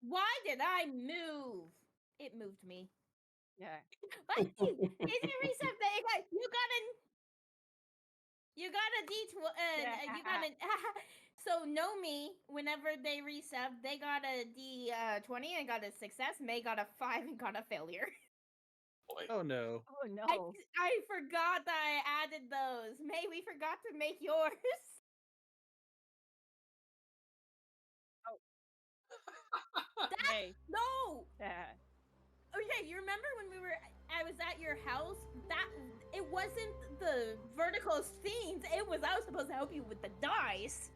Why did I move? It moved me. Yeah. But is it reset that you got a D you got a so Nomi, whenever they reset, they got a D20 and got a success. May got a 5 and got a failure. Boy. Oh no. Oh no. I forgot that I added those. May, we forgot to make yours. Hey. No. Yeah. Okay, you remember when I was at your house? That it wasn't the vertical scenes. I was supposed to help you with the dice.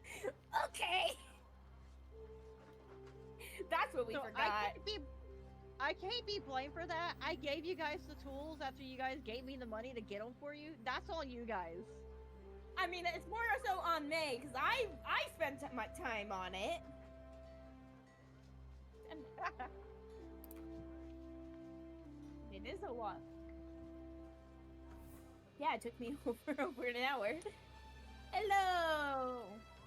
Okay. That's what we So forgot. I can't be blamed for that. I gave you guys the tools after you guys gave me the money to get them for you. That's all you guys. I mean, it's more so on May because I spent my time on it. It is a lot. Yeah, it took me over an hour. Hello.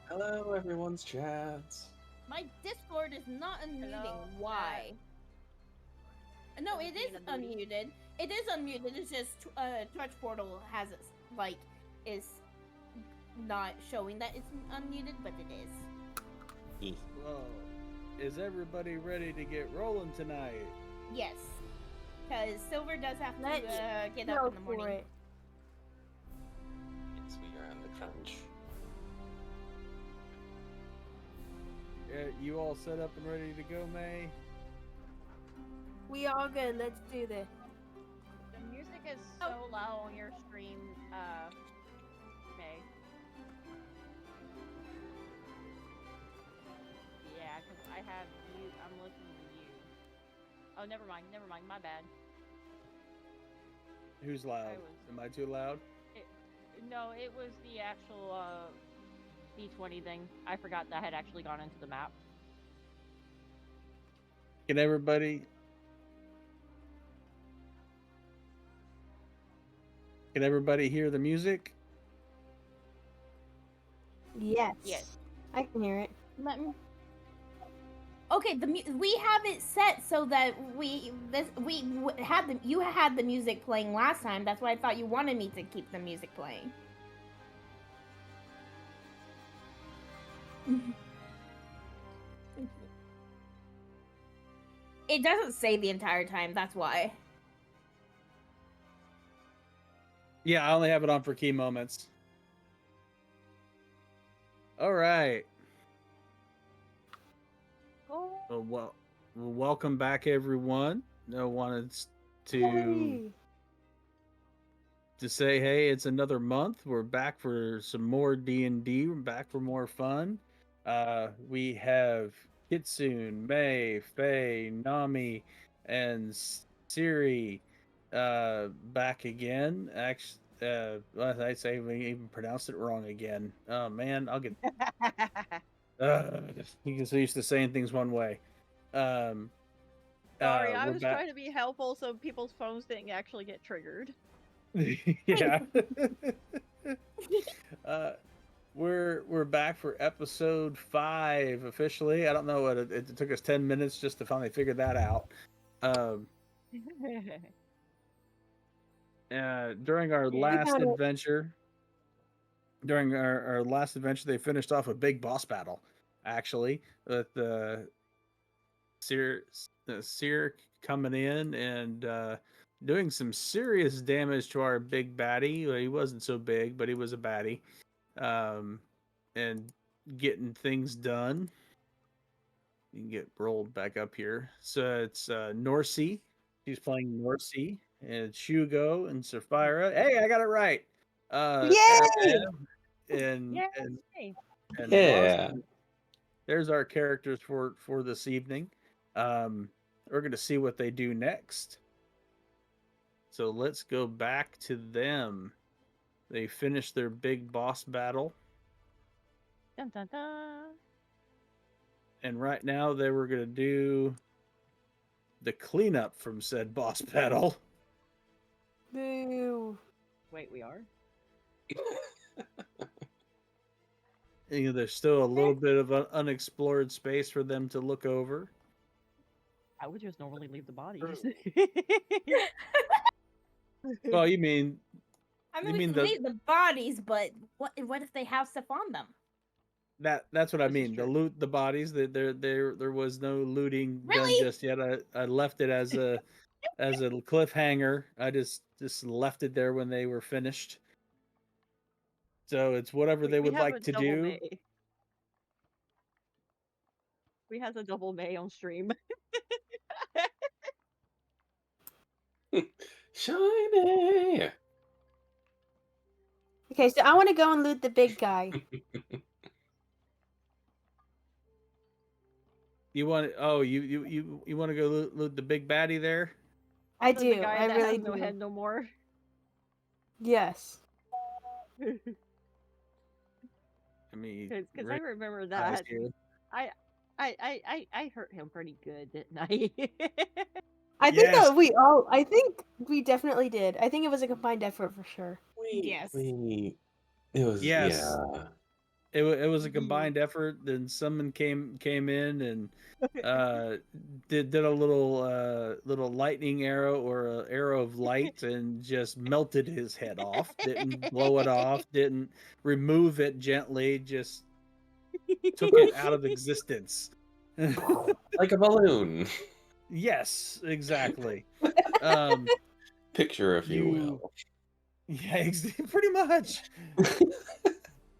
Hello, everyone's chats. My Discord is not unmuting. Hello, Why? No, it is Being a booty. unmuted. It is unmuted. It's just Twitch Portal has it is not showing that it's unmuted, but it is. Whoa. Is everybody ready to get rolling tonight? Yes, because Silver does have to Let's get Go up in the for morning. it. Yes, we are on the crunch. You all set up and ready to go, May? We all good. Let's do this. The music is so loud on your stream, May. Yeah, because I have you. I'm listening to you. Oh, never mind. My bad. Who's loud? Am I too loud? No, it was the actual D20 thing. I forgot that had actually gone into the map. Can everybody hear the music? Yes. Yes. I can hear it. Let me. Okay, we have it set so that you had the music playing last time. That's why I thought you wanted me to keep the music playing. It doesn't say the entire time. That's why. Yeah, I only have it on for key moments. All right. Oh. Well, welcome back, everyone. I wanted to Yay. say, hey, it's another month. We're back for some more D&D. We're back for more fun. We have Kitsune, May, Faye, Nami, and Siri back again. Actually, I say we even pronounced it wrong again. Oh man, I'll get. You get so used to saying things one way. Sorry, I we're was back. trying to be helpful so people's phones didn't actually get triggered. Yeah. We're back for episode 5 officially. I don't know what it took us 10 minutes just to finally figure that out. During our last adventure, they finished off a big boss battle, actually, with the Seer coming in and doing some serious damage to our big baddie. Well, he wasn't so big, but he was a baddie. And getting things done. You can get rolled back up here. So it's Norsey. She's playing Norsey, and Shugo and Sapphira. Hey, I got it right. Yay! And Yeah. there's our characters for this evening. We're going to see what they do next. So let's go back to them. They finished their big boss battle. Dun, dun, dun. And right now they were going to do the cleanup from said boss battle. Boo. Wait, we are? There's still a little bit of an unexplored space for them to look over. I would just normally leave the bodies. Well, you mean I mean, You we mean can the- leave the bodies, but what if they have stuff on them? that's what I This is mean. The true. loot the bodies. There was no looting done Really? just yet. I left it as a cliffhanger. I just left it there when they were finished. So it's whatever they We would have a like to double do. May. We has a double May on stream. Shiny. Okay, so I want to go and loot the big guy. You want? Oh, you want to go loot the big baddie there? I The do. guy I that really has no do. head no more. Yes. I mean, Because I remember eyes that. here. I hurt him pretty good, didn't I? I think Yes. that I think we definitely did. I think it was a combined effort for sure. Yes. It was Yes. yeah. It was a Mhm. combined effort. Then someone came in and did a little lightning arrow or a arrow of light and just melted his head off. Didn't blow it off. Didn't remove it gently. Just took it out of existence. Like a balloon. Yes, exactly. Um, Picture, if you You- will. yeah, pretty much.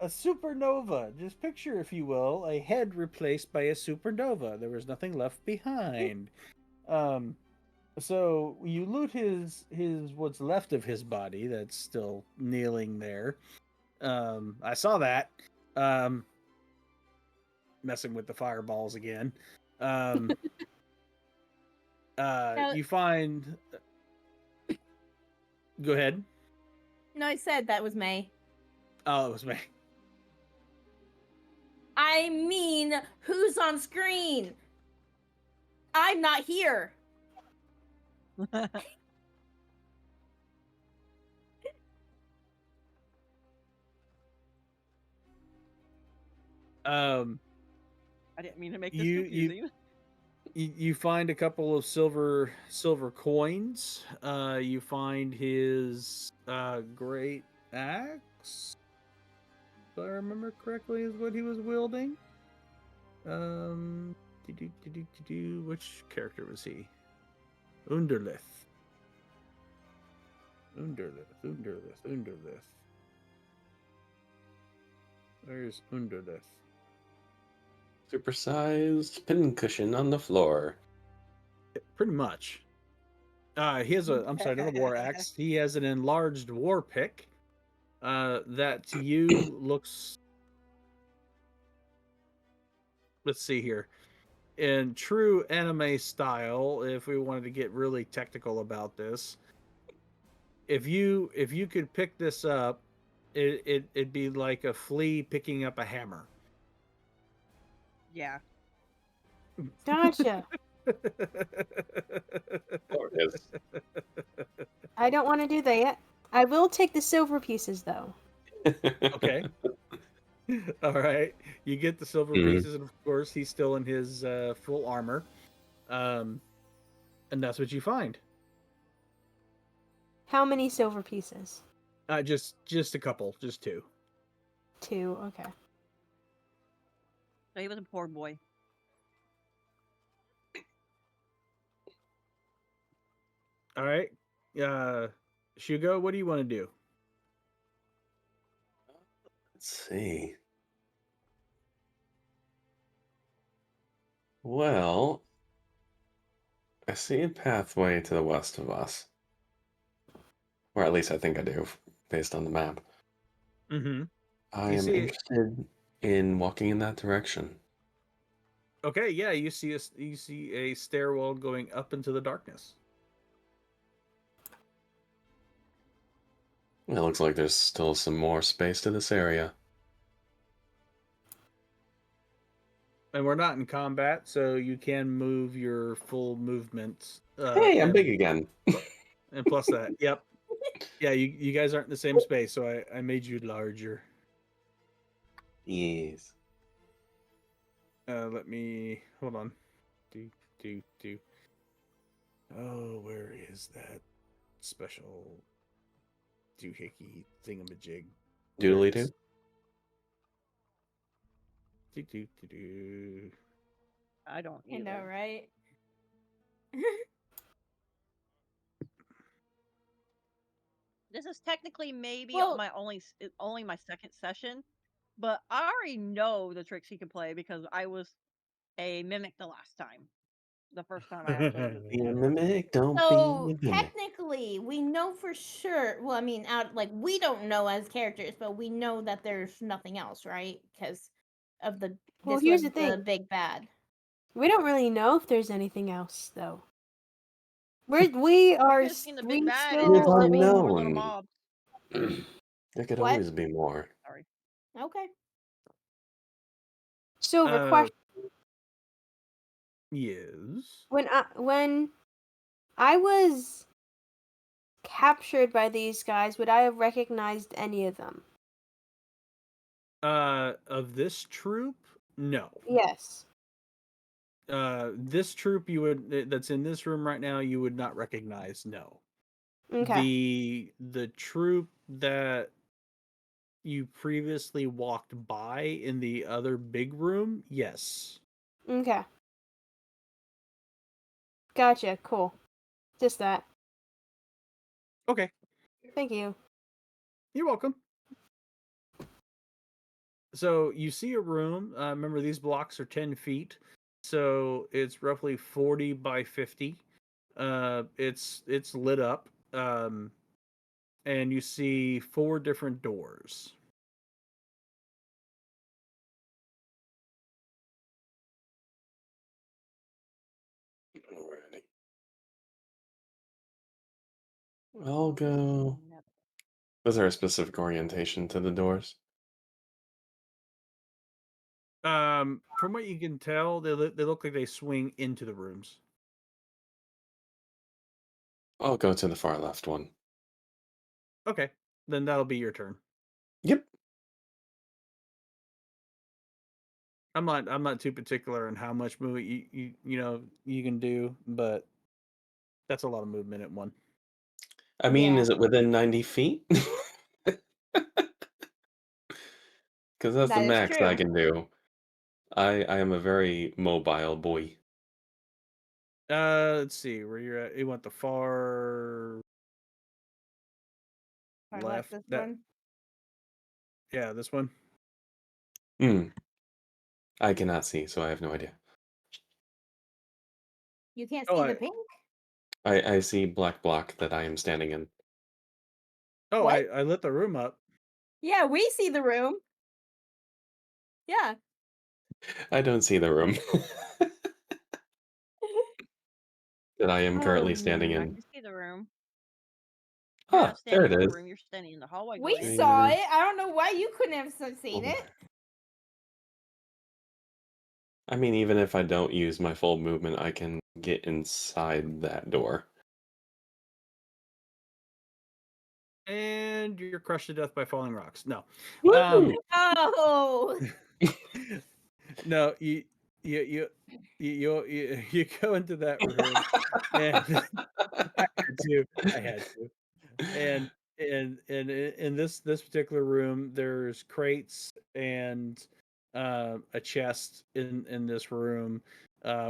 A supernova. Just picture, if you will, a head replaced by a supernova. There was nothing left behind. So you loot his what's left of his body that's still kneeling there. I saw that. Messing with the fireballs again. You find. Go ahead. No, I said that was May. Oh, it was me. I mean, who's on screen? I'm not here. I didn't mean to make this You- confusing. You find a couple of silver coins. You find his great axe. If I remember correctly, is what he was wielding. Which character was he? Underlith. Where's Underlith? Supersized pincushion on the floor. Pretty much. He has a. I'm sorry, not a war axe. He has an enlarged war pick. That to you looks. Let's see here. In true anime style, if we wanted to get really technical about this, if you could pick this up, it'd be like a flea picking up a hammer. Yeah. Gotcha. There it is. I don't want to do that. I will take the silver pieces though. Okay. All right. You get the silver Mhm. pieces, and of course, he's still in his full armor. And that's what you find. How many silver pieces? Just a couple, just two. 2. Okay. So he was a poor boy. All right. Shugo, what do you want to do? Let's see. Well, I see a pathway to the west of us. Or at least I think I do, based on the map. Mm-hmm. I You am see it- interested in walking in that direction. Okay, yeah, you see a stairwell going up into the darkness. It looks like there's still some more space to this area. And we're not in combat, so you can move your full movement. Hey, I'm big again. And plus that, yep. Yeah, you guys aren't in the same space, so I made you larger. Yes. Let me hold on. Do. Oh, where is that special doohickey thingamajig? Doodly There it doo. is. Do. I don't I either. know, right? This is technically maybe Well- my only my second session, but I already know the tricks he can play because I was a mimic the last time. The first time I actually was. Be a mimic, don't So be a mimic. technically, we know for sure. Well, I mean, we don't know as characters, but we know that there's nothing else, right? Because of the Well, this here's was the thing. big bad. We don't really know if there's anything else, though. We are Because in the we big bad, still there's are still being more little unknown. mobs. There could What? always be more. Sorry. Okay. Silver question. Yes. When I was captured by these guys, would I have recognized any of them? Of this troop, no. Yes. This troop that's in this room right now, you would not recognize. No. Okay. The troop that you previously walked by in the other big room, yes. Okay. Gotcha. Cool. Just that. Okay. Thank you. You're welcome. So you see a room. Remember, these blocks are 10 feet, so it's roughly 40 by 50. It's lit up, and you see 4 different doors. Alrighty. I'll go. Was there a specific orientation to the doors? From what you can tell, they look like they swing into the rooms. I'll go to the far left one. Okay, then that'll be your turn. Yep. I'm not too particular on how much movement you can do, but that's a lot of movement at one. I mean, Yeah. is it within 90 feet? Because that's the That is max I true. can do. I am a very mobile boy. Let's see where you're at. You want the far I left. this That one. yeah, this one. I cannot see, so I have no idea. You can't Oh, see the pink. I see black block that I am standing in. Oh, What? I lit the room up. Yeah, we see the room. Yeah. I don't see the room that I am currently standing I in. can see the room. You're Ah, not there standing it in the is. room. You're standing in the hallway. We going in. saw it. I don't know why you couldn't have seen Oh. it. I mean, even if I don't use my full movement, I can get inside that door. And you're crushed to death by falling rocks. No. Oh. No, you go into that room, and I had to, and in this particular room, there's crates and a chest in this room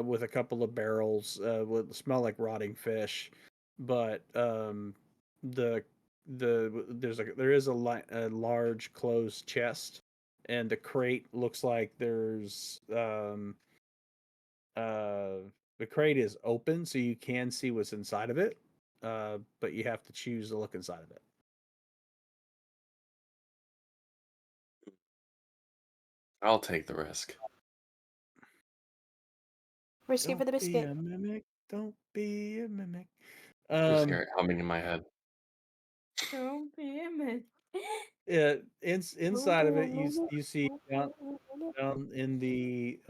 with a couple of barrels with smell like rotting fish, but there is a large closed chest, and the crate looks like there's the crate is open, so you can see what's inside of it, but you have to choose to look inside of it. I'll take the risk. Risky for the Don't be biscuit. a mimic. Don't be a mimic. I just hear it humming in my head. Don't be a man. Yeah, inside of it, you see down in the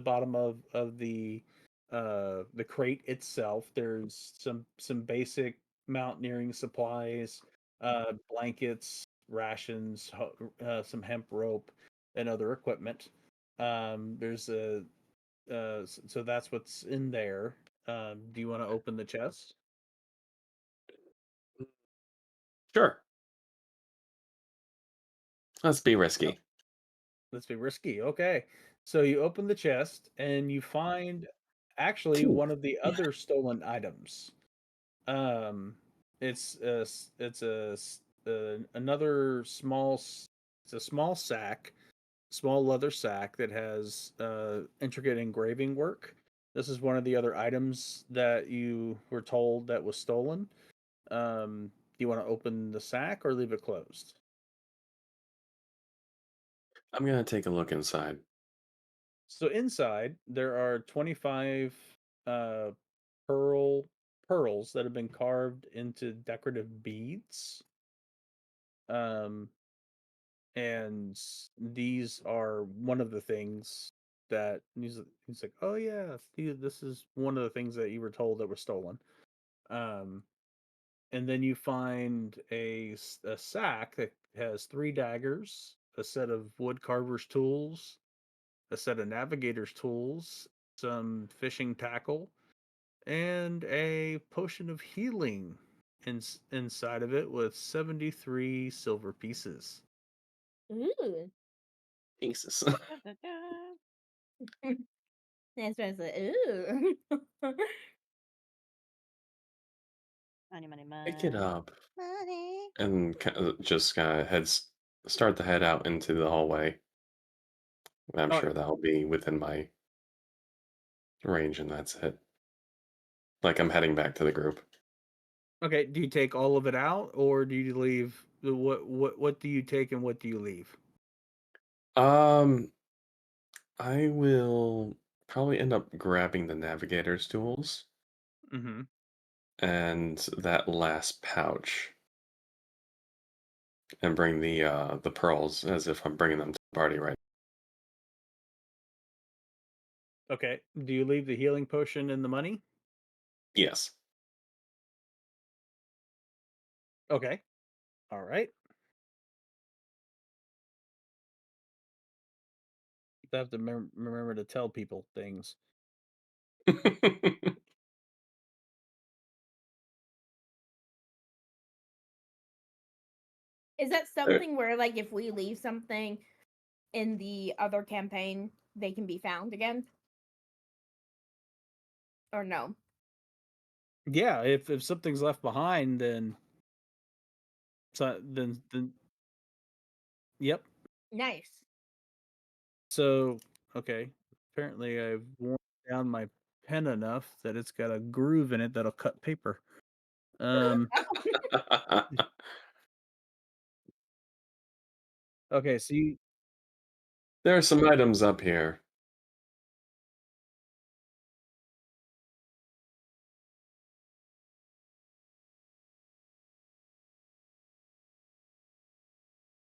bottom of the crate itself, there's some basic mountaineering supplies, blankets, rations, some hemp rope, and other equipment. There's a so that's what's in there. Do you want to open the chest? Sure. Let's be risky. Let's be risky. Okay. So you open the chest and you find actually Ooh. one of the other stolen items. Um, it's another it's a small sack, small leather sack that has intricate engraving work. This is one of the other items that you were told that was stolen. Do you want to open the sack or leave it closed? I'm gonna take a look inside. So inside there are 25 uh pearls that have been carved into decorative beads. Um and these are one of the things that he's like, "Oh yeah, this is one of the things that you were told that was stolen." Um and then you find a sack that has three daggers, a set of wood carver's tools, a set of navigator's tools, some fishing tackle, and a potion of healing inside of it with 73 silver pieces. Ooh. Jesus. Da, da, da. That's what I said. Ooh. Money, money, Pick it money. up Money. and just start to head out into the hallway. I'm All right. sure that'll be within my range, and that's it. Like I'm heading back to the group. Okay, do you take all of it out or do you leave what do you take and what do you leave? Um, I will probably end up grabbing the navigator's tools Mhm. and that last pouch and bring the pearls as if I'm bringing them to the party, right? Okay. Do you leave the healing potion and the money? Yes. Okay. All right. You have to remember to tell people things. Is that There- something where, like, if we leave something in the other campaign, they can be found again? Or no? Yeah, if something's left behind then yep. Nice. So, okay. Apparently I've worn down my pen enough that it's got a groove in it that'll cut paper. Um okay, There are some items up here.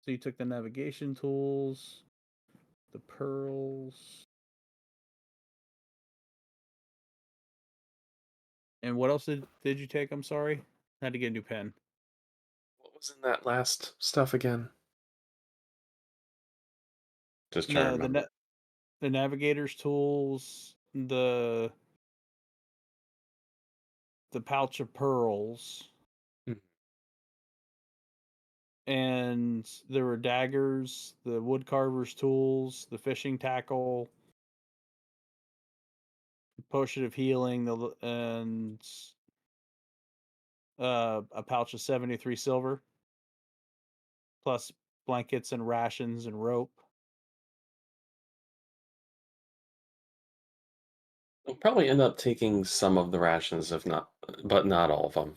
so you took the navigation tools, the pearls, and what else did you take? I'm sorry. I had to get a new pen. What was in that last stuff again? Just trying to No, remember. the navigator's tools, the pouch of pearls, Mm. and there were daggers, the wood carver's tools, the fishing tackle, potion of healing, and a pouch of 73 silver, plus blankets and rations and rope. I'll probably end up taking some of the rations, if not, but not all of them.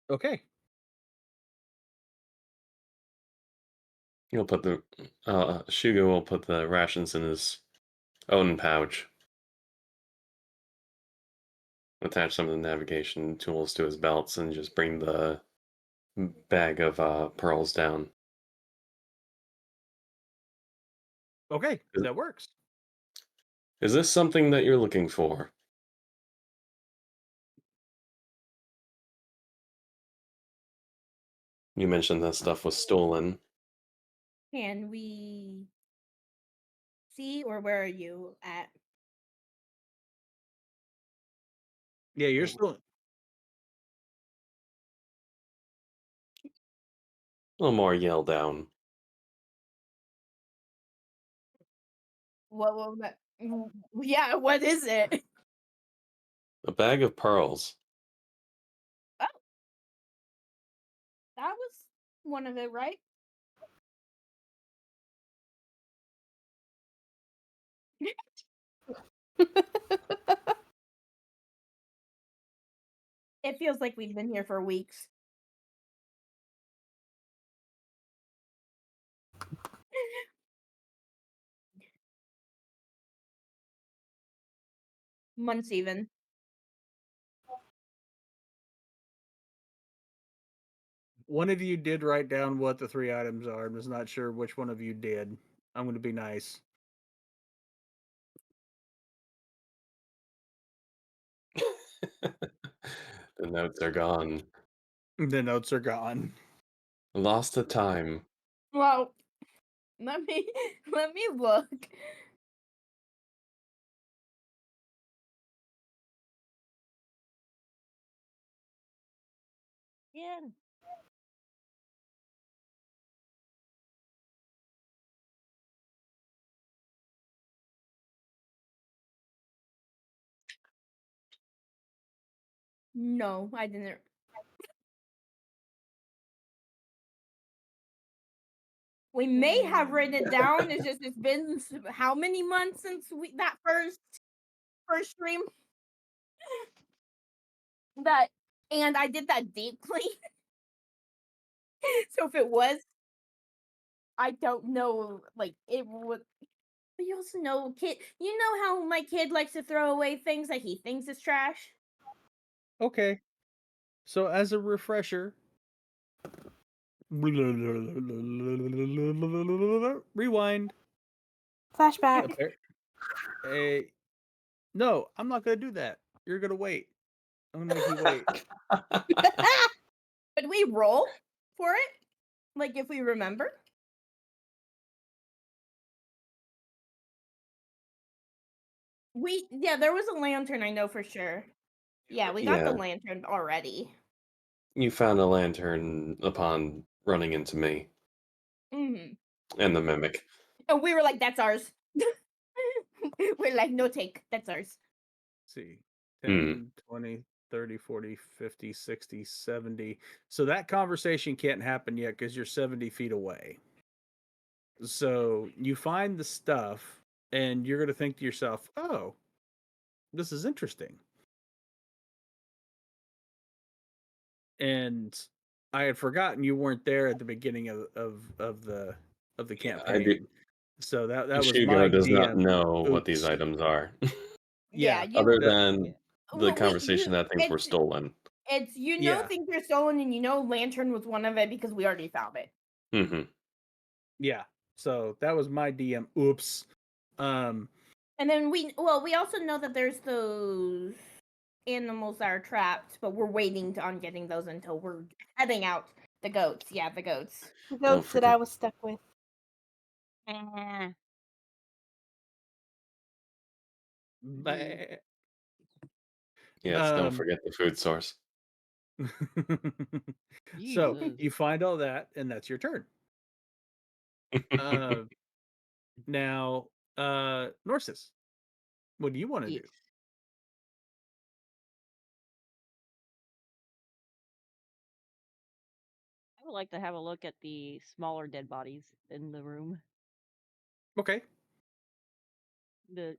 Okay. He'll put the Shugo will put the rations in his own pouch. Attach some of the navigation tools to his belts, and just bring the bag of pearls down. Okay, Is, that works. is this something that you're looking for? You mentioned that stuff was stolen. Can we see, or where are you at? Yeah, you're still. A little more yell down. Yeah, what is it? A bag of pearls. Oh, that was one of it, right? It feels like we've been here for weeks. Months even. One of you did write down what the 3 items are. I'm just not sure which one of you did. I'm going to be nice. The notes are gone. The notes are gone. Lost to time. Well, let me look. Yeah. No, I didn't. We may have written it down. It's just it's been how many months since that first stream that, and I did that deep clean. So if it was, I don't know. Like it would. But you also know, kid. You know how my kid likes to throw away things that he thinks is trash. Okay. So as a refresher, rewind. Flashback. A no, I'm not gonna do that. You're gonna wait. I'm gonna make you wait. But we roll for it, like if we remember. There was a lantern, I know for sure. Yeah, we got the Yeah. lantern already. You found a lantern upon running into me Hmm. and the mimic. And we were like, "That's ours." We're like, "No take, that's ours." See, Hmm. 10, 20, 30, 40, 50, 60, 70. So that conversation can't happen yet because you're 70 feet away. So you find the stuff, and you're going to think to yourself, oh, this is interesting. And I had forgotten you weren't there at the beginning of the Yeah, campaign. So that was Shugo my does not DM. know what these Oops. items are. Yeah, Yeah. Other you. than the Well, conversation that things were it's stolen. Yeah. things are stolen, and lantern was one of it because we already found it. Hmm. Yeah. So that was my DM. Oops. And then we also know that there's those animals that are trapped, but we're waiting on getting those until we're heading out. The goats, yeah, the goats. The Don't goats that I forget. was stuck with. Eh. Bah. Yes, don't forget the food source. So Jesus. you find all that, and that's your turn. Now, Norsis, what do you want to Yes. do? I would like to have a look at the smaller dead bodies in the room. Okay.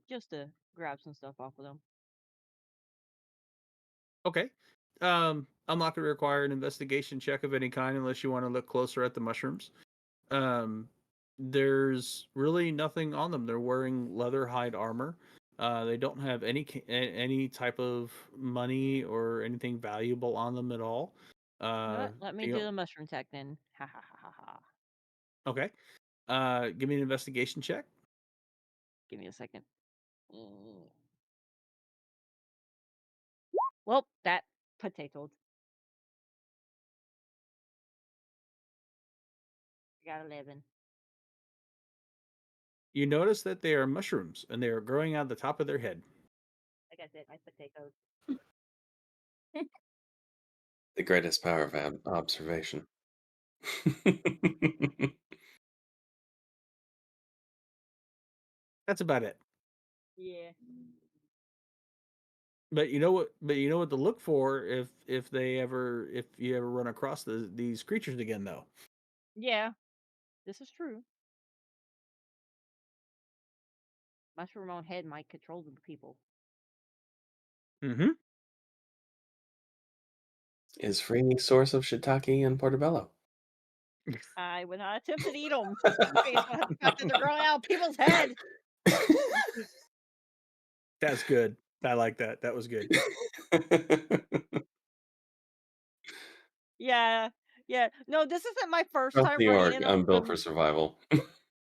Just to grab some stuff off of them. Okay. I'm not going to require an investigation check of any kind unless you want to look closer at the mushrooms. There's really nothing on them. They're wearing leather hide armor. They don't have any type of money or anything valuable on them at all. Let me do the mushroom tech then. Ha ha ha ha ha. Okay. Give me an investigation check. Give me a second. Mm. Well, that potatoed. I got 11. You notice that they are mushrooms and they are growing out of the top of their head. Like I said, my potatoes. The greatest power of observation. That's about it. Yeah. But you know what? But you know what to look for if you ever run across these creatures again, though. Yeah. This is true. Mushroom on head might control the people. Mm-hmm. Is free source of shiitake in Portobello. I would not attempt to eat them based on the fact that they're growing out of people's head. That's good. I like that. That was good. Yeah. Yeah. No, this isn't my first Across time New running York, in I'm built for with survival.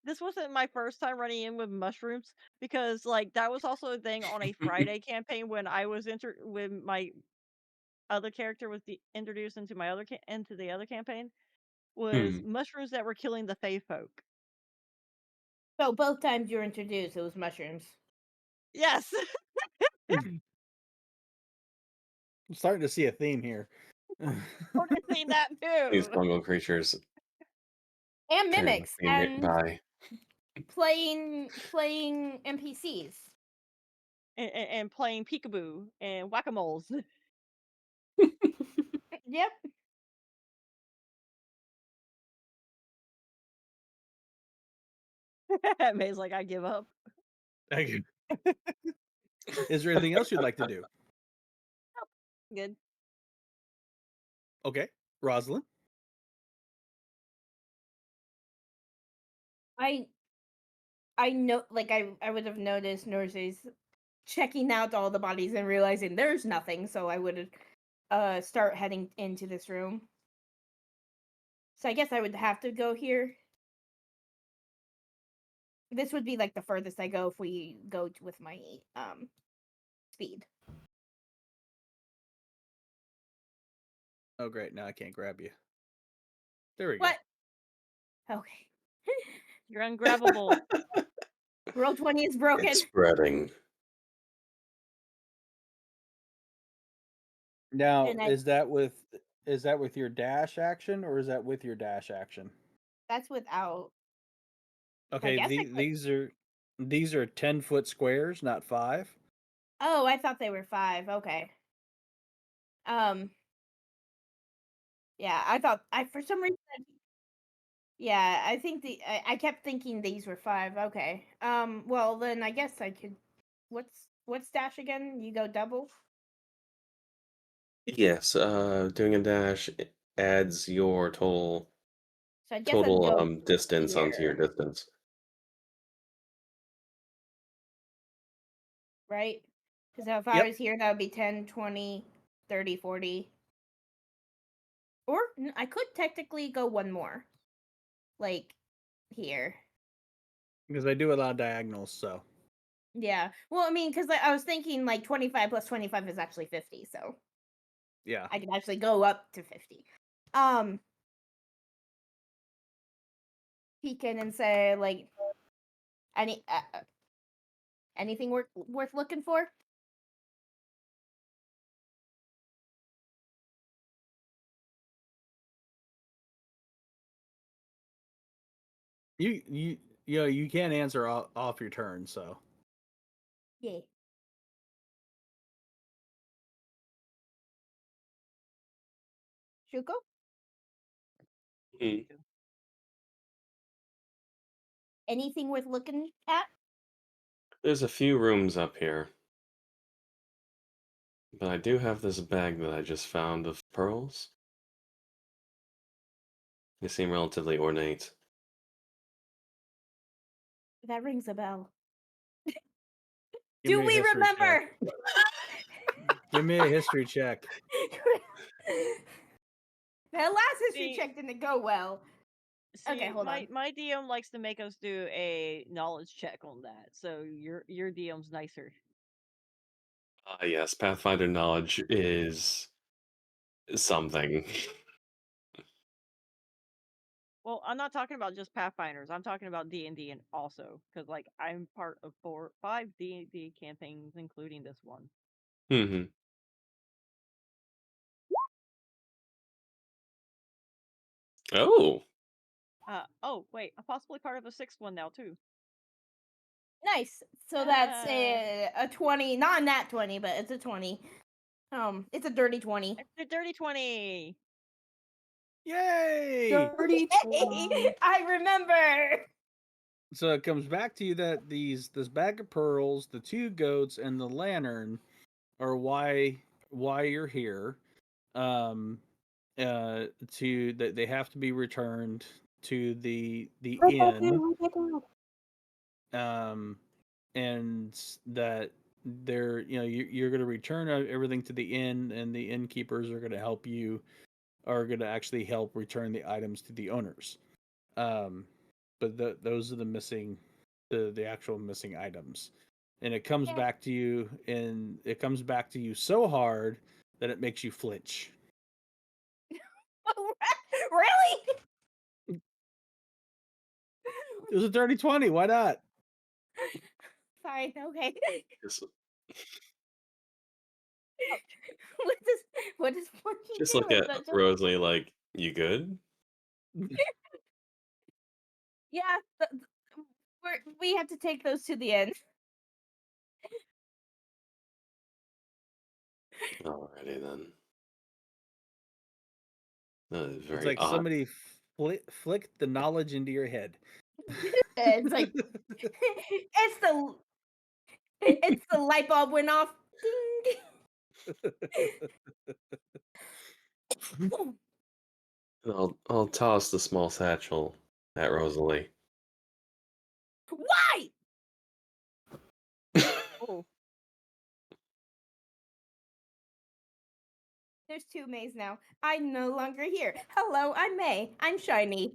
this wasn't my first time running in with mushrooms because like that was also a thing on a Friday campaign when I was when my other character was introduced into my into the other campaign was Hmm. mushrooms that were killing the Fae folk. So both times you were introduced, it was mushrooms. Yes. I'm starting to see a theme here. I've seen that These too. fungal creatures And turn out mimics to be and by. playing NPCs. And playing peekaboo and whack-a-moles. Yep. May's like, I give up. Thank you. Is there anything else you'd like to do? Good. Okay, Rosalind. I know, like I would have noticed nurses checking out all the bodies and realizing there's nothing, so I would start heading into this room. So I guess I would have to go here. This would be like the furthest I go if we go with my speed. Oh, great. Now I can't grab you. There we What? Okay. You're ungrabbable. Roll 20 is broken. It's spreading. Now, And is that with your dash action or is that with your dash action? that's without. Okay, guess I could- these are 10-foot squares, not 5. Oh, I thought they were 5. Okay. Yeah, I thought I for some reason. Yeah, I think I kept thinking these were 5. Okay. Well then I guess I could. What's dash again? You go double. Yes, doing a dash adds your total So I guess I'd go distance onto your here, distance. right? Because if I Yep. was here, that would be 10, 20, 30, 40. Or I could technically go one more, like here. Because I do a lot of diagonals, so Yeah. Well, I mean, because I was thinking like 25 plus 25 is actually 50, so yeah. I can actually go up to 50. Peek in and say like any anything worth looking for. You can't answer off your turn, so Yeah. Shuko? Hmm. Anything worth looking at? There's a few rooms up here. But I do have this bag that I just found of pearls. They seem relatively ornate. That rings a bell. give Do me a we history remember? check. Give me a history check. That last history See- check didn't go well. See, Okay, hold on. my DM likes to make us do a knowledge check on that, so your DM's nicer. Yes, Pathfinder knowledge is something. Well, I'm not talking about just Pathfinders. I'm talking about D&D and also because like I'm part of 5 D&D campaigns, including this one. Hmm. Oh, Oh wait, I'm possibly part of a 6th one now too. Nice. So that's a 20, not a nat 20, but it's a 20. It's a dirty 20. It's the Dirty 20. Yay! Dirty Hey, I remember. So it comes back to you that this bag of pearls, the 2 goats, and the lantern are why you're here. To that they have to be returned to the Write that inn. down, write that down. And that they're you're going to return everything to the inn, and the innkeepers are going to help you, are going to actually help return the items to the owners. But those are the missing, the actual missing items, and it comes Yeah. back to you, and it comes back to you so hard that it makes you flinch. Really? It was a dirty 20. Why not? Fine, okay. just, What does Fortune just do? look Is at that just... Rosalie like, you good? Yeah, we have to take those to the end. Alrighty then. That is It's very like odd. somebody flicked the knowledge into your head. It's like it's the light bulb went off. Ding. I'll toss the small satchel at Rosalie. Why? Oh, There's 2 Mays now. I'm no longer here. Hello, I'm May. I'm shiny.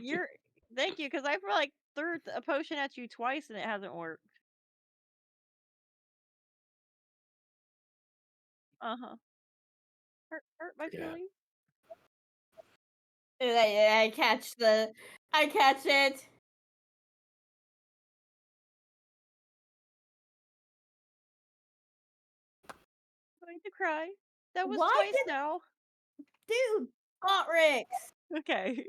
you're. Thank you, because I've like threw a potion at you twice and it hasn't worked. Uh-huh. Hurt my Yeah. feelings. I catch it. I'm going to cry. That was Why twice did now. dude Otrix? Okay.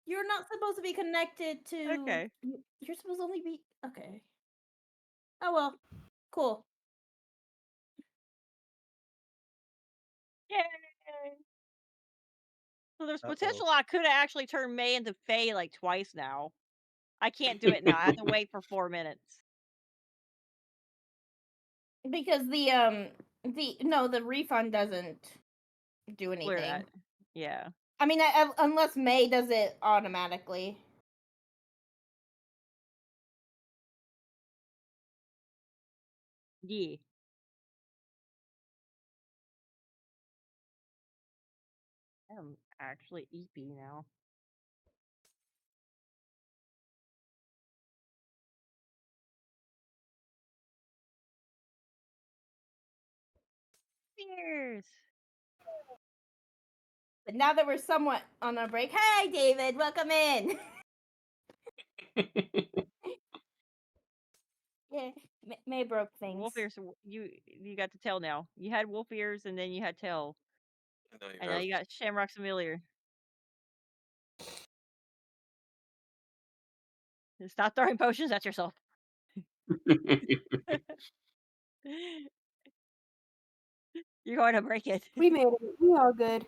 You're not supposed to be connected to. Okay. You're supposed to only be okay. Oh well, cool. Yay! So there's Uh-oh. potential I could have actually turned May into Faye like twice now. I can't do it now. I have to wait for 4 minutes. Because the refund doesn't do Clear anything. that. Yeah. I mean, unless May does it automatically. Yeah. I'm actually EP now. Cheers. But now that we're somewhat on our break, hi David, welcome in. Yeah, May broke things. Wolf ears. You got to tell now. You had wolf ears and then you had tail. And now you got Shamrock's familiar. Stop throwing potions at yourself. You're going to break it. We made it. We all good.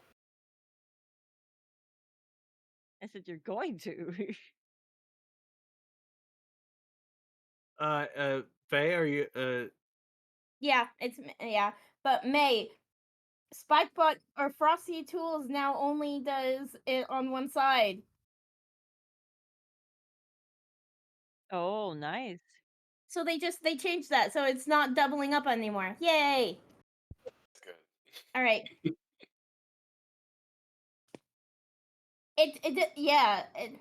I said you're going to. Faye, are you Yeah, yeah. But May, Spikebutt or Frosty Tools now only does it on one side. Oh, nice. So they changed that, so it's not doubling up anymore. Yay! That's good. All right. It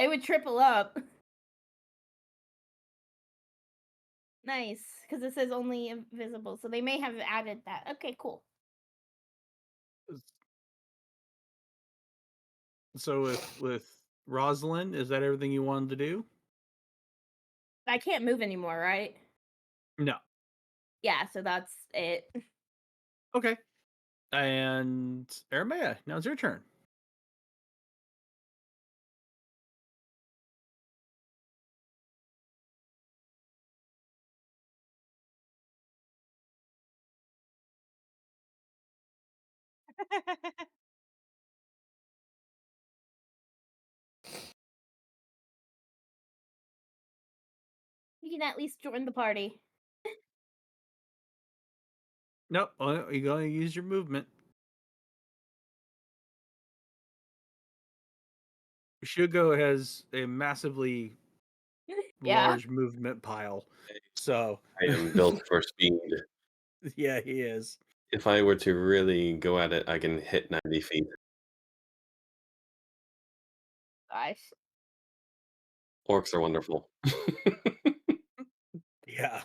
would triple up. Nice, because it says only invisible, so they may have added that. Okay, cool. So with Rosalind, is that everything you wanted to do? I can't move anymore, right? No. Yeah, so that's it. Okay. And Aramea, now it's your turn. You can at least join the party. Nope, you're going to use your movement. Shugo has a massively Yeah. large movement pile. So I am built for speed. yeah, he is. If I were to really go at it, I can hit 90 feet. Gosh. Orcs are wonderful. Yeah.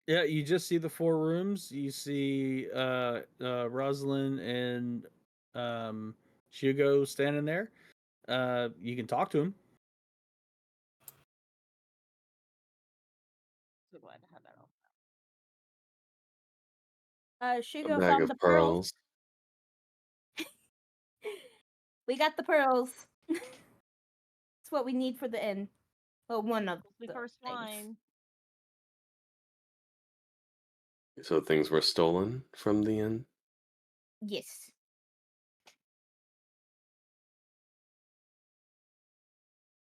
Yeah, you just see the 4 rooms. You see Rosalind and Shugo standing there. You can talk to him. So glad to have that on. A Shugo bag found of the pearls. We got the pearls. It's what we need for the inn. Well, one of The the first things. line. So things were stolen from the inn? Yes.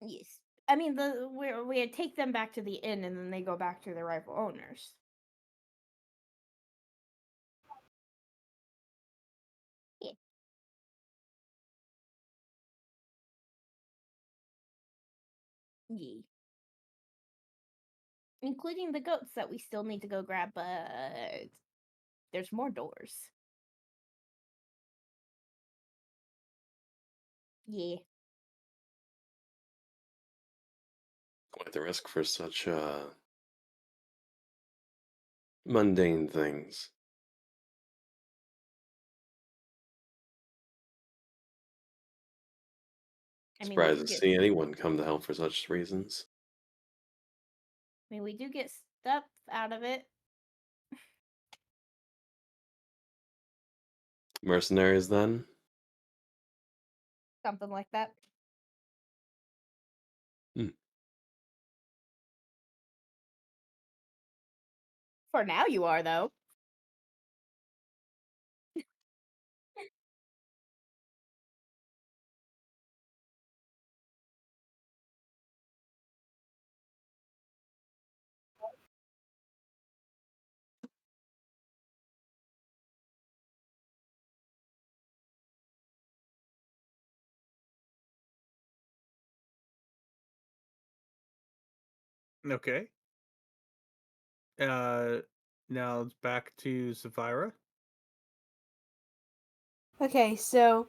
Yes. I mean, we take them back to the inn, and then they go back to their rightful owners. Yeah. Yeah. Including the goats that we still need to go grab, but there's more doors. Yeah. Quite the risk for such mundane things. I mean, we Surprised do to get. see anyone come to help for such reasons. I mean, we do get stuff out of it. Mercenaries, then? Something like that. Hmm. For now, you are though. Okay. Now it's back to Sapphira. Okay, so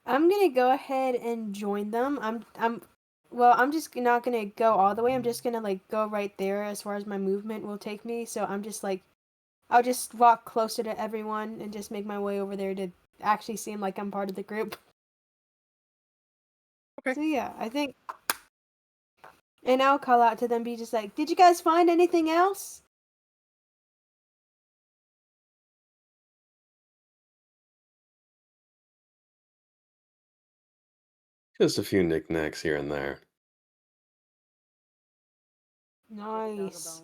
I'm gonna go ahead and join them. I'm just not gonna go all the way. I'm just gonna like go right there as far as my movement will take me. So I'm just like, I'll just walk closer to everyone and just make my way over there to actually seem like I'm part of the group. Okay. So yeah, I think, and I'll call out to them, be just like, "Did you guys find anything else?" Just a few knickknacks here and there. Nice.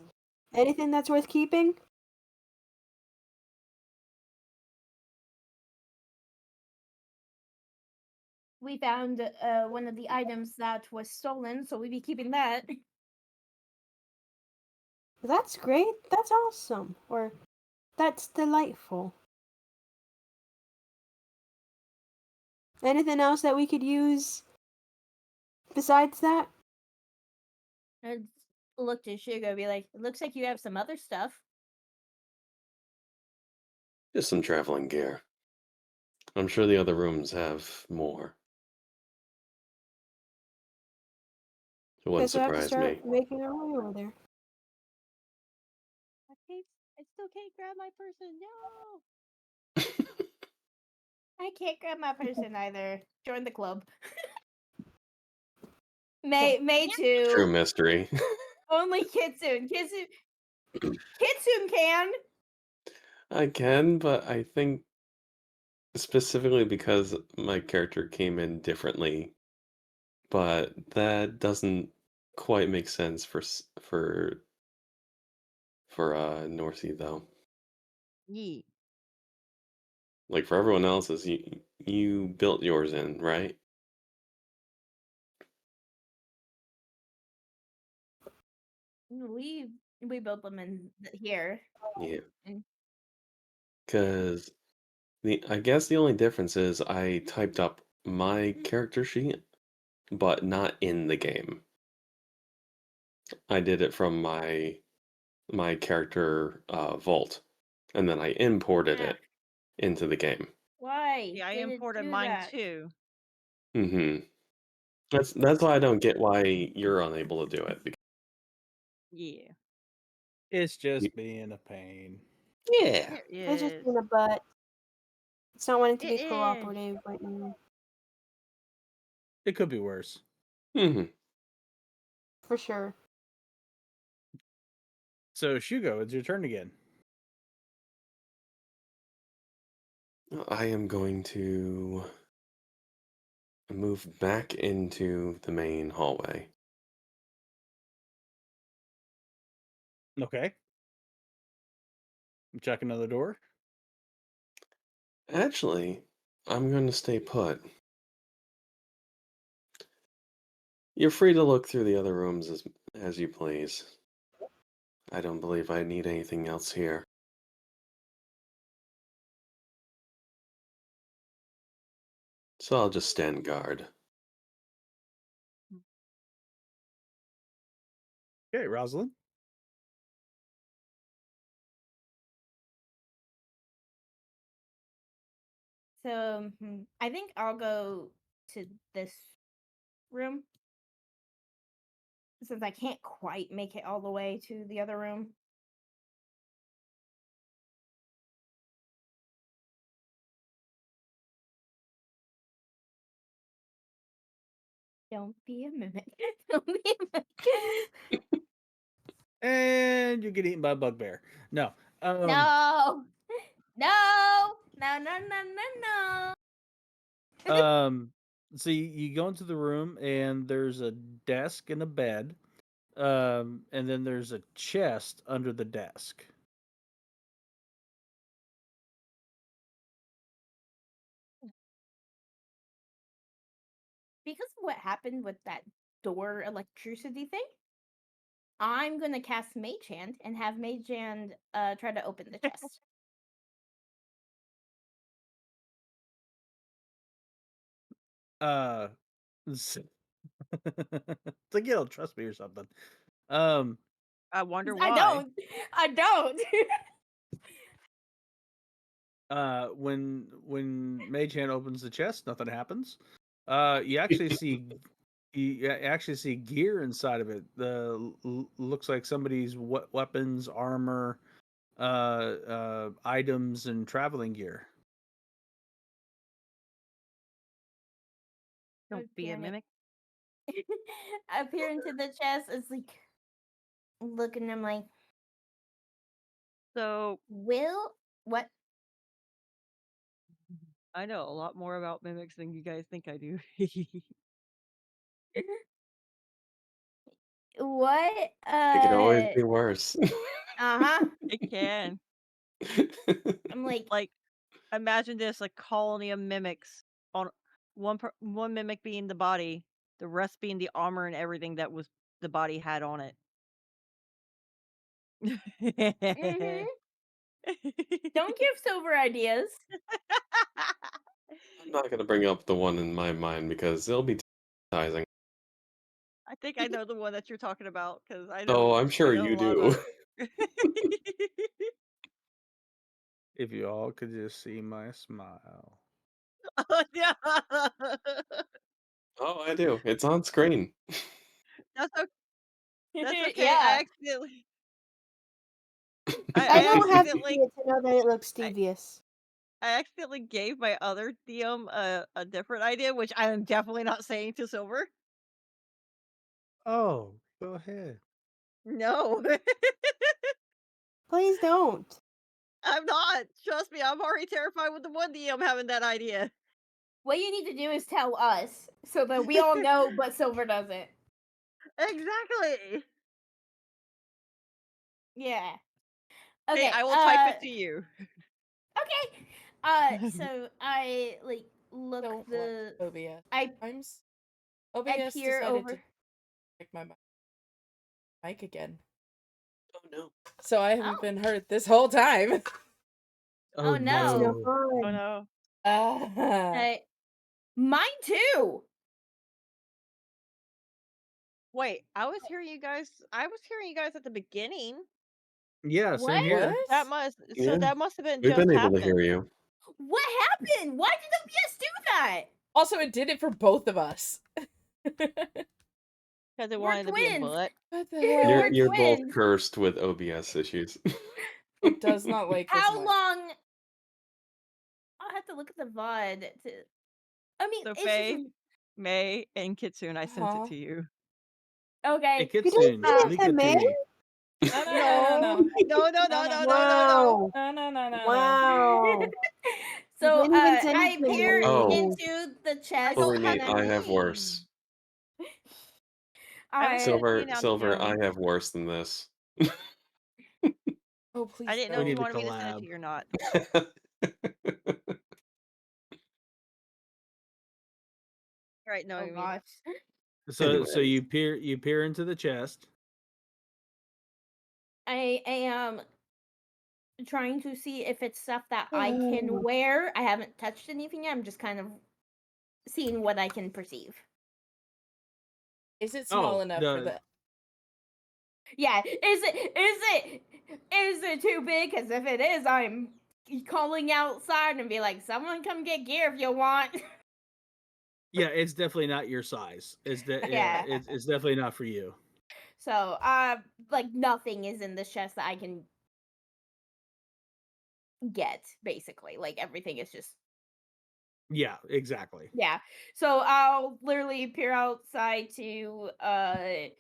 Anything that's worth keeping? We found one of the items that was stolen, so we'll be keeping that. That's great. That's awesome. Or that's delightful. Anything else that we could use besides that? And look to Shugo, be like, "It looks like you have some other stuff." Just some traveling gear. I'm sure the other rooms have more. It wouldn't Guess we'll have to surprise me. start making our way over there. I still can't grab my person. No. I can't grab my person either. Join the club. May True too. mystery. Only Kitsune. Kitsune can. I can, but I think specifically because my character came in differently, but that doesn't quite make sense for Northie though. Yee. Like for everyone else's, you built yours in, right? We built them in here. Yeah. And Because I guess the only difference is I typed up my character sheet, but not in the game. I did it from my character vault, and then I imported ah, it into the game. why Yeah, I did it imported do mine that? too. Mm-hmm. That's why I don't get why you're unable to do it. Because Yeah. It's you, just being a pain. yeah. It It's just is. being a butt. It's not wanting to It be is. cooperative right now. It could be worse. Mm-hmm. For sure. So, Shugo, it's your turn again. I am going to move back into the main hallway. Okay. I'm checking another door. Actually, I'm going to stay put. You're free to look through the other rooms as you please. I don't believe I need anything else here. So I'll just stand guard. Okay, Rosalind. So I think I'll go to this room since I can't quite make it all the way to the other room. Don't be a mimic. Don't be a mimic. And you get eaten by a bugbear. No. No. No. No, no, no, no, no. So you go into the room and there's a desk and a bed. And then there's a chest under the desk. Because of what happened with that door electricity thing, I'm gonna cast Mage Hand and have Mage Hand try to open the chest. It's like you don't trust me or something. Um, I wonder I why. don't. I don't. when Mage Hand opens the chest, nothing happens. You actually see gear inside of it. Looks like somebody's weapons, armor, items, and traveling gear. Don't be a Appearing mimic. appear into the chest. It's like looking at him like, So Will what? I know a lot more about mimics than you guys think I do. What? It could always be worse. Uh-huh. It can. I'm like, Like, imagine this: a colony of mimics on one mimic being the body, the rest being the armor and everything that was the body had on it. mm-hmm. Don't give Silver ideas. I'm not going to bring up the one in my mind because it'll be traumatizing. I think I know the one that you're talking about because Oh, I'm I sure know a you lot do. about it. If you all could just see my smile. Oh, yeah. Oh, I do. It's on screen. That's okay. That's okay. Yeah. I I don't have to see accidentally it to know that it looks I, devious. I accidentally gave my other DM a different idea, which I am definitely not saying to Silver. Oh, go ahead. No, Please don't. I'm not. Trust me, I'm already terrified with the one DM having that idea. What you need to do is tell us so that we all know, but Silver doesn't. Exactly. Yeah. Hey, Okay. I will type it to you. Okay. So I like look Don't the like OBS. I Sometimes I OBS peer decided over. to check my mic again. Oh no. So I haven't been hurt this whole time. Oh, That's no. no Oh fun. no. Ah. Mine too. Wait, I was hearing you guys at the beginning. Yeah, What? same here. That What? must Yeah, that must have been we've just been able to happened. hear you. What happened? Why did OBS do that? Also, it did it for both of us. Because it We're wanted to be a twins. butt. What the We're hell? You're both twins. cursed with OBS issues. It does not like this How mic. long? I'll have to look at the VOD. I mean, So it's Faye, just May, and Kitsune, I sent it to you. Hey, okay. You didn't Kitsune, send it leak to it to me? me. No, no, no, no, no. No, no, No, no, no. no, no, no, no. Wow. No, no, no, no, no. Wow. You So didn't even send I it to peer me. Oh. into the I chest don't Believe me, and have then I have any. worse. I was sending it to you now Silver, too. I have worse than this. Oh, please I didn't know We if don't. you need to wanted me to send it to collab. you or not. Right, no, oh you mean gosh. So Anyways, you peer into the chest. I am trying to see if it's stuff that I can Oh. wear. I haven't touched anything yet. I'm just kind of seeing what I can perceive. Is it small Oh, enough for that? Yeah, is it too big? Because if it is, I'm calling outside and be like, someone come get gear if you want. yeah, it's definitely not your size. Yeah. It's definitely not for you. So, like nothing is in this chest that I can get. Basically, like everything is just Yeah, exactly. yeah. So I'll literally peer outside to Shugo,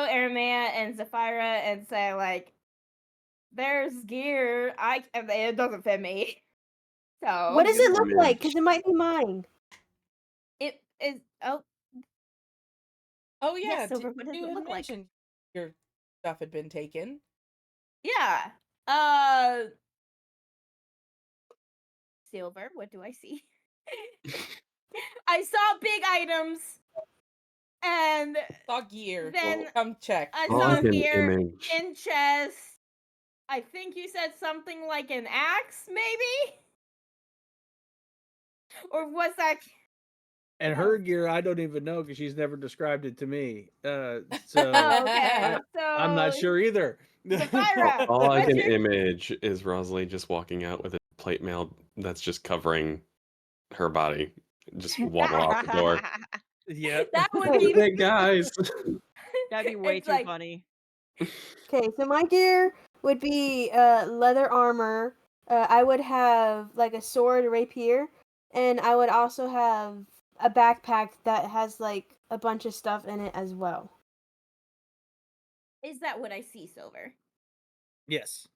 Aramea, and Zafira and say like, "There's gear. It doesn't fit me." So What does give it me look an like? image. Because it might be mine. it is. Oh Oh yeah, yes, Silver. What does you it had look like? mentioned your stuff had been taken. Yeah. Silver. What do I see? I saw big items, and Saw gear. then Come check. I All I saw can gear image. in chest. I think you said something like an axe, maybe? Or was that? And Oh, her gear, I don't even know because she's never described it to me. oh So okay. I'm not So, sure either. Zafira, All I what's can your? image is Rosalie just walking out with a plate mail that's just covering her body. Just waddle out the door. Yep. That would Have a be. day, guys. That'd be way It's too like funny. Okay, so my gear would be leather armor. I would have like a sword, a rapier, and I would also have a backpack that has like a bunch of stuff in it as well. is that what I see, Silver? Yes.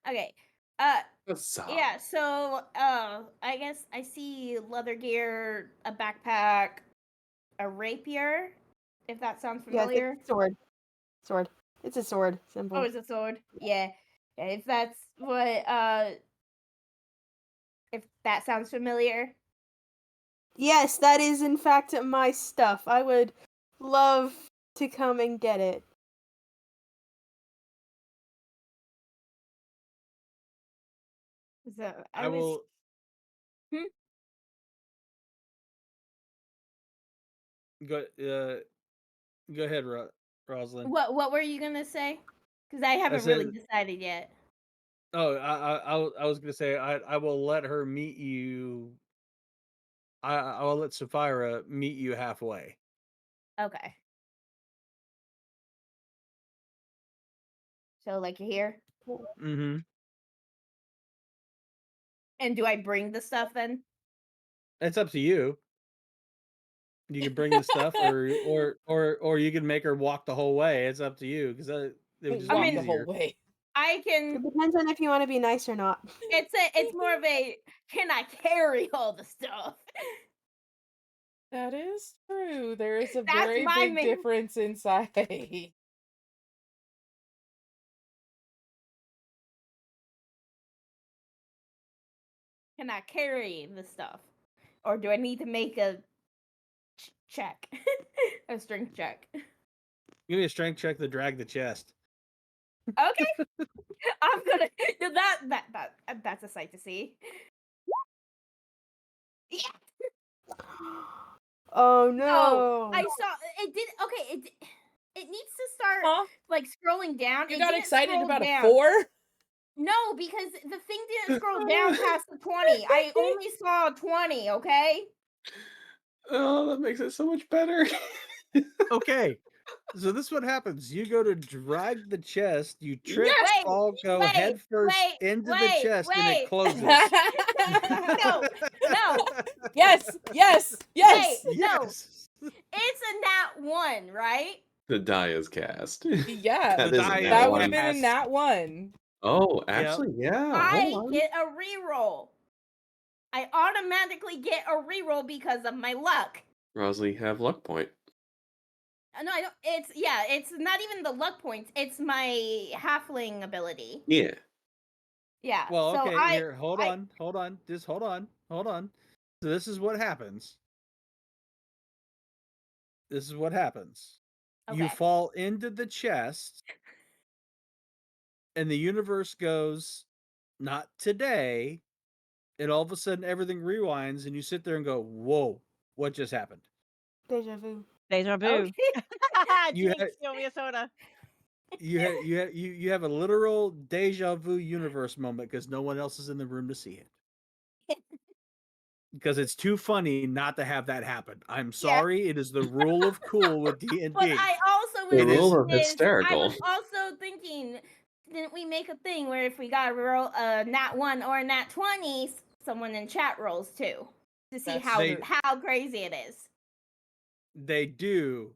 Okay. Huzzah. Yeah. So, I guess I see leather gear, a backpack, a rapier. If that sounds Yes, familiar. it's a sword. Sword. It's a sword. Oh, Simple. it's a sword. Yeah. If that's what if that sounds familiar. Yes, that is in fact my stuff. I would love to come and get it. So I was will Hmm? go go ahead, Rosalind. What were you gonna say? Because I I haven't really said decided yet. oh, I was gonna say I will let her meet you. I will let Sapphira meet you halfway. Okay. So like you're here? Mm-hmm. And do I bring the stuff then? It's up to you. You can bring the stuff, or you can make her walk the whole way. It's up to you because it would just I be mean, Walk the whole easier. way. I It can. depends on if you want to be nice or not. It's more of a can I carry all the stuff? That is true. There is a That's very my big main. difference inside. Can I carry the stuff, or do I need to make a check, a strength check? Give me a strength check to drag the chest. Okay, I'm gonna. That's a sight to see. Yeah. Oh Oh, no! I saw it. Did okay. It needs to start Huh? like scrolling down. You It got didn't excited scroll about a down. 4? No, because the thing didn't scroll down past the 20. I only saw 20. Okay. Oh, that makes it so much better. Okay, so this is what happens. You go to drag the chest, you trip, Wait, fall, go wait, head first wait, into the wait, chest, and it wait. closes. No, no. Yes, yes, Wait, yes. no. Yes. It's a nat 1, right? The die is cast. Yeah, That The is a die nat that is would have one. been a cast. nat 1. Oh, Yep. actually, yeah. I Hold on. get a reroll. I automatically get a reroll because of my luck. Rosalie, have luck point. No, I don't. It's not even the luck points. It's my halfling ability. Yeah. Yeah. Well, So okay, here, hold I- on. Just hold on. So this is what happens. You Okay. fall into the chest, and the universe goes, not today. And all of a sudden, everything rewinds, and you sit there and go, "Whoa, what just happened?" Deja vu. Deja vu. Okay. You Jinx, had, steal me a soda. you have a literal deja vu universe moment because no one else is in the room to see it. Because it's too funny not to have that happen. I'm Yeah. sorry, it is the rule of cool with D&D. But I also The was It is- rule of I hysterical. was also thinking, didn't we make a thing where if we got a roll a nat 1 or a nat 20, someone in chat rolls too to see That's how true. how crazy it is. They do.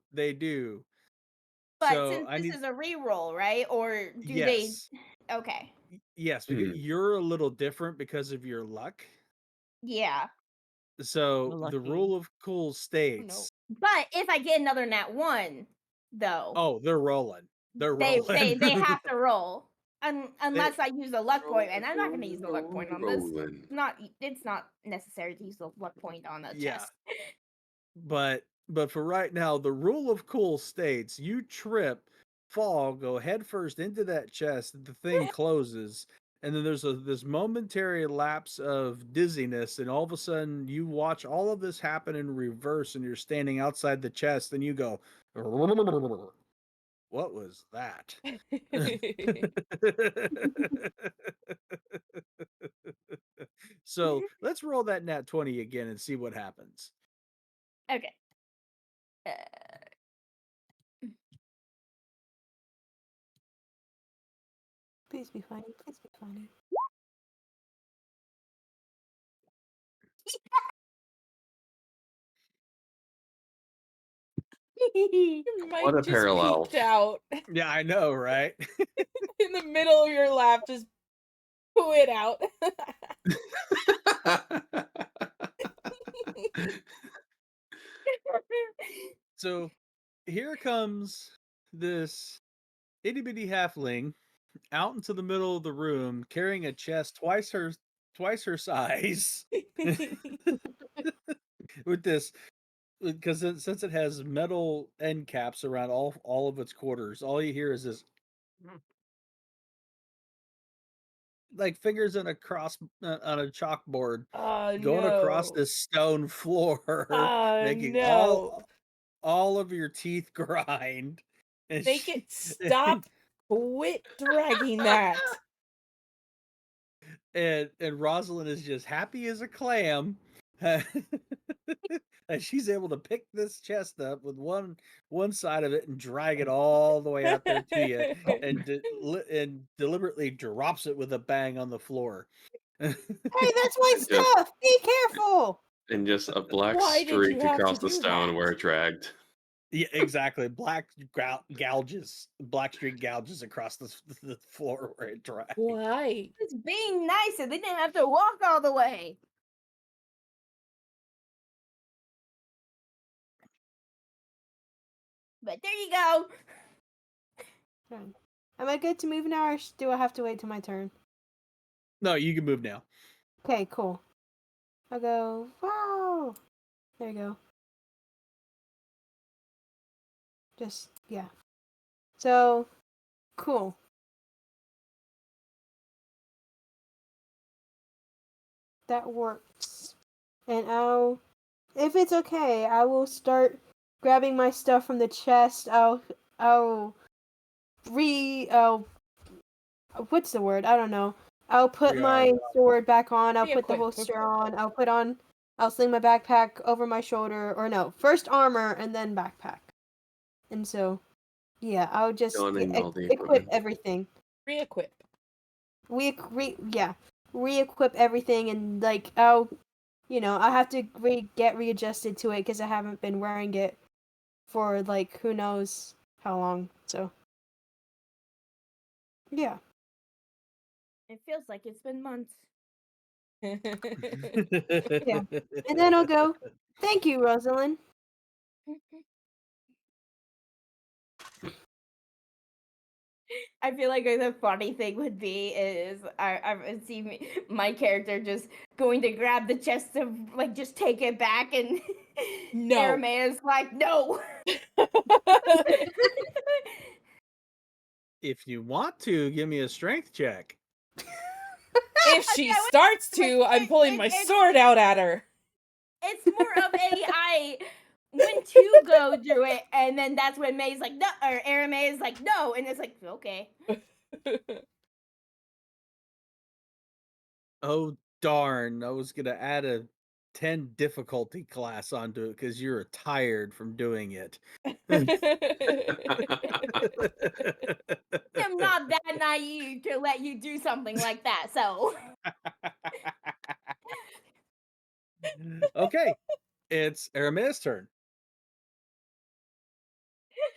But So since I this need is a reroll, right? Or do yes, they? Okay. yes, because Mhm. you're a little different because of your luck. Yeah. So the Lucky. rule of cool states. But if I get another nat 1, though, Oh, they're rolling. They're they rolling. have to roll. Unless I use a luck point, and I'm not going to use the luck point on this. Rolling. It's not necessary to use the luck point on a Yeah. chest. But for right now, the rule of cool states: you trip, fall, go head first into that chest, the thing closes, and then there's this momentary lapse of dizziness, and all of a sudden you watch all of this happen in reverse, and you're standing outside the chest, and you go, "What was that?" So let's roll that nat 20 again and see what happens. Okay. Please be funny. Please be funny. Mike What a just parallel. peeked out Yeah, I know, right? in the middle of your laugh, just quit out. So here comes this itty bitty halfling out into the middle of the room carrying a chest twice her size with this because since it has metal end caps around all of its quarters, all you hear is this like fingers on a chalkboard Oh going across no. this stone floor, Oh making no. all of your teeth grind. And Make it stop. Quit dragging that. and Rosalind is just happy as a clam. And she's able to pick this chest up with one side of it and drag it all the way out there to you, and deliberately drops it with a bang on the floor. Hey, that's my And just stuff. Be careful. and just a black Why did you streak have to across the do stone where that? it dragged. Yeah, exactly. Black gouges, black streak gouges across the floor where it dragged. Why? It's being nice, and they didn't have to walk all the way. But there you go. Am I good to move now, or do I have to wait till my turn? No, you can move now. Okay, cool. I'll go. Wow. There you go. Just yeah. So cool. That works. And if it's okay, I will start grabbing my stuff from the chest. I'll what's the word? I don't know. I'll put my Rearm. sword back on. I'll put the Re-equip. holster on. I'll sling my backpack over my shoulder. Or no, first armor and then backpack. And so, yeah, I'll just Donning all the equip equipment. everything. Re-equip. Re-equip everything, and like I have to get readjusted to it because I haven't been wearing it for like who knows how long. So, yeah. It feels like it's been months. Yeah. And then I'll go. Thank you, Rosalind. I feel like the funny thing would be is I would see my character just going to grab the chest to like just take it back, and No. Aramea is like, no. If you want to, give me a strength check. If she Yeah, starts to, I'm pulling my sword out at her. It's more of a when two go through it, and then that's when May's like, no, or Aramea is like, no, and it's like, okay. Oh darn! I was gonna add a 10 difficulty class onto it because you're tired from doing it. I'm not that naive to let you do something like that, so. Okay, it's Aramea's turn.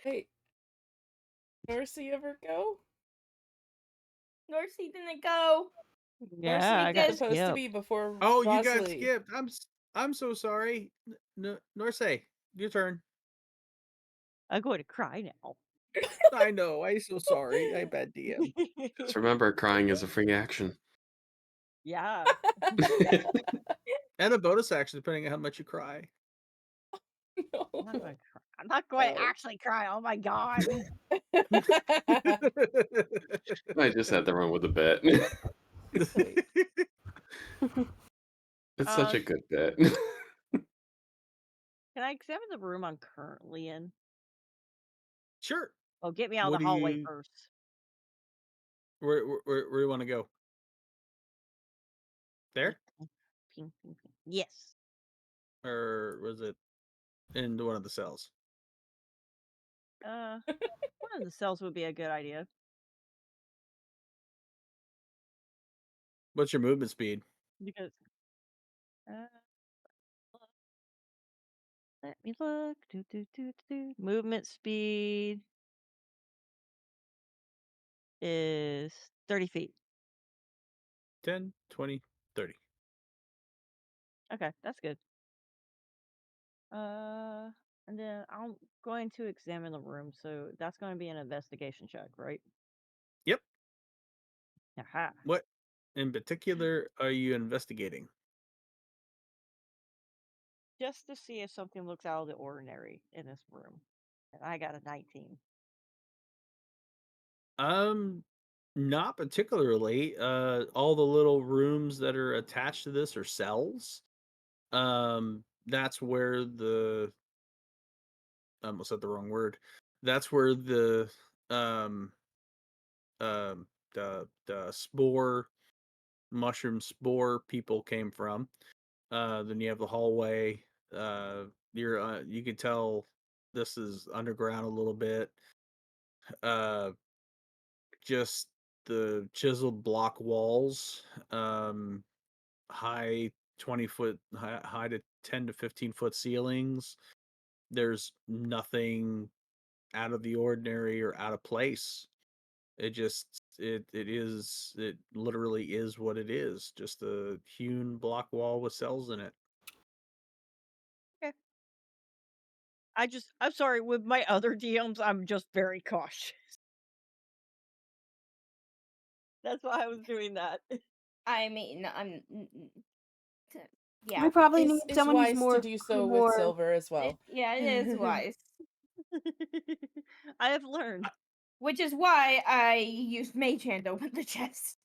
Wait. Mercy ever go? Norsey didn't go. Yeah, I Mercy got did. Supposed to skipped. be before Oh, you got Rosalie. skipped. I'm so sorry. Norsay, your turn. I'm going to cry now. I know. I'm so sorry. I bad DM. Just remember, crying is a free action. Yeah. And a bonus action depending on how much you cry. No. I'm not going to cry. I'm not going to Oh. actually cry. Oh my god. I just had to run with the bit. Wait. It's such a Um, good bit. Can I examine the room I'm currently in? Sure. Oh, get me out of What the do hallway you first. where do you want to go? There? Ping, ping, ping. Yes. Or was it in one of the cells? One of the cells would be a good idea. What's your movement speed? Because uh, let me look. Movement speed is 30 feet. 10, 20, 30. Okay, that's good. And then I'm going to examine the room, so that's going to be an investigation check, right? Yep. Aha. What in particular are you investigating? Just to see if something looks out of the ordinary in this room. And I got a 19. Not particularly. All the little rooms that are attached to this are cells. That's where I almost said the wrong word. That's where um the spore mushroom spore people came from. Then you have the hallway. You can tell this is underground a little bit. Just the chiseled block walls. high 20-foot, high to 10 to 15-foot ceilings. There's nothing out of the ordinary or out of place. It literally is what it is. Just a hewn block wall with cells in it. Okay. I'm sorry, with my other DMs, I'm just very cautious. That's why I was doing that. I mean, yeah. I probably need It's someone who's wise more to do so with silver as well. Yeah, it is wise. I have learned. Which is why I used Mage Hand to open the chest.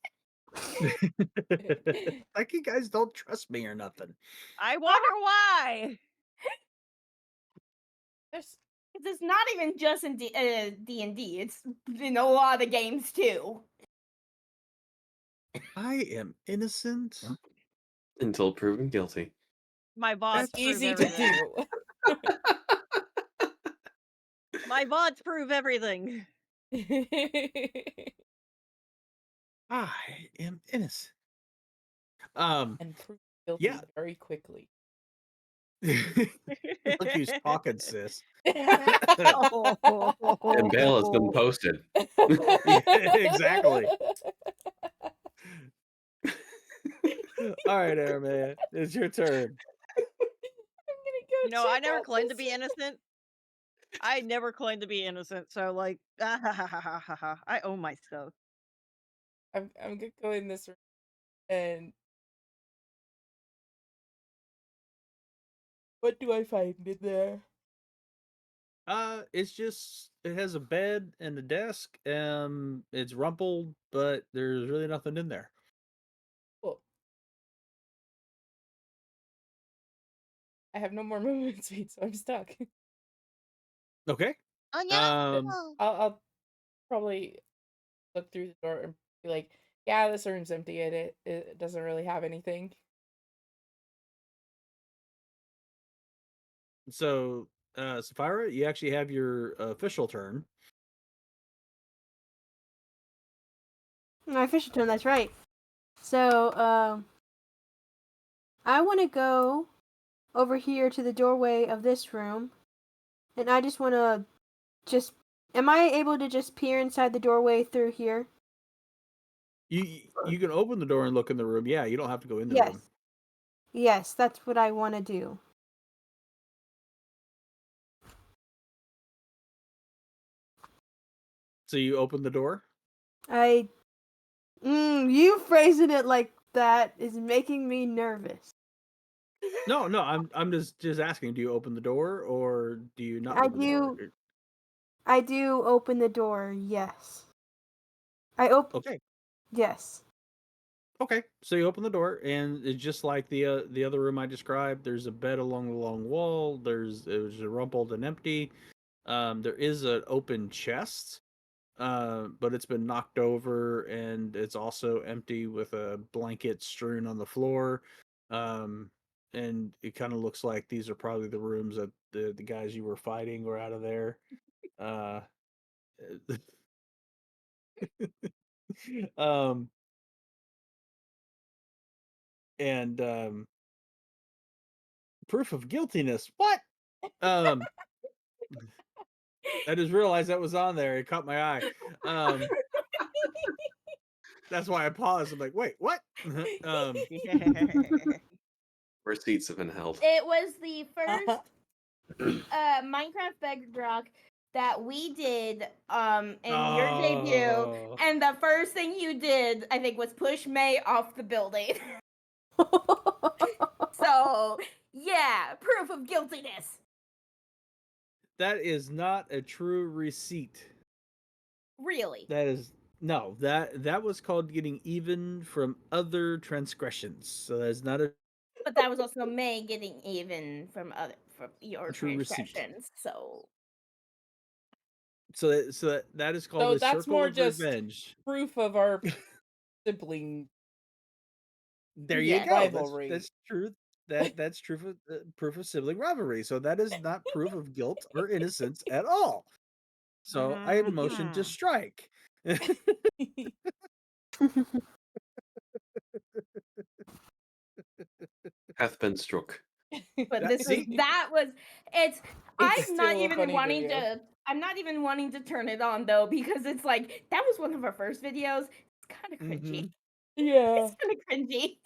Like you guys don't trust me or nothing. I wonder why. There's It's not even just in D&D. It's in a lot of games too. I am innocent. Until proven guilty. My bots It's prove easy to everything. do. My bots prove everything. I am innocent. And prove guilty Yeah. very quickly. Look who's talking, sis. And bail has been posted. Yeah, exactly. All right, Airman, it's your turn. I'm gonna go You know, I check never out claimed to this be innocent. I never claimed to be innocent, so like, I own my stuff. I'm gonna go in this room and what do I find in there? It has a bed and a desk. It's rumpled, but there's really nothing in there. Cool. I have no more movement speed, so I'm stuck. Okay. Oh yeah. I'll probably look through the door and be like, yeah, this room's empty. It doesn't really have anything. So, Sapphira, you actually have your official turn. My official turn, that's right. So, I want to go over here to the doorway of this room, and I just want to am I able to just peer inside the doorway through here? You can open the door and look in the room. Yeah, you don't have to go in the Yes. room. Yes, that's what I want to do. So you open the door. You phrasing it like that is making me nervous. No, I'm just asking. Do you open the door or do you not I open the door? I do open the door, yes. Okay. Yes. Okay, so you open the door, and it's just like the other room I described. There's a bed along the long wall. It was rumpled and empty. There is an open chest, but it's been knocked over, and it's also empty with a blanket strewn on the floor. And it kind of looks like these are probably the rooms that the guys you were fighting were out of there. Uh, um, and proof of guiltiness. What? Um, I just realized that was on there. It caught my eye. That's why I paused. I'm like, wait, what? Receipts have been held. It was the first Minecraft Bedrock that we did in your debut, Oh. and the first thing you did, I think, was push May off the building. So yeah, proof of guiltiness. That is not a true receipt. Really? That is no. That was called getting even from other transgressions. So that's not a But that was also May getting even from your true receipt. transgressions. So that is called So a that's circle more of just revenge. proof of our sibling There Yeah. you go. rivalry. That's true. That's proof of sibling rivalry. So that is not proof of guilt or innocence at all. So I motion to strike. hath been struck. But That- this was see? that was it's It's I'm not still a even funny wanting video. to I'm not even wanting to turn it on though, because it's like that was one of our first videos. It's kind of cringy. Mhm. Yeah. It's kind of cringy.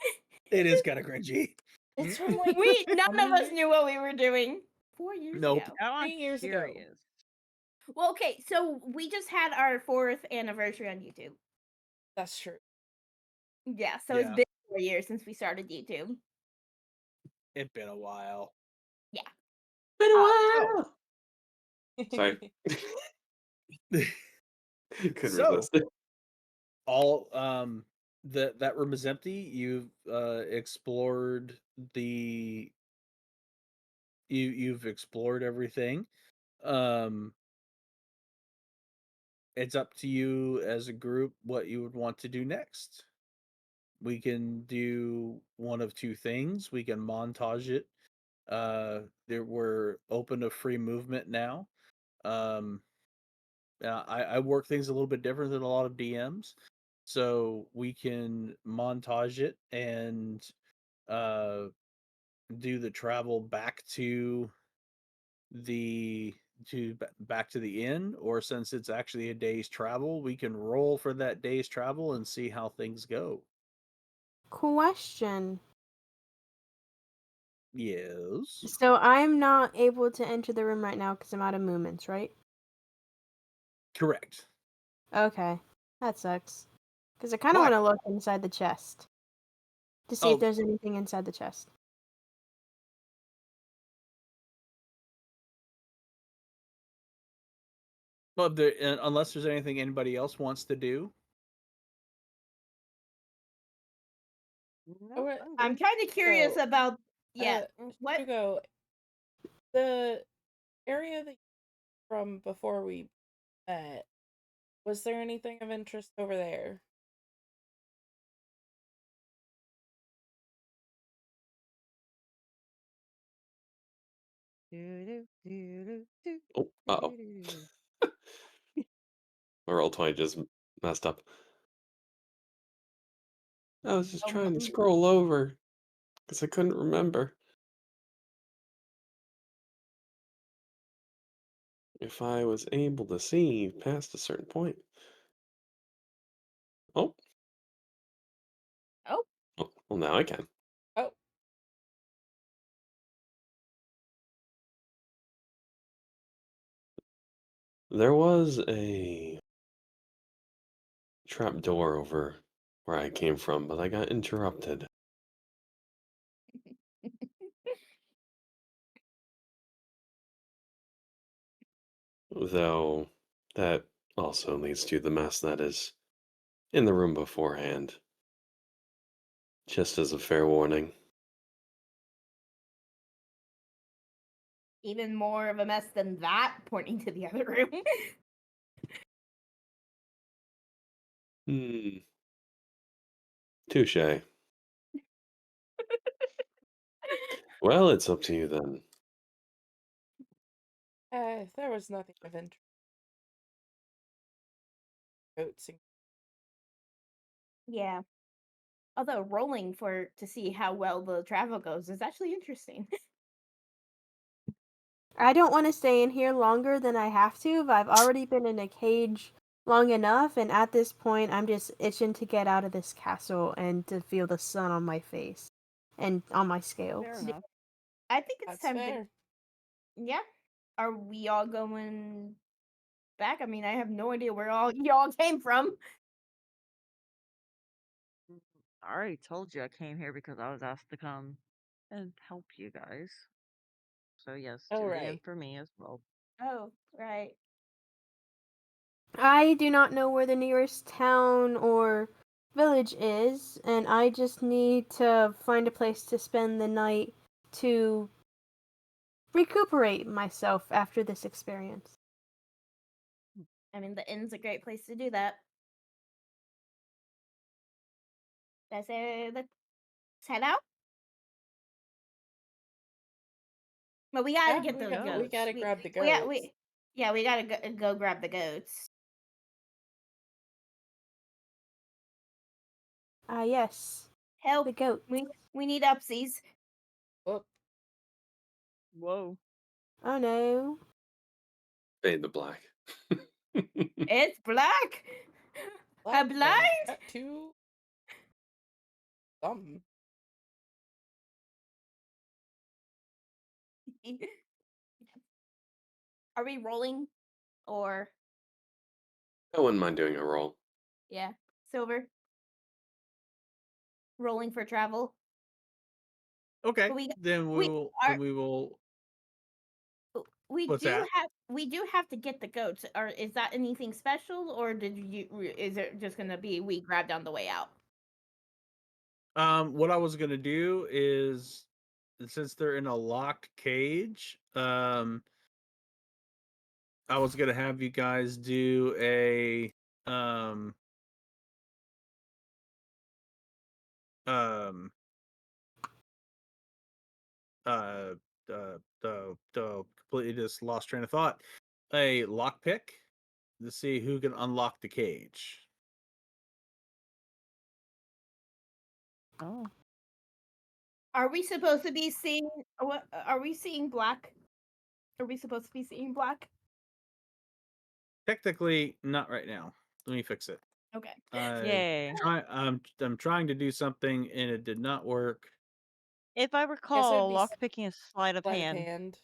It is kind of cringy. It's from like None how of many us years? knew what we were doing 4 years Nope. ago. Now I'm 3 years ago. curious. Well, okay, so we just had our 4th anniversary on YouTube. That's true. Yeah, so it's Yeah. been 4 years since we started YouTube. It's been a while. Yeah. Been a Oh. while. Sorry. Couldn't So- resist it. All that room is empty. You've explored you've explored everything. It's up to you as a group what you would want to do next. We can do one of two things. We can montage it. We're open to free movement now. I work things a little bit different than a lot of DMs, so we can montage it and uh, do the travel back to back to the inn, or since it's actually a day's travel, we can roll for that day's travel and see how things go. Question. Yes. So I'm not able to enter the room right now because I'm out of movements, right? Correct. Okay. That sucks. Because I kind of Why? want to look inside the chest. To see Oh. if there's anything inside the chest. Well, unless there's anything anybody else wants to do. No, Alright, I'm good. kind of curious So, about yeah, what Hugo, the area that from before we met, was there anything of interest over there? Oh, uh-oh. My roll 20 just messed up. I was just Oh, trying to my- scroll over because I couldn't remember if I was able to see past a certain point. Oh, Oh, well, now I can. Oh, There was a trap door over where I came from, but I got interrupted. Though that also leads to the mess that is in the room beforehand. Just as a fair warning. even more of a mess than that, pointing to the other room. Touche. Well, it's up to you then. there was nothing of interest. Goats and Yeah. Although rolling to see how well the travel goes is actually interesting. I don't want to stay in here longer than I have to, but I've already been in a cage long enough, and at this point, I'm just itching to get out of this castle and to feel the sun on my face and on my scales. Fair enough. I think it's that's time fair. to yeah. Are we all going back? I mean, I have no idea where all y'all came from. I already told you I came here because I was asked to come and help you guys. So yes, Oh, to the right. end for me as well. Oh, right. I do not know where the nearest town or village is, and I just need to find a place to spend the night to recuperate myself after this experience. I mean, the inn's a great place to do that. Let's head out. But we gotta Yeah, get we those go. goats. We gotta grab the We got goats. we gotta go grab the goats. Yes, Help! the goat. We need upsies. Whoa. Oh no. Fade to black. It's black. Black I'm and blind. cut to something. Are we rolling? Or I wouldn't mind doing a roll. yeah, silver. Rolling for travel. Okay, But we then we are we will. we What's do that? have to get the goats. Or is that anything special, or is it just gonna be we grabbed on the way out? What I was gonna do is, since they're in a locked cage, I was gonna have you guys do a um um uh the completely just lost train of thought. A lockpick to see who can unlock the cage. Oh. Are we supposed to be seeing what? Are we seeing black? Are we supposed to be seeing black? Technically, not right now. Let me fix it. Okay. Yay. I'm trying to do something and it did not work. If I Guess it would recall, be lockpicking is sleight of sleight of hand. hand.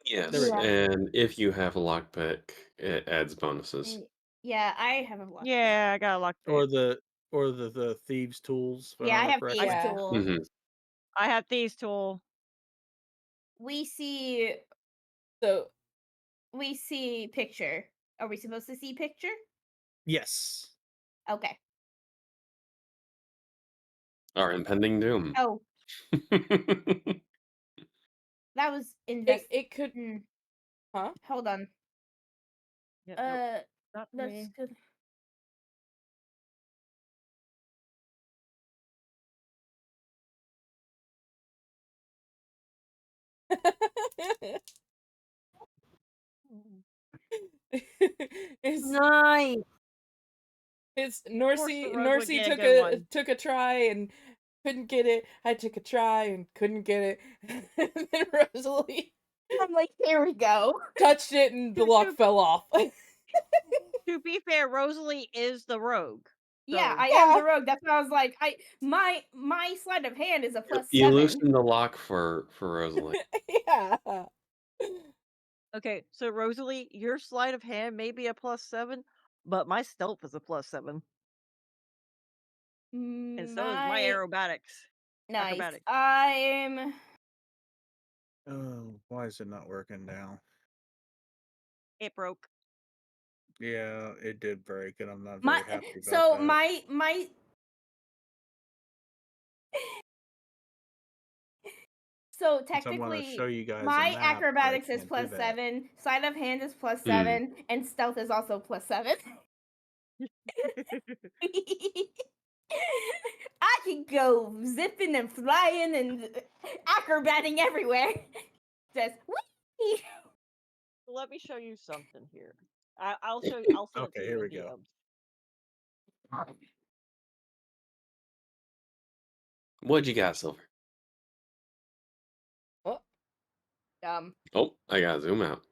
Yes, There we go. and if you have a lockpick, it adds bonuses. Yeah, I have a black. Yeah, I got a lockpick. Or the thieves' tools, if I Yeah, I remember have correctly. thieves Yeah. tools. hmm I have thieves tool. We see So picture. Are we supposed to see picture? Yes. Okay. Our impending doom. Oh, that was and invest. it could, Hmm, huh? hold on. Yeah, nope, not for That's me. good. It's Nice. it's course the Norsey rogue would Norsey get a good one. took a try and couldn't get it. I took a try and couldn't get it. And then Rosalie I'm like, here we go. touched it and the lock fell off. To be fair, Rosalie is the rogue. Yeah, So I am the rogue. That's what I was like. My sleight of hand is a plus You 7. loosen the lock for Rosalie. Yeah. okay, so Rosalie, your sleight of hand may be a +7, but my stealth is a +7. And so is my My aerobatics. nice. Acrobatics. I'm Oh, why is it not working now? It broke. Yeah, it did break, and I'm not my very happy about so that. my so Since I'm going to show technically you guys a my map, but I acrobatics is can't do that. +7, sleight of hand is Hmm. +7, and stealth is also +7. I can go zipping and flying and acrobating everywhere. Just whee! Let me show you something here. I'll show you. I'll send it to Okay, you here in we go. DMs. What'd you got, Silver? Oh, Oh, I gotta zoom out.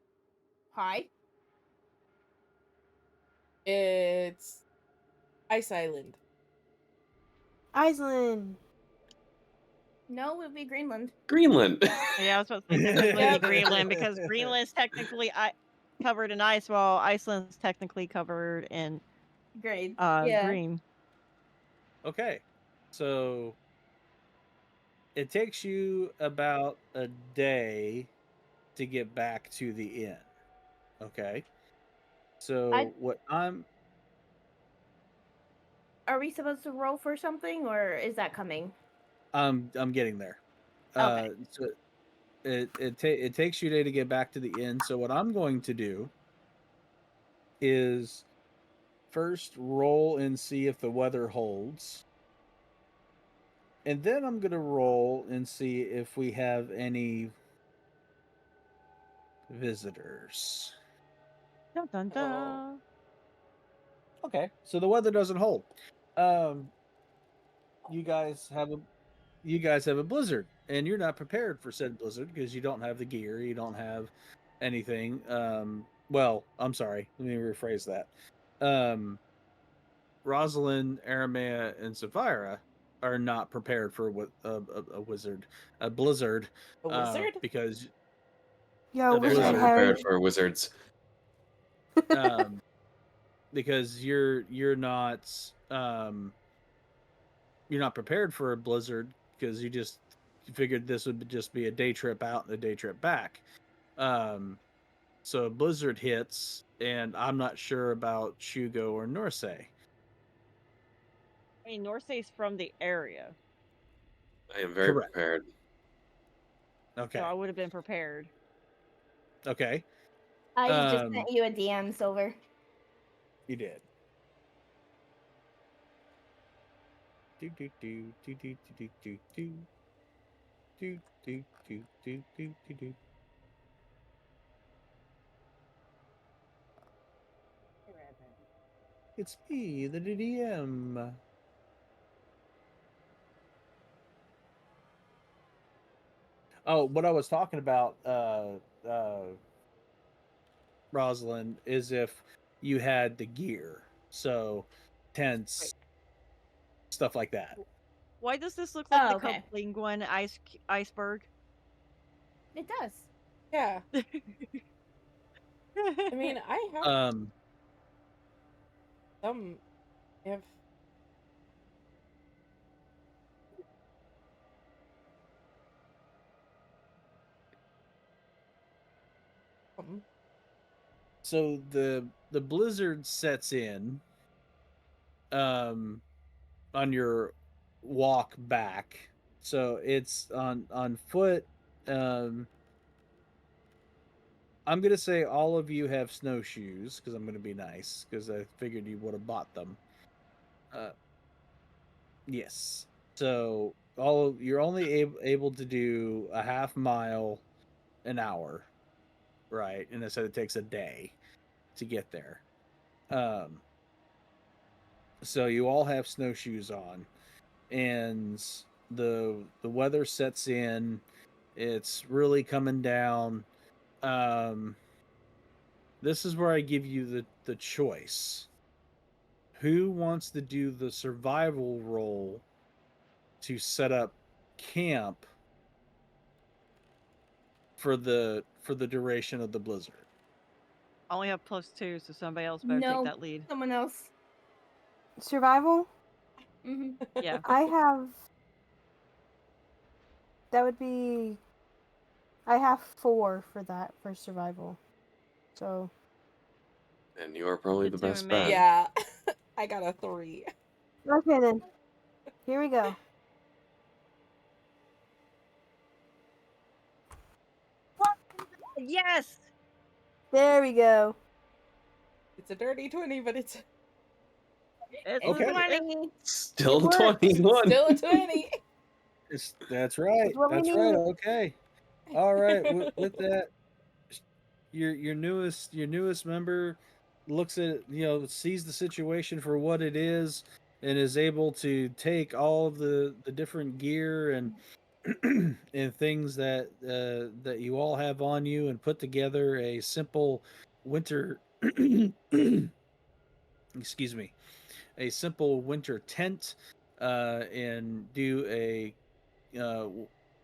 Hi. it's Ice Island. Iceland. No, it would be Greenland. Greenland. Yeah, I was supposed to say technically Yep. Greenland because Greenland is technically covered in ice, while Iceland's technically covered in Great. Yeah. green. Okay, so it takes you about a day to get back to the inn. Okay, so what Are we supposed to roll for something, or is that coming? I'm getting there. Okay. So it takes you a day to get back to the inn. So what I'm going to do is first roll and see if the weather holds. And then I'm going to roll and see if we have any visitors. Dun, dun, Oh. dun. Okay, so the weather doesn't hold. You guys have a blizzard. and you're not prepared for said blizzard because you don't have the gear, you don't have anything. Well, I'm sorry, let me rephrase that. Rosalind, Aramea, and Sapphira are not prepared for a blizzard, A wizard? because Yo, a They're Wizard not blizzard, prepared Harry. for wizards. um, because you're not you're not prepared for a blizzard because you figured this would just be a day trip out and a day trip back. Um, so a blizzard hits, and I'm not sure about Shugo or Norsei. I mean, Northay's from the area, I am very Correct. prepared. so I Okay. would have been prepared. Okay. I just Um, sent you a DM, Silver. you did. Do do do do do do do do do do do do do do do. It's me, the DDM. Oh, what I was talking about, Rosalind, is if you had the gear, so tents, Wait, stuff like that. why does this look like Oh, the okay. Penguin iceberg? It does. Yeah. I mean, I have Um, some. I have some. so the blizzard sets in, um, on your walk back. So it's on foot. Um, I'm gonna say all of you have snowshoes because I'm gonna be nice because I figured you would have bought them. Uh, yes. So you're only able to do a half mile an hour, right? And I said it takes a day to get there. Um, so you all have snowshoes on, and the weather sets in. It's really coming down. Um, this is where I give you the choice. Who wants to do the survival role to set up camp for the duration of the blizzard? I only have +2, so somebody else better take No, that lead. someone else. Survival? Hmm. Yeah. I have. That would be. I have 4 for that for survival. So. And you are probably the It's best May. bet. Yeah. I got a 3. Okay then. Here we go. Yes! There we go. It's a dirty 20, but it's It's Okay. a 20! Still It works. 21. still a 20. That's right. It's what we That's right. need. Okay. All right. With that, your newest member looks at, sees the situation for what it is, and is able to take all of the different gear and and things that you all have on you and put together a simple winter excuse me, a simple winter tent, and do uh,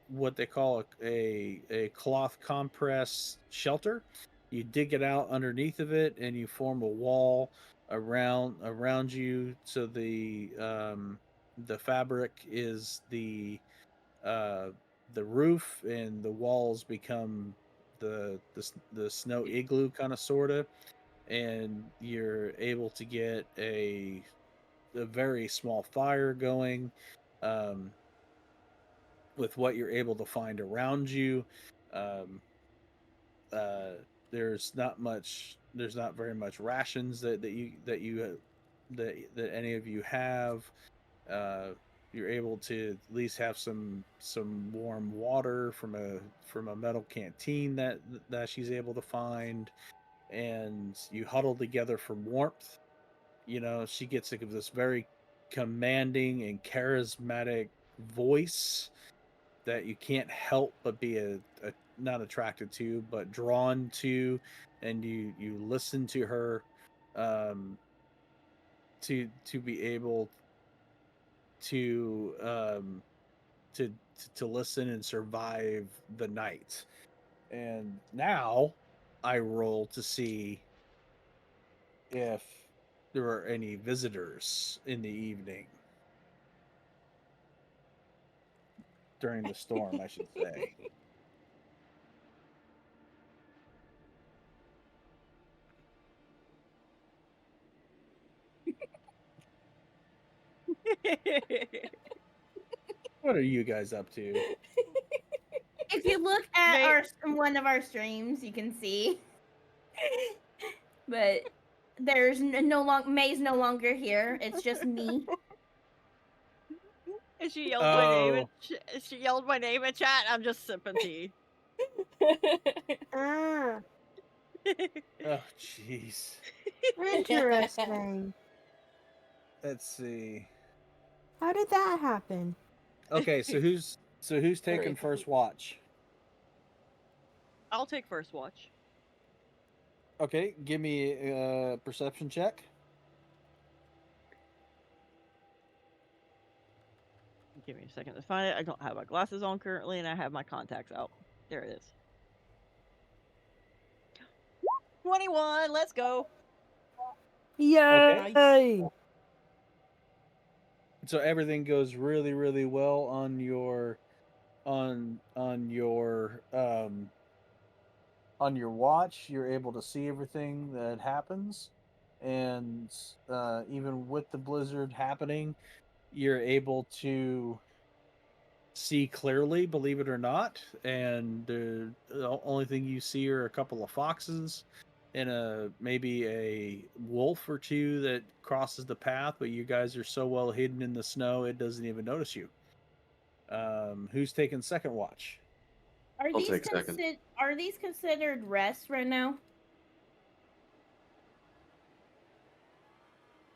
what they call a cloth compress shelter. You dig it out underneath of it, and you form a wall around you. So the fabric is uh, the roof, and the walls become the snow igloo kind of sorta, and you're able to get a very small fire going. Um, with what you're able to find around you. Um, uh, there's not very much rations that any of you have. Uh, you're able to at least have some warm water from a metal canteen that she's able to find, and you huddle together for warmth. She gets like this very commanding and charismatic voice, that you can't help but be not attracted to, but drawn to, and you listen to her, um, to be able to to listen and survive the night. And now I roll to see if there are any visitors in the evening during the storm, I should say. What are you guys up to? If you look at May- one of our streams, you can see. But there's no long May's no longer here. It's just me. And she yelled my name. Oh, She yelled my name in chat. I'm just sipping tea. Ah, oh, jeez. interesting. Let's see. How did that happen? Okay, so who's taking first watch? I'll take first watch. Okay, give me a perception check. Give me a second to find it. I don't have my glasses on currently, and I have my contacts out. There it is. 21. Let's go. Yay! So everything goes really, really well on your on your watch. You're able to see everything that happens, and even with the blizzard happening, you're able to see clearly, believe it or not. And the only thing you see are a couple of foxes and maybe a wolf or two that crosses the path, but you guys are so well hidden in the snow it doesn't even notice you. Who's taking second watch? Are I'll these take second. are these considered rests right now?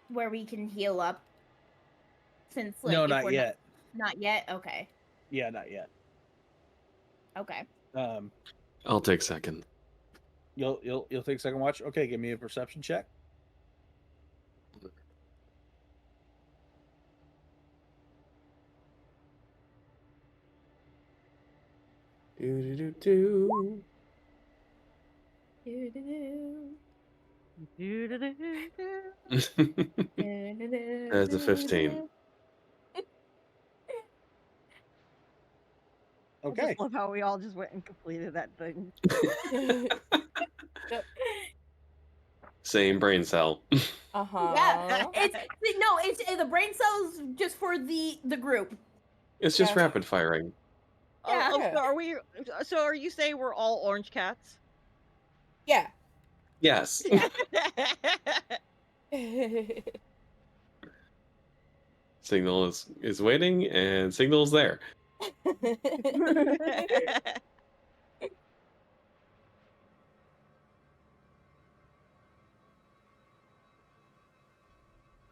Where we can heal up? Since like No, if not we're yet. not yet? Okay. Yeah, not yet. Okay. I'll take second. You'll take second watch. Okay, give me a perception check. Do do do do. As a 15. I Okay. just love how we all just went and completed that thing. Same brain cell. Yeah. It's the brain cells just for the group. It's just Yeah. rapid firing. Yeah. Oh, so are we? So are you saying we're all orange cats? Yeah. Yes. Yeah. Signal is waiting, and signal's there.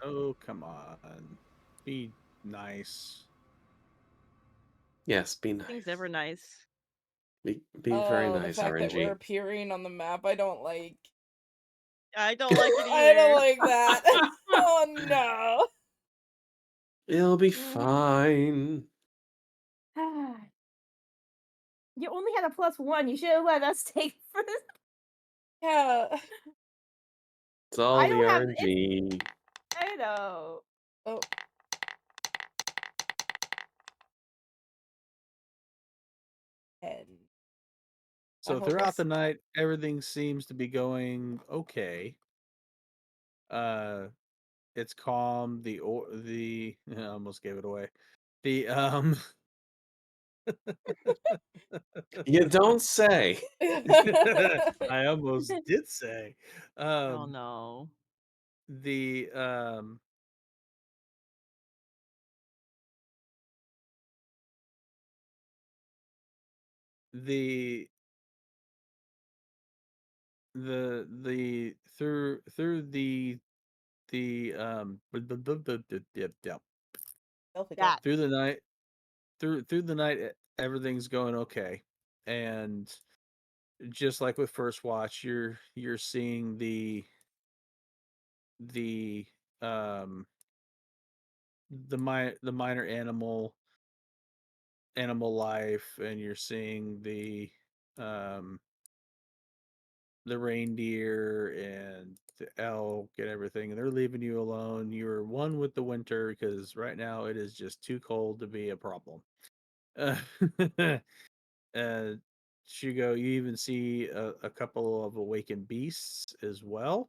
Oh, come on. Be nice. Yes, be nice. Things ever nice. Be very The nice, fact that we're RNG. appearing on the map, I don't like. I don't like it either. I don't like that. Oh no. It'll be fine. You only had a +1. You should have let us take first. Yeah. It's all I the don't have RNG. I know. Oh. And So hope throughout us- the night, everything seems to be going okay. It's calm. I almost gave it away. The You don't say. I almost did say. Oh no. The the through the yeah, Healthy That. through the night everything's going okay. And just like with First Watch, you're seeing the um the minor animal life, and you're seeing um the reindeer and the elk and everything, and they're leaving you alone. You're one with the winter because right now it is just too cold to be a problem. Uh, Shugo, you even see a couple of awakened beasts as well.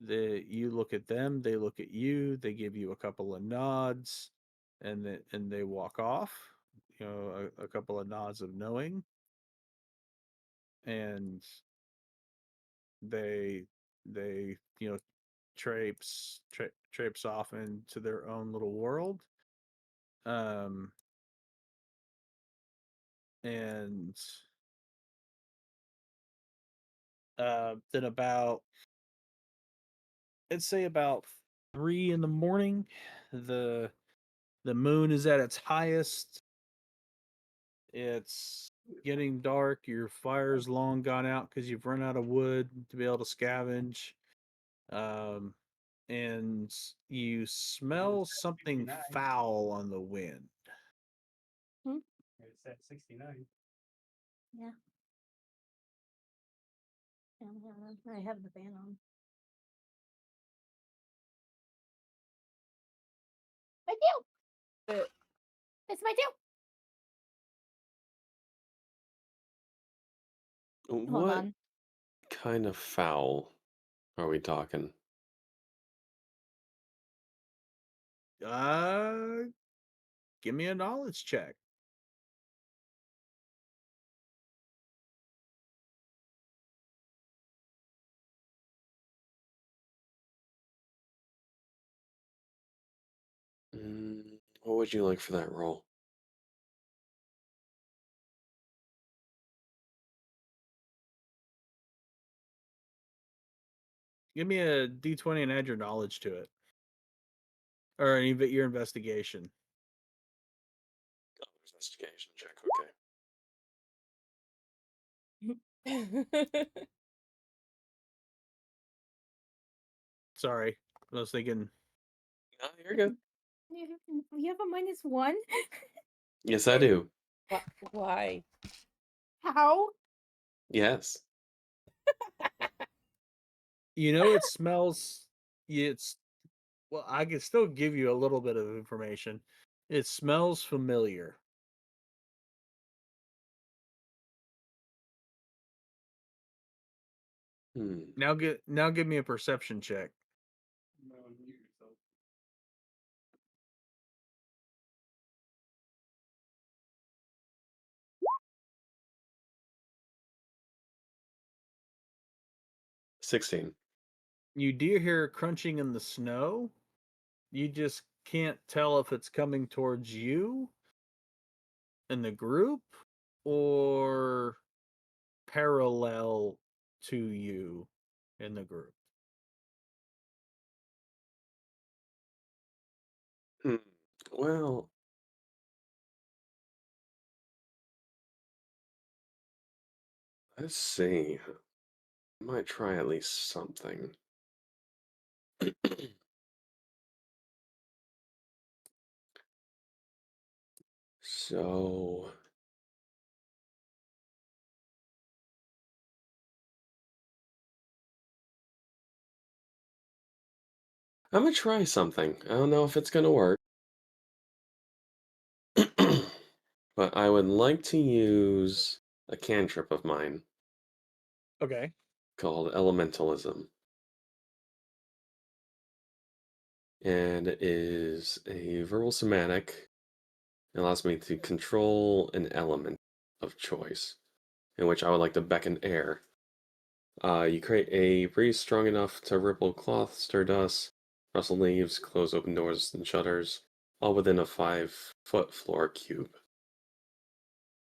You look at them, they look at you, they give you a couple of nods, and they walk off. You know, a couple of nods of knowing, and they you know traipse off into their own little world. Um, and then about, I'd say about 3 in the morning, the the moon is at its highest. It's getting dark. Your fire's long gone out because you've run out of wood to be able to scavenge. Um, and you smell something foul on the wind. It's at 69. Yeah. I have the fan on. My tail! It's my tail! Hold What on. kind of foul are we talking? Uh, Give me a knowledge check. What would you like for that roll? Give me a d20 and add your knowledge to it, or your investigation. Oh, investigation check. Okay. Sorry, I was thinking. No, you're good. You have a -1? Yes, I do. Why? How? Yes. You know, it smells. It's Well, I can still give you a little bit of information. It smells familiar. Now give me a perception check. 16. You do hear crunching in the snow. You just can't tell if it's coming towards you in the group or parallel to you in the group. Well, let's see. I might try at least something. So, I'm gonna try something. I don't know if it's gonna work. But I would like to use a cantrip of mine Okay. called Elementalism. And it is a verbal semantic. It allows me to control an element of choice, in which I would like to beckon air. You create a breeze strong enough to ripple cloth, stir dust, rustle leaves, close open doors and shutters, all within a 5-foot floor cube.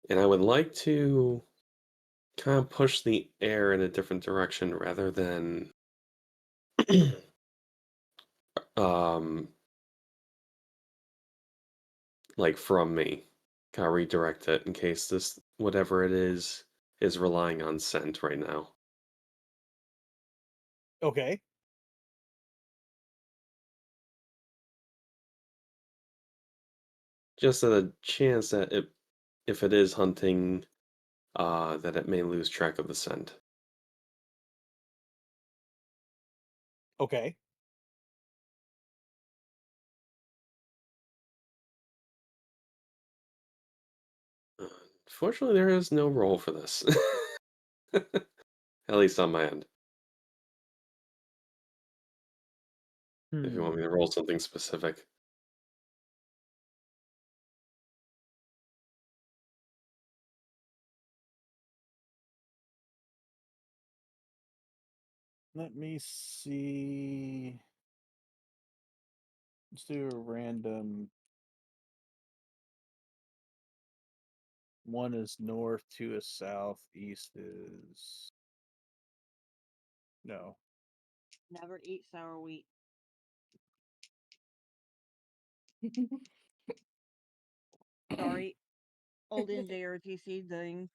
And I would like to kind of push the air in a different direction rather than um like from me. Gotta redirect it in case this whatever it is relying on scent right now. Okay. Just a chance that if it is hunting, that it may lose track of the scent. Okay. Fortunately, there is no roll for this. At least on my end. If you want me to roll something specific. Let me see. Let's do a random. One is north, two is south, east is no. Never eat sour wheat. Sorry. Old NJRTC thing.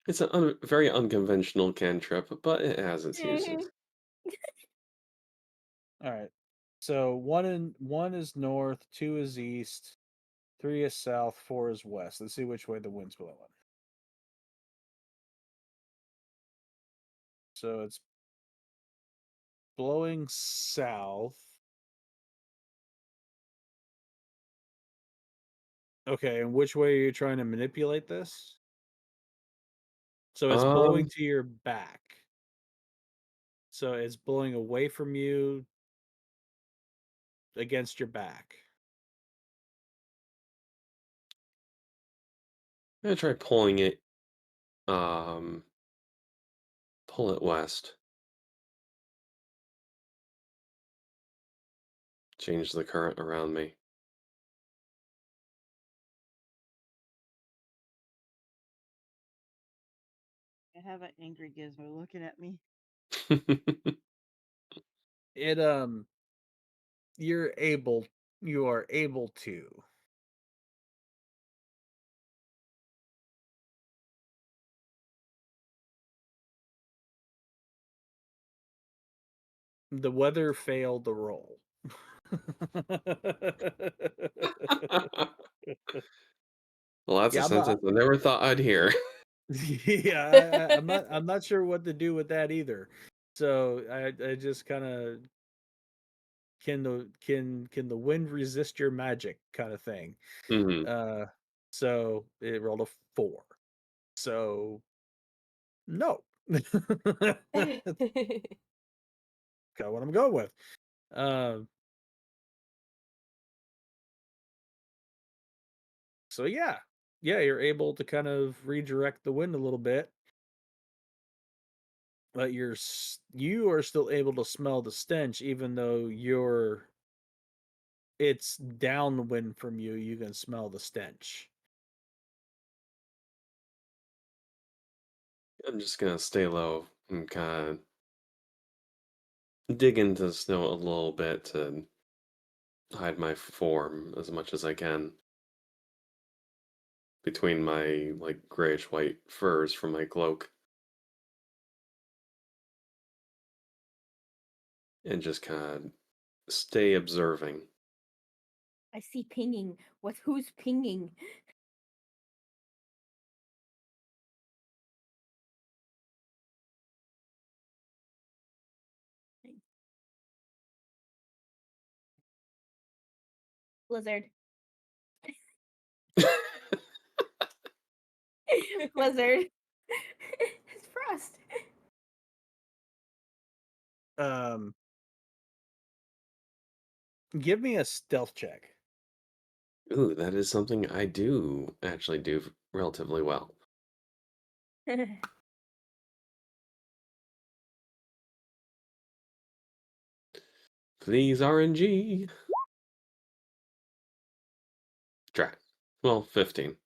It's a very unconventional cantrip, but it has its uses. All right. So one is north, two is east, three is south, four is west. Let's see which way the wind's blowing. So it's blowing south. Okay, and which way are you trying to manipulate this? So it's blowing to your back. So it's blowing away from you against your back. I'm gonna try pulling it. Pull it west. Change the current around me. I have an angry gizmo looking at me. It you are able to. The weather failed the roll. Well, that's a Yeah, sentence I never thought I'd hear. yeah, I'm not sure what to do with that either. So I just kind of can the wind resist your magic kind of thing. Mhm. So it rolled a 4. So no. That's kind of what I'm going with. So yeah, you're able to kind of redirect the wind a little bit, but you are still able to smell the stench, even though it's downwind from you. You can smell the stench. I'm just gonna stay low and kind of dig into the snow a little bit to hide my form as much as I can between my like grayish white furs from my cloak, and just kind of stay observing. I see pinging. Who's pinging? Blizzard. Blizzard. It's frost. Give me a stealth check. Ooh, that is something I do actually do relatively well. Please, RNG. Try. Well, 15.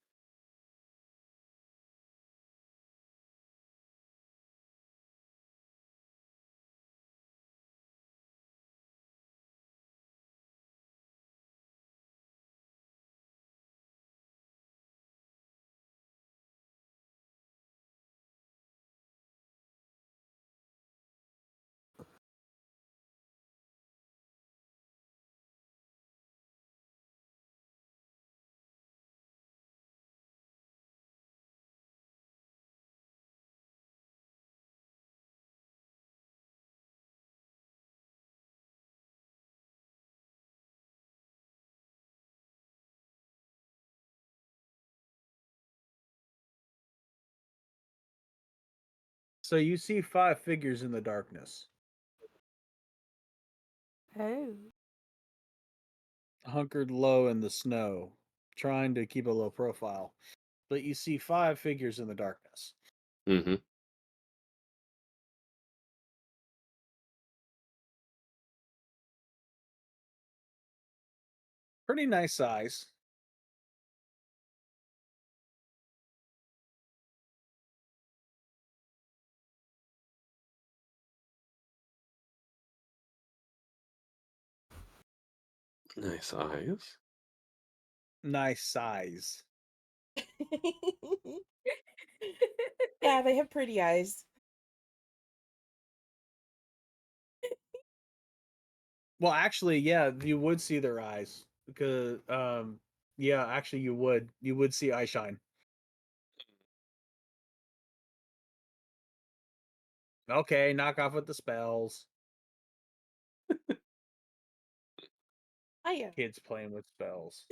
So you see 5 figures in the darkness, Oh. hunkered low in the snow, trying to keep a low profile. But you see 5 figures in the darkness. Mm-hmm. Pretty nice size. Nice eyes. Nice size. Yeah, they have pretty eyes. Well, actually, yeah, you would see their eyes because, yeah, actually, you would see eye shine. Okay, knock off with the spells. I Kids playing with spells.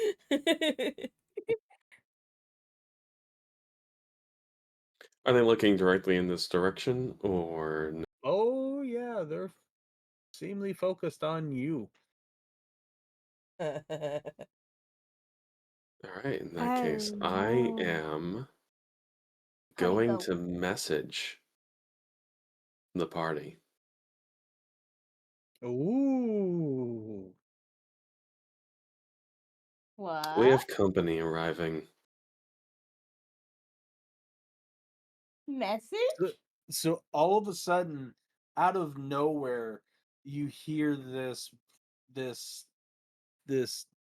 Are they looking directly in this direction, or Oh yeah, they're seemingly focused on you. all right? In that case, Oh I no. am Honey, going go. to message the party. Ooh. We What? have company arriving. Message? So, so all of a sudden, out of nowhere, you hear this this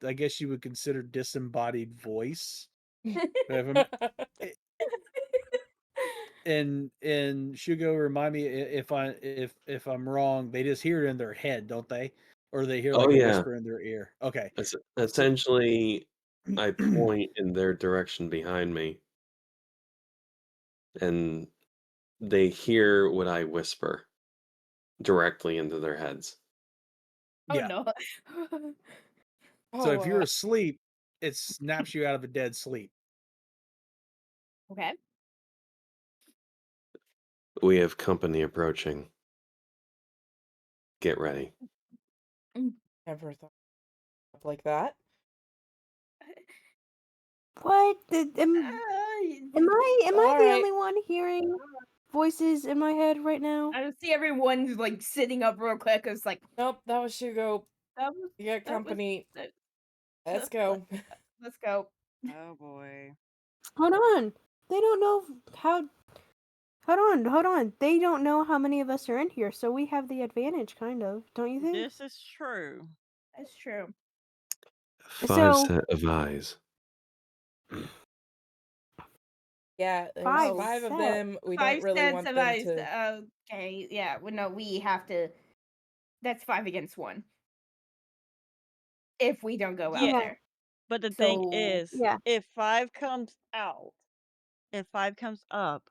I guess you would consider disembodied voice. If I'm- it- and Shugo, remind me if I'm wrong. They just hear it in their head, don't they? Or they hear Oh like a yeah. whisper in their ear. Okay. So Essentially, I point in their direction behind me, and they hear what I whisper directly into their heads. Oh yeah. no. So Oh, if you're asleep, it snaps you out of a dead sleep. Okay. We have company approaching. Get ready. never thought up like that. What? Am I All the right. only one hearing voices in my head right now? I see everyone's like sitting up real quick. It's like Nope, that was Shugo. that was You got that was company. that, Let's let- go. let's go. Oh boy. Hold on. They don't know how. Hold on. They don't know how many of us are in here, so we have the advantage, kind of. Don't you think? This is true. That's true. 5 So set of eyes. Yeah, there's 5 5 of sets. them. We don't 5 really sets want of them eyes. to. Okay, yeah. Well, no, we have to. That's 5 against 1. If we don't go out Yeah, Yeah. there. but the thing So is, Yeah. if 5 comes out, if 5 comes up,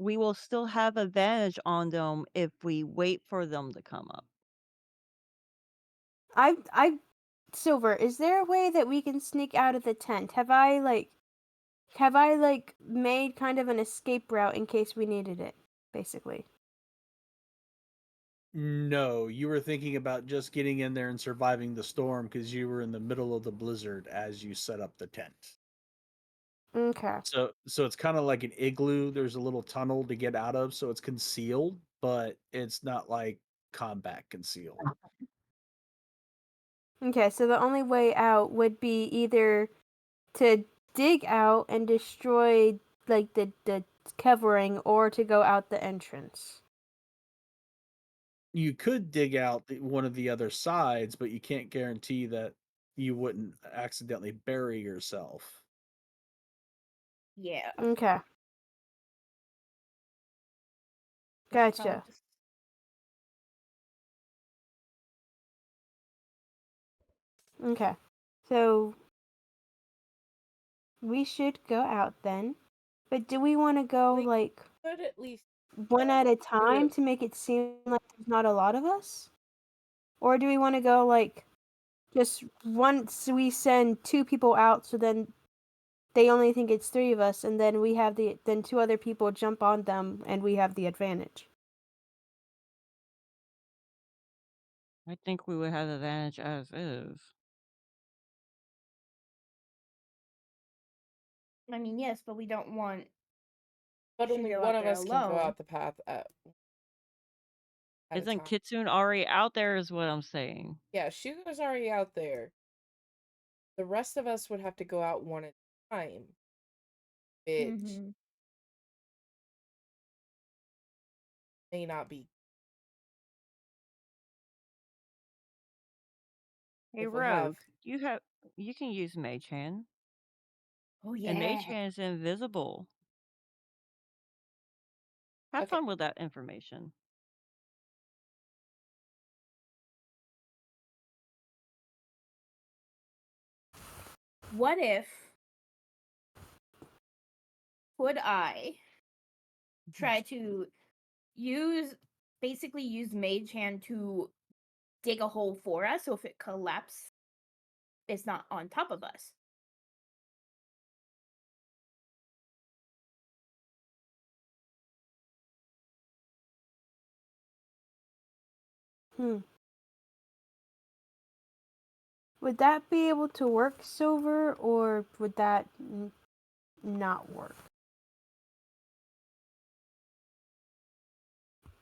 we will still have advantage on them if we wait for them to come up. Silver, is there a way that we can sneak out of the tent? Have I made kind of an escape route in case we needed it, basically? No, you were thinking about just getting in there and surviving the storm because you were in the middle of the blizzard as you set up the tent. Okay. So it's kind of like an igloo. There's a little tunnel to get out of, so it's concealed, but it's not like combat concealed. Okay, so the only way out would be either to dig out and destroy like the covering or to go out the entrance. You could dig out one of the other sides, but you can't guarantee that you wouldn't accidentally bury yourself. yeah. Okay. We should probably Gotcha. just- Okay. So we should go out then. But do we want to go We like could at least one at a do time it. to make it seem like there's not a lot of us? Or do we want to go like just once we send 2 people out so then they only think it's 3 of us, and then then 2 other people jump on them, and we have the advantage. I think we would have the advantage as is. I mean, yes, but we don't want But only Shugo one out of there us can go alone. out the path at a Isn't time. Kitsune already out there is what I'm saying. Yeah, Shugo's already out there. The rest of us would have to go out one at a time. Which Mhm. may not be. Hey If we have Rogue, you can use Mage Hand. Oh And Mage yeah. Hand is invisible. Have Okay. fun with that information. What if could I try to basically use Mage Hand to dig a hole for us, so if it collapses, it's not on top of us. Would that be able to work, Silver, or would that not work?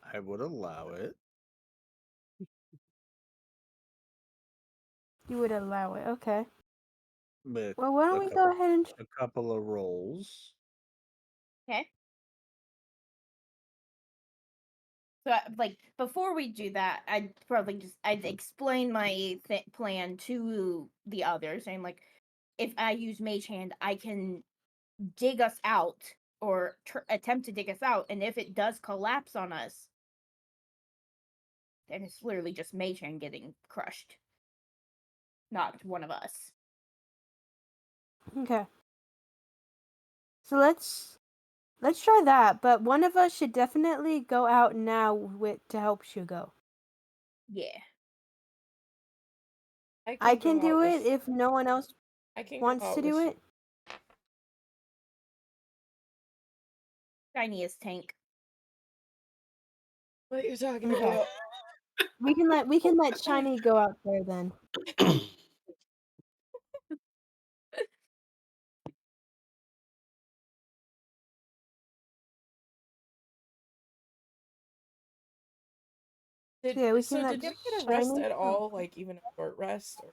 I would allow it. You would allow it, okay. With Well, why don't we go ahead and... a couple of rolls. Okay. So, like, before we do that, I'd explain my plan to the others, saying like, if I use Mage Hand, I can dig us out or attempt to dig us out, and if it does collapse on us, then it's literally just Mage Hand getting crushed, not one of us. Okay. So let's try that, but one of us should definitely go out now to help Shugo. Yeah. I go can do out it with, if no one else I can go wants out to do with it. Shiny as tank. What are you talking Okay. about? We can let Shiny go out there then. Yeah, we can let Did we get a rest Shiny at go. all? Like even a short rest? Or...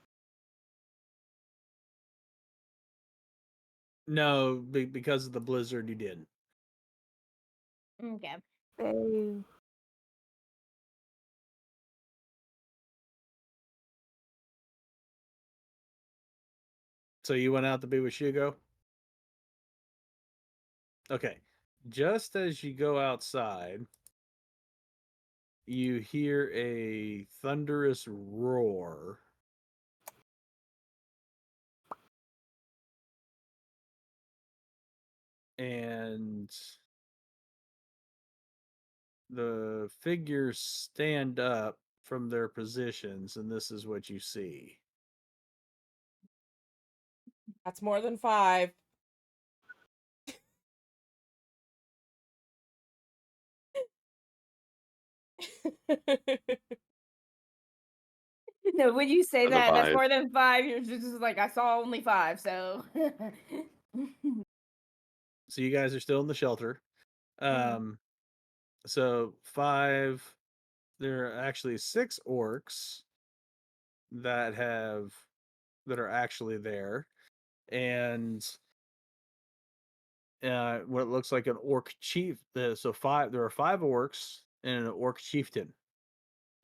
No, because of the blizzard, you didn't. Okay. Hey. So you went out to be with Shugo? Okay. Just as you go outside, you hear a thunderous roar. And the figures stand up from their positions, and this is what you see. That's more than 5. No, when you say For the that, that's 5. more than 5. You're just like, I saw only 5, so. So you guys are still in the shelter. So 5, there are actually 6 orcs that are actually there, and what looks like an orc chief. So 5, there are 5 orcs and an orc chieftain.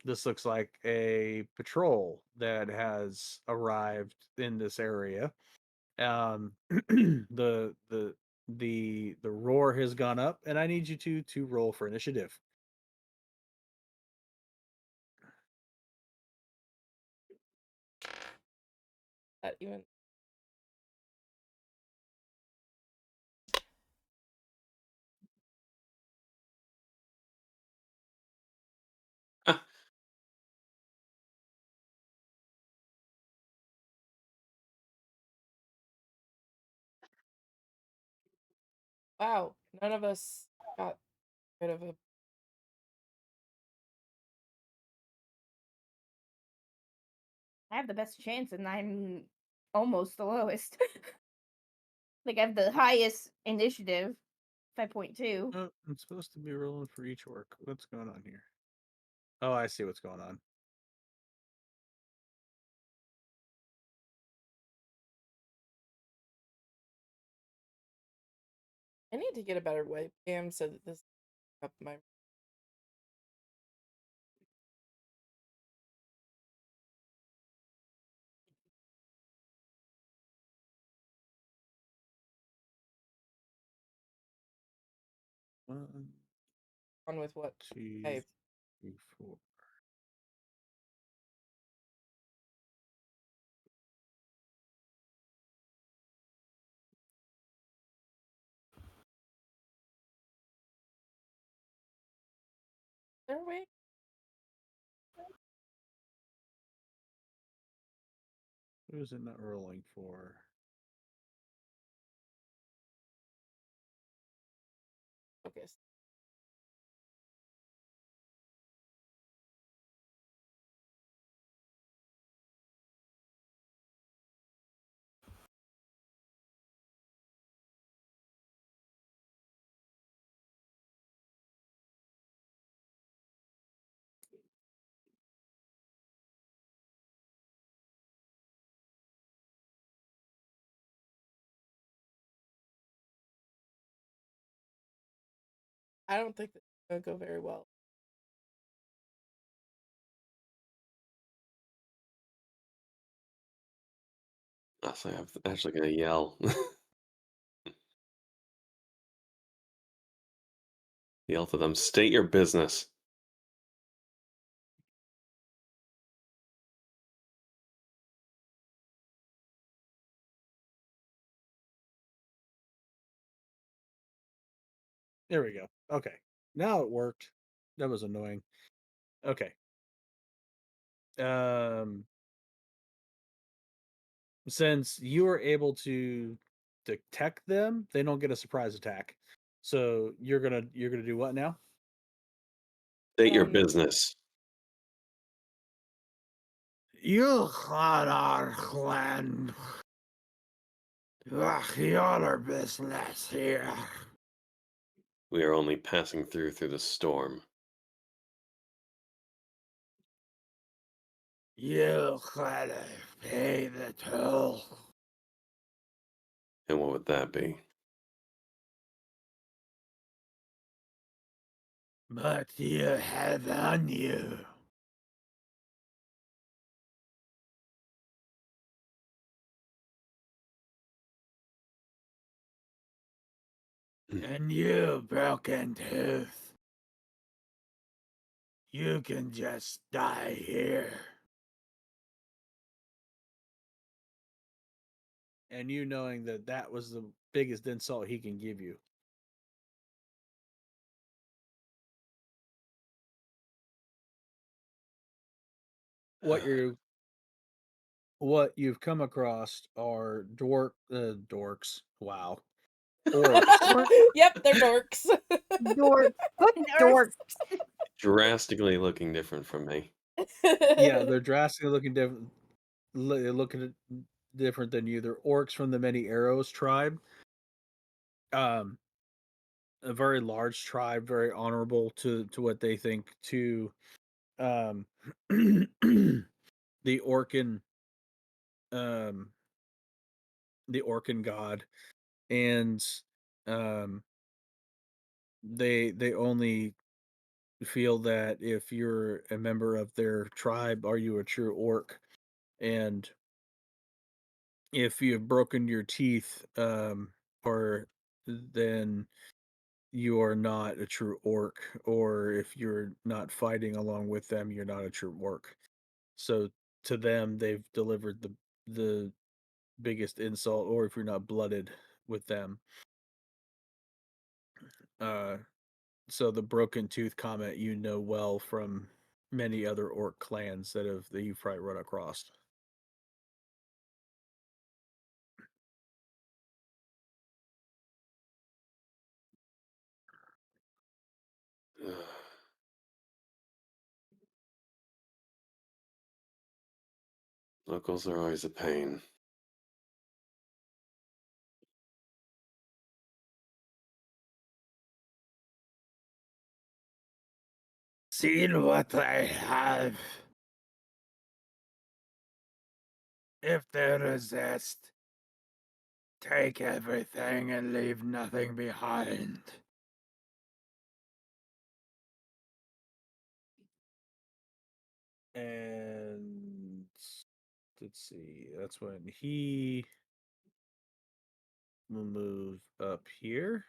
This looks like a patrol that has arrived in this area. The roar has gone up, and I need you to roll for initiative. That even Wow, none of us got rid of a. I have the best chance, and I'm almost the lowest. Like I have the highest initiative, 5.2. Oh, I'm supposed to be rolling for each orc. What's going on here? Oh, I see what's going on. I need to get a better webcam so that this up my. One, On with what? two, Hey, 3, 4. there a way? Who is it not rolling for? Focus. I don't think that's gonna go very well. Honestly, I'm actually gonna yell. Yell to them, state your business. There we go. Okay. Now it worked. That was annoying. Okay. Since you are able to detect them, they don't get a surprise attack. So you're gonna do what now? State your Um, business. You our clan. Your business here. We are only passing through the storm. You gotta pay the toll. And what would that be? But you have on you. And you, broken tooth. You can just die here. And you knowing that that was the biggest insult he can give you. What you've come across are dorks. Wow. Orcs. Yep, they're dorks. Dork. What dork? Drastically looking different from me. Yeah, they're drastically looking different. Looking different than you. They're orcs from the Many Arrows tribe. Um, a very large tribe, very honorable to what they think to um the Orcan um the Orcan god, and um they only feel that if you're a member of their tribe, are you a true orc, and if you've broken your teeth, or then you are not a true orc, or if you're not fighting along with them, you're not a true orc. So to them, they've delivered the biggest insult, or if you're not blooded with them. Uh, so the broken tooth comment you know well from many other orc clans that you've probably run across. Locals are always a pain. Seen what I have. If they resist, take everything and leave nothing behind. And let's see, that's when he will move up here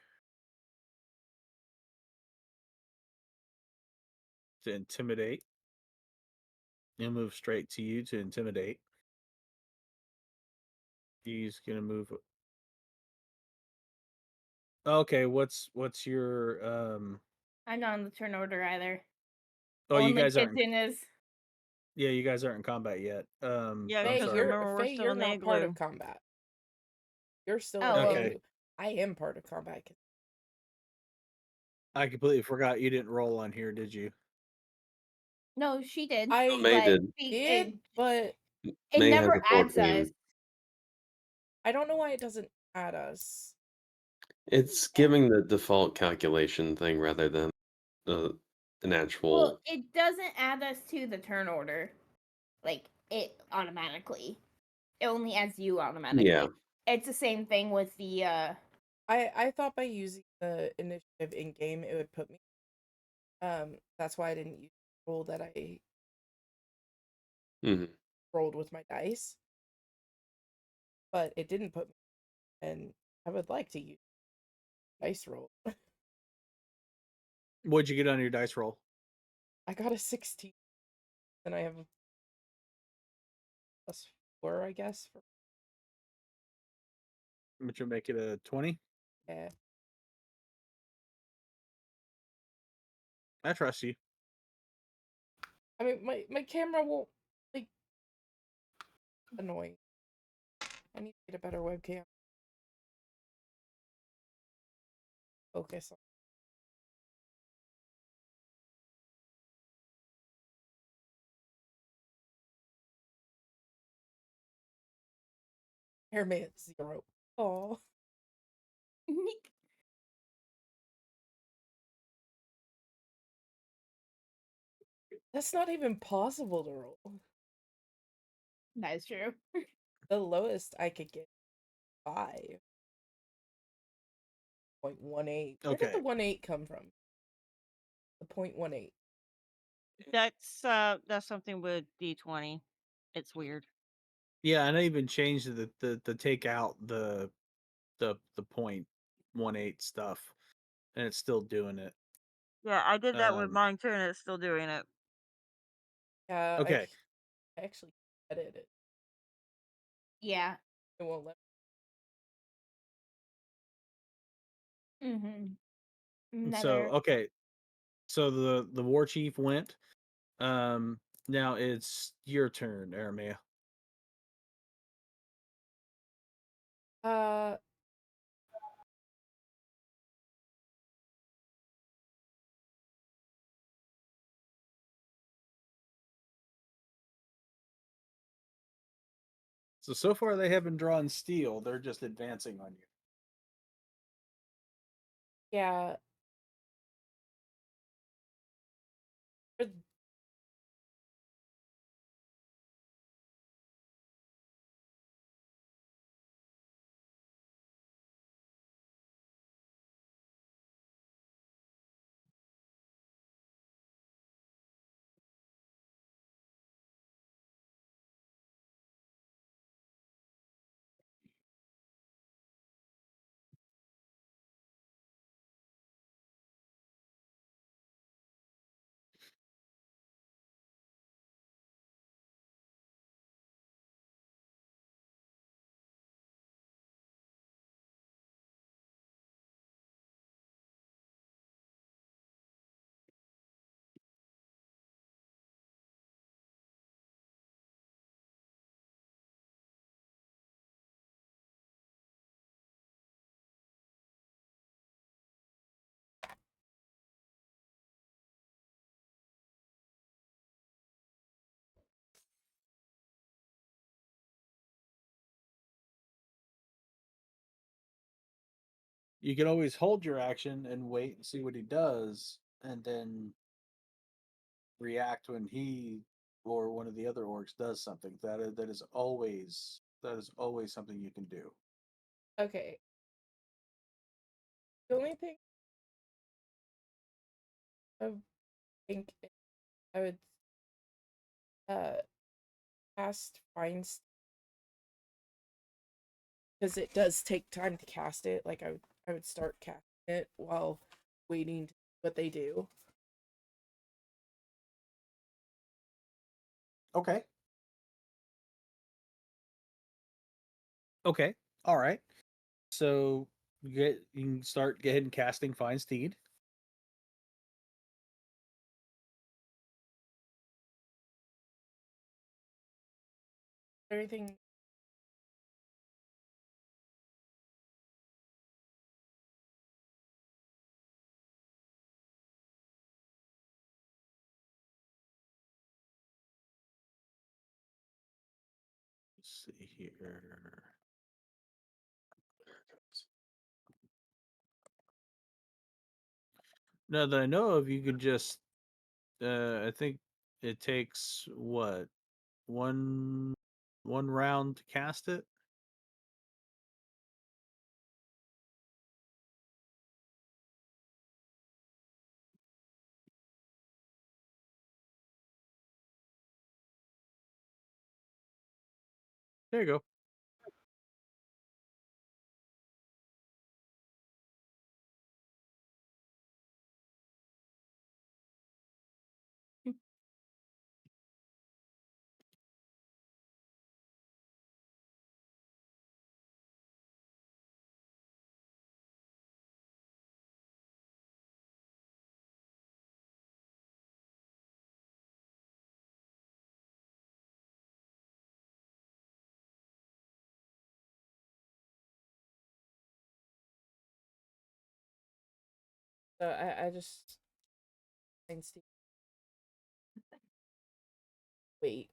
to intimidate. He'll move straight to you to intimidate. He's gonna move. Okay, what's your I'm not on the turn order either. Oh, you Only guys aren't. Kitten is. Yeah, you guys aren't in combat yet. Yeah, I'm Faye, because sorry. remember, we're Faye, still you're in the not part igloo. of combat. You're still Oh, in the well. Okay. igloo. I am part of combat. I completely forgot you didn't roll on here, did you? No, she did. Oh, I May but did. did, but it May has never a adds 14. us. I don't know why it doesn't add us. It's giving the default calculation thing rather than an actual. Well, it doesn't add us to the turn order. Like, it automatically. It only adds you automatically. Yeah. It's the same thing with the I thought by using the initiative in game it would put me. That's why I didn't use the roll that I Mhm. rolled with my dice. But it didn't put me, and I would like to use dice roll. What'd you get on your dice roll? I got a 16, and I have a +4, I guess. Which will make it a 20. Yeah. I trust you. I mean, my camera won't, like, annoying. I need to get a better webcam. Focus on. Airman at 0. Oh, that's not even possible to roll. that is true. The lowest I could get 5.18. Where did the Okay. 1.8 come from? The 0.18. That's something with D20. It's weird. Yeah, and I even changed the take out the 0.18 stuff, and it's still doing it. Yeah, I did that with Um, mine too, and it's still doing it. Yeah, okay. I actually edit it. Yeah. It won't let Mm-hmm. So Never. okay. So the war chief went. Now it's your turn, Aramea. Uh, So far they haven't drawn steel. They're just advancing on you. yeah. For you can always hold your action and wait and see what he does, and then react when he or one of the other orcs does something. That is always something you can do. Okay. The only thing I think I would uh cast finds because it does take time to cast it. Like I would start casting it while waiting to see what they do. Okay. Okay. All right. So you can start go ahead and casting Fine Steed. Everything Let's see here. Now that I know of, you could just I think it takes what one round to cast it. There you go. so I just finds the wait.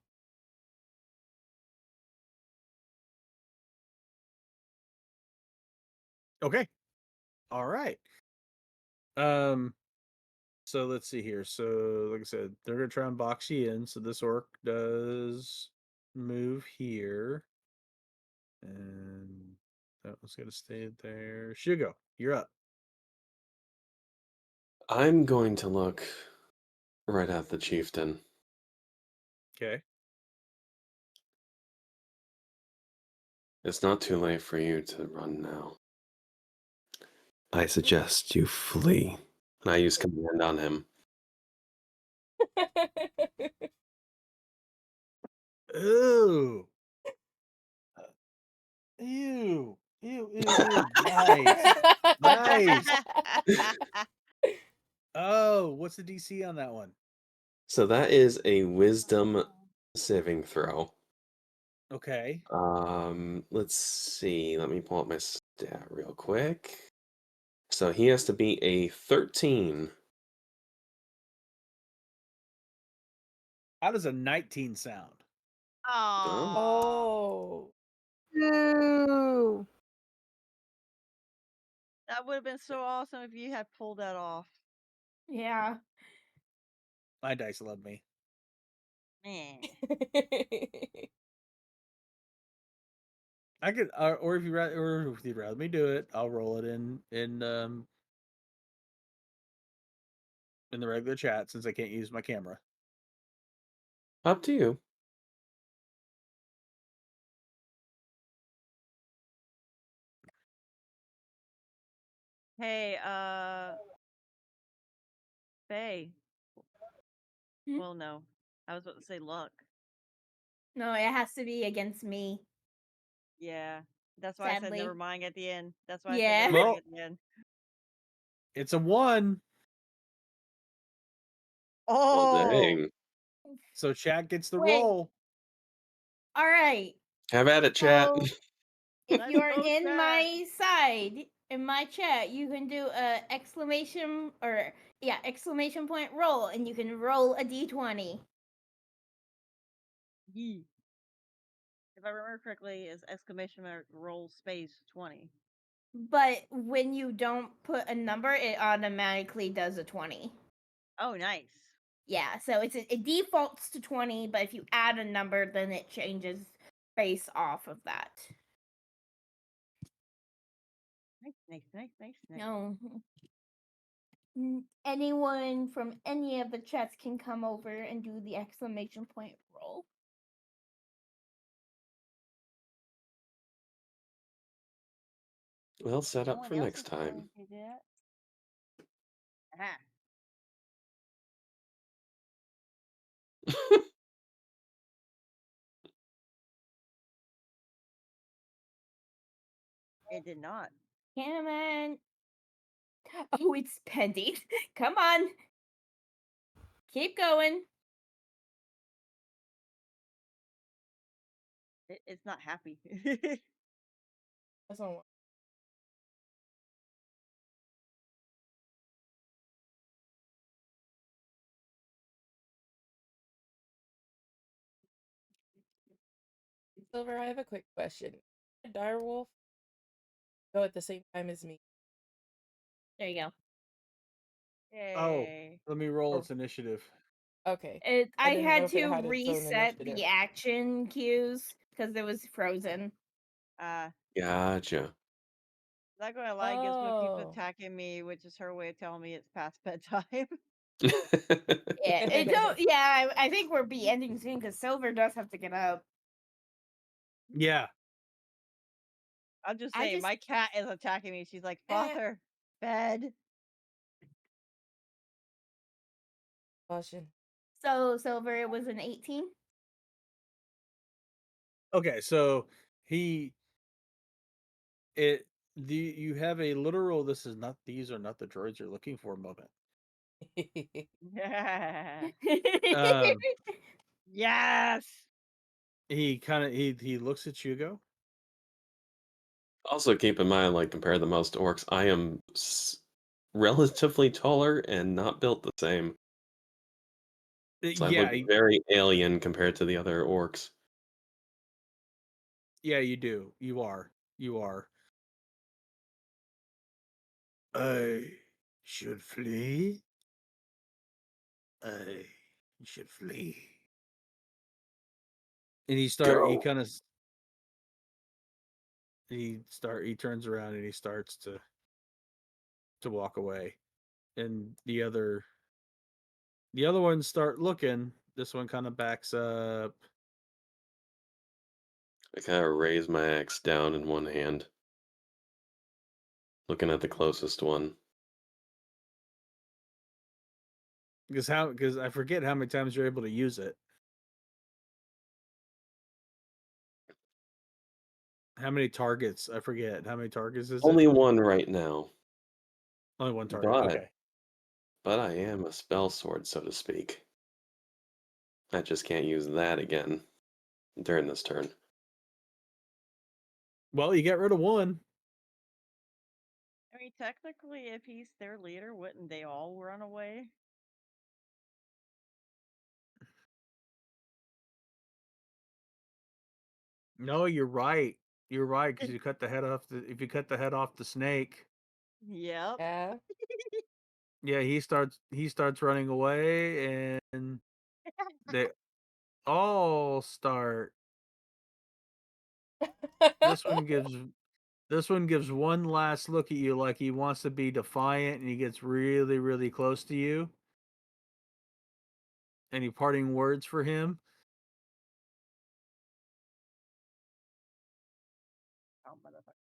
Okay. All right. Um. So let's see here. So like I said, they're gonna try and box you in. So this orc does move here, and that was gonna stay there. Shugo, you're up. I'm going to look right at the chieftain. Okay. It's not too late for you to run now. I suggest you flee. And I use command on him. Ooh. Ew. Ew. Ew. Ew. Nice. Nice. Oh, what's the DC on that one? So that is a wisdom saving throw. Okay. Let's see. Let me pull up my stat real quick. So he has to be a 13. How does a 19 sound? Aww. Oh. Ooh. That would have been so awesome if you had pulled that off. Yeah. My dice love me. Eh. I could, or if you'd rather me do it, I'll roll it in the regular chat since I can't use my camera. Up to you. Hey, Faye. Hmm? Well, no. I was about to say luck. No, it has to be against me. Yeah. That's why I said never Sadly. mind at the end. That's why I said Yeah. never mind Well, at the end. it's a 1, Well, Oh, dang. so chat gets the Wait. roll. All right. Have at it, chat. So if let's you are go in chat. my side, in my chat, you can do a exclamation point roll, and you can roll a d20. Yee. If I remember correctly, is exclamation mark roll space 20. but when you don't put a number, it automatically does a 20. Oh, nice. Yeah, so it defaults to 20, but if you add a number, then it changes based off of that. Nice. No. Anyone from any of the chats can come over and do the exclamation point roll. Well, set No up one for else next is going time. to do that. Aha. It did not. Come on. Oh, it's pending. Come on. Keep going. It's not happy. That's not Silver, I have a quick question. Did Direwolf go at the same time as me? There you go. Oh, Yay. let me roll Or its initiative. okay. I didn't know had if it to had its own reset initiative. the action cues because it was frozen. Gotcha. Not gonna lie, Gizmo keeps Oh. attacking me, which is her way of telling me it's past bedtime. Yeah, it don't. Yeah, I think we're be ending soon because Silver does have to get up. Yeah. I'm just I saying, just my cat is attacking me. She's like, Eh. Father, bed. Caution. so Silver. It was an 18. Okay, so he it you have a literal these are not the droids you're looking for moment. Um Yes. he looks at Hugo. Also, keep in mind, like, compared to most orcs, I am relatively taller and not built the same. So I look Yeah, very alien compared to the other orcs. yeah, you do. You are. You are. I should flee. I should flee. And Go. he turns around and he starts to walk away. And the other ones start looking. This one kind of backs up. I kind of raise my axe down in one hand, looking at the closest one. Because I forget how many times you're able to use it. How many targets? I forget. How many targets is it? Only one right now, Only one target. Okay. but I am a spell sword, so to speak. I just can't use that again during this turn. Well, you get rid of one. I mean, technically, if he's their leader, wouldn't they all run away? No, you're right. You're right because you cut the head off if you cut the head off the snake. Yep. Yeah. Yeah, he starts running away and they all start. This one gives one last look at you like he wants to be defiant and he gets really really close to you. Any parting words for him? Oh, motherfucker.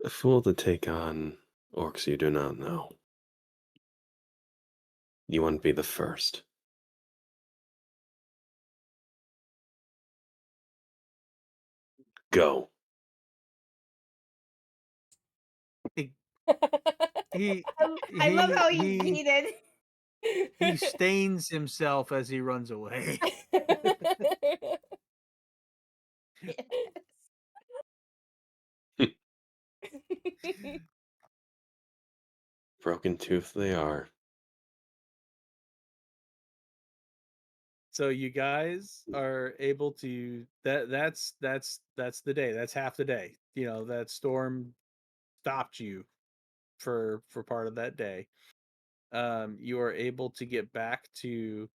A fool to take on orcs you do not know. You wouldn't be the first. Go. He he I love how he's he heated. he stains himself as he runs away. Broken tooth they are. So you guys are able to that's the day. That's half the day. You know, that storm stopped you for part of that day. You are able to get back to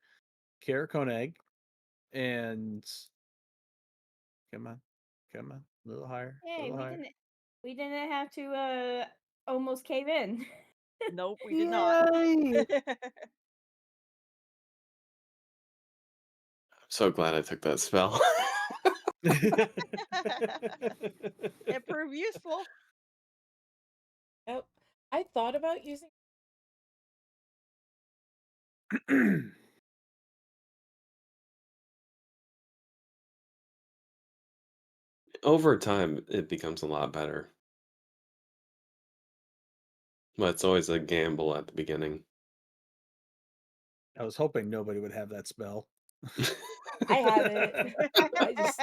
Karakoneg and come on, come on, a little higher, a Hey, little higher. we didn't have to almost cave in. Nope, we did not. Yay! So glad I took that spell. It proved useful. Yep. I thought about using. Over time, it becomes a lot better. But it's always a gamble at the beginning. I was hoping nobody would have that spell. I have it. I just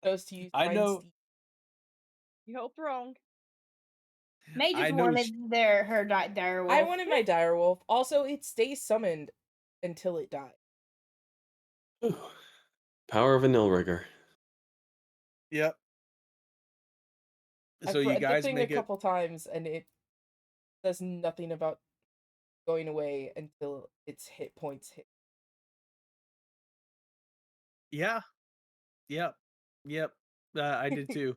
chose to use I Mind know. Steam. You hope wrong. May just I know wanted her dire wolf. I wanted my direwolf. Also, it stays summoned until it dies. Ooh. Power of a nil rigger. Yep. So I've you read the guys thing a make it. couple times, and it says nothing about going away until its hit points hit. Yeah. Yep. Yep. I did too.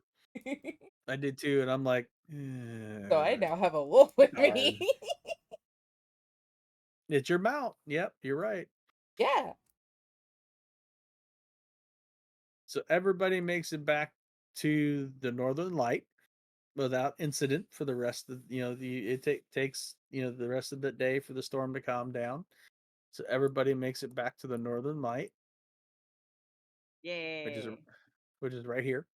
I did too, and I'm like, So I now have a wolf with darn. me. It's your mount. Yep, you're right. Yeah. So everybody makes it back to the Northern Light without incident for the rest of it takes the rest of the day for the storm to calm down. So everybody makes it back to the Northern Light, which is Yay. which is right here.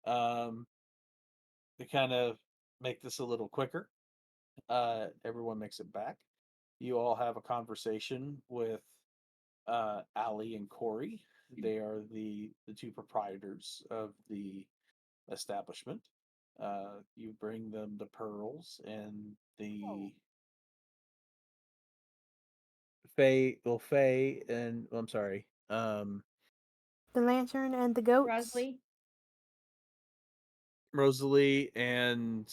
To kind of make this a little quicker, everyone makes it back. You all have a conversation with Ali and Corey. They are the two proprietors of the establishment. You bring them the pearls and the Faye and I'm sorry, The lantern and the goats. Rosalie. Rosalie and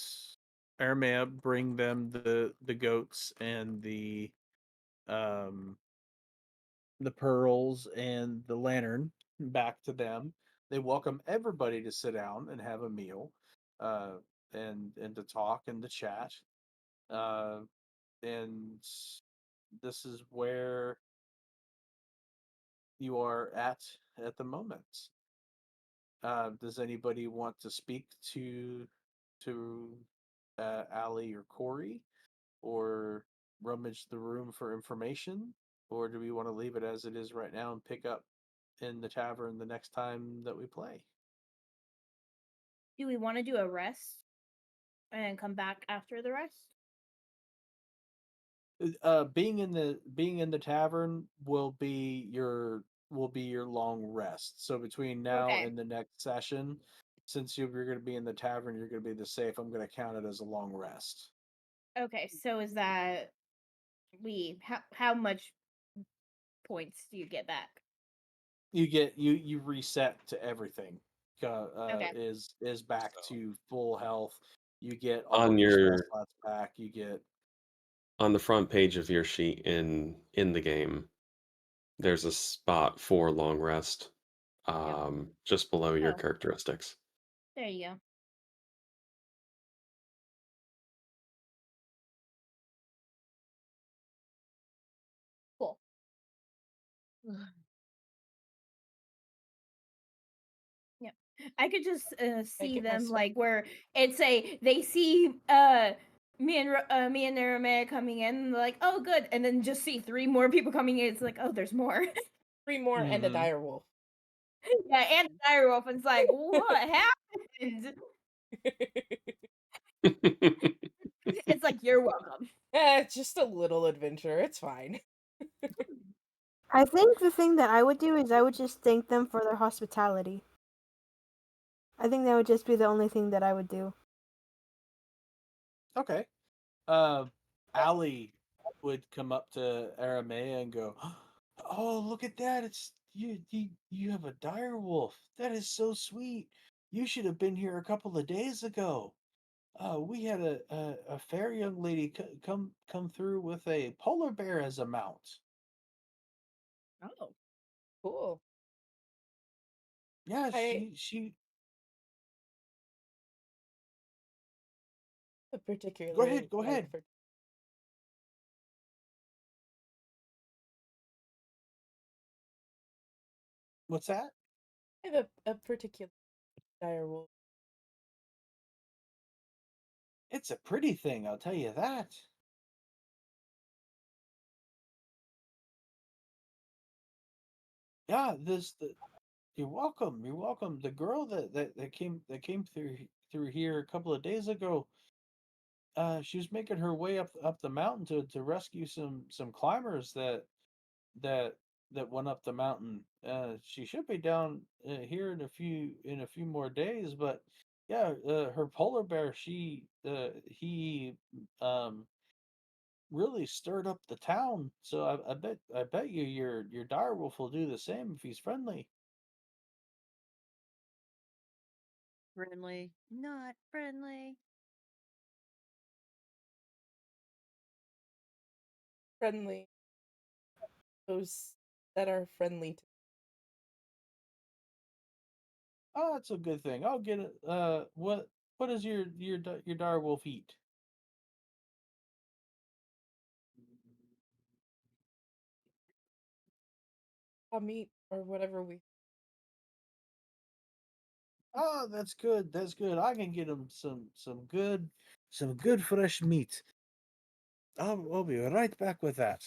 Aramea bring them the goats and um the pearls and the lantern back to them. They welcome everybody to sit down and have a meal, uh, and to talk and to chat. Uh, and this is where you are at the moment. Does anybody want to speak to Ali or Corey, or rummage the room for information, or do we want to leave it as it is right now and pick up in the tavern the next time that we play? Do we want to do a rest and come back after the rest? Being in the tavern will be your long rest. So between now Okay. and the next session, since you're going to be in the tavern, you're going to be the safe. I'm going to count it as a long rest. Okay, so is that how much points do you get back? You reset to everything. Okay. Is back to full health. You get all On of your spell your slots back. You get on the front page of your sheet in the game, there's a spot for long rest, just below your Oh, characteristics. there you go. Cool. Yeah. I could just I see get my them spell. like where they see me and Aramea coming in and they're like, "Oh, good." And then just see three more people coming in. It's like, "Oh, there's more." 3 more and a mm-hmm. direwolf. Yeah, and Direwolf, and it's like, "What happened?" It's like, "You're welcome." Just a little adventure. It's fine. I think the thing that I would do is I would just thank them for their hospitality. I think that would just be the only thing that I would do. Okay. Ali would come up to Aramea and go, Oh, look at that! It's you. You have a dire wolf. That is so sweet. You should have been here a couple of days ago. We had a fair young lady come through with a polar bear as a mount. Oh, Cool. Yeah, I she. Go ahead. particularly Go like ahead. for What's that? I have a particular dire wolf. It's a pretty thing, I'll tell you that. Yeah, you're welcome. You're welcome. The girl that came through here a couple of days ago, she was making her way up the mountain to rescue some climbers that that went up the mountain. She should be down here in a few more days, but yeah, her polar bear, he um really stirred up the town. So I bet you your direwolf will do the same if he's friendly. friendly, not friendly. Friendly. Those that are friendly to Oh, that's a good thing. I'll get it. What does your direwolf eat? meat or whatever we Oh, that's good. That's good. I can get him some good fresh meat. I'll be right back with that.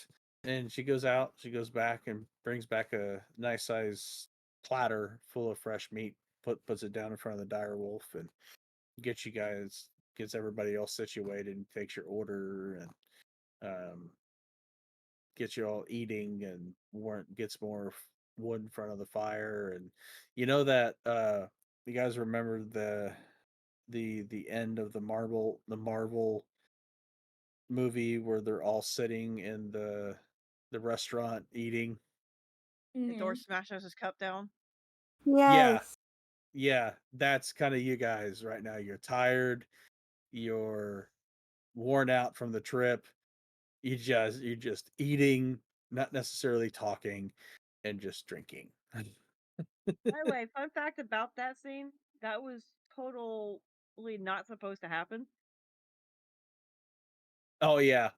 And she goes out. She goes back and brings back a nice size platter full of fresh meat. Puts it down in front of the dire wolf and gets everybody else situated and takes your order and um, gets you all eating and gets more wood in front of the fire. And you know that you guys remember the end of the Marvel movie where they're all sitting in the restaurant eating. And Thor Hmm. smashes his cup down. Yeah, Yes. yeah, that's kind of you guys right now. You're tired, you're worn out from the trip. You're just eating, not necessarily talking, and just drinking. By the way, fun fact about that scene: that was totally not supposed to happen. Oh yeah,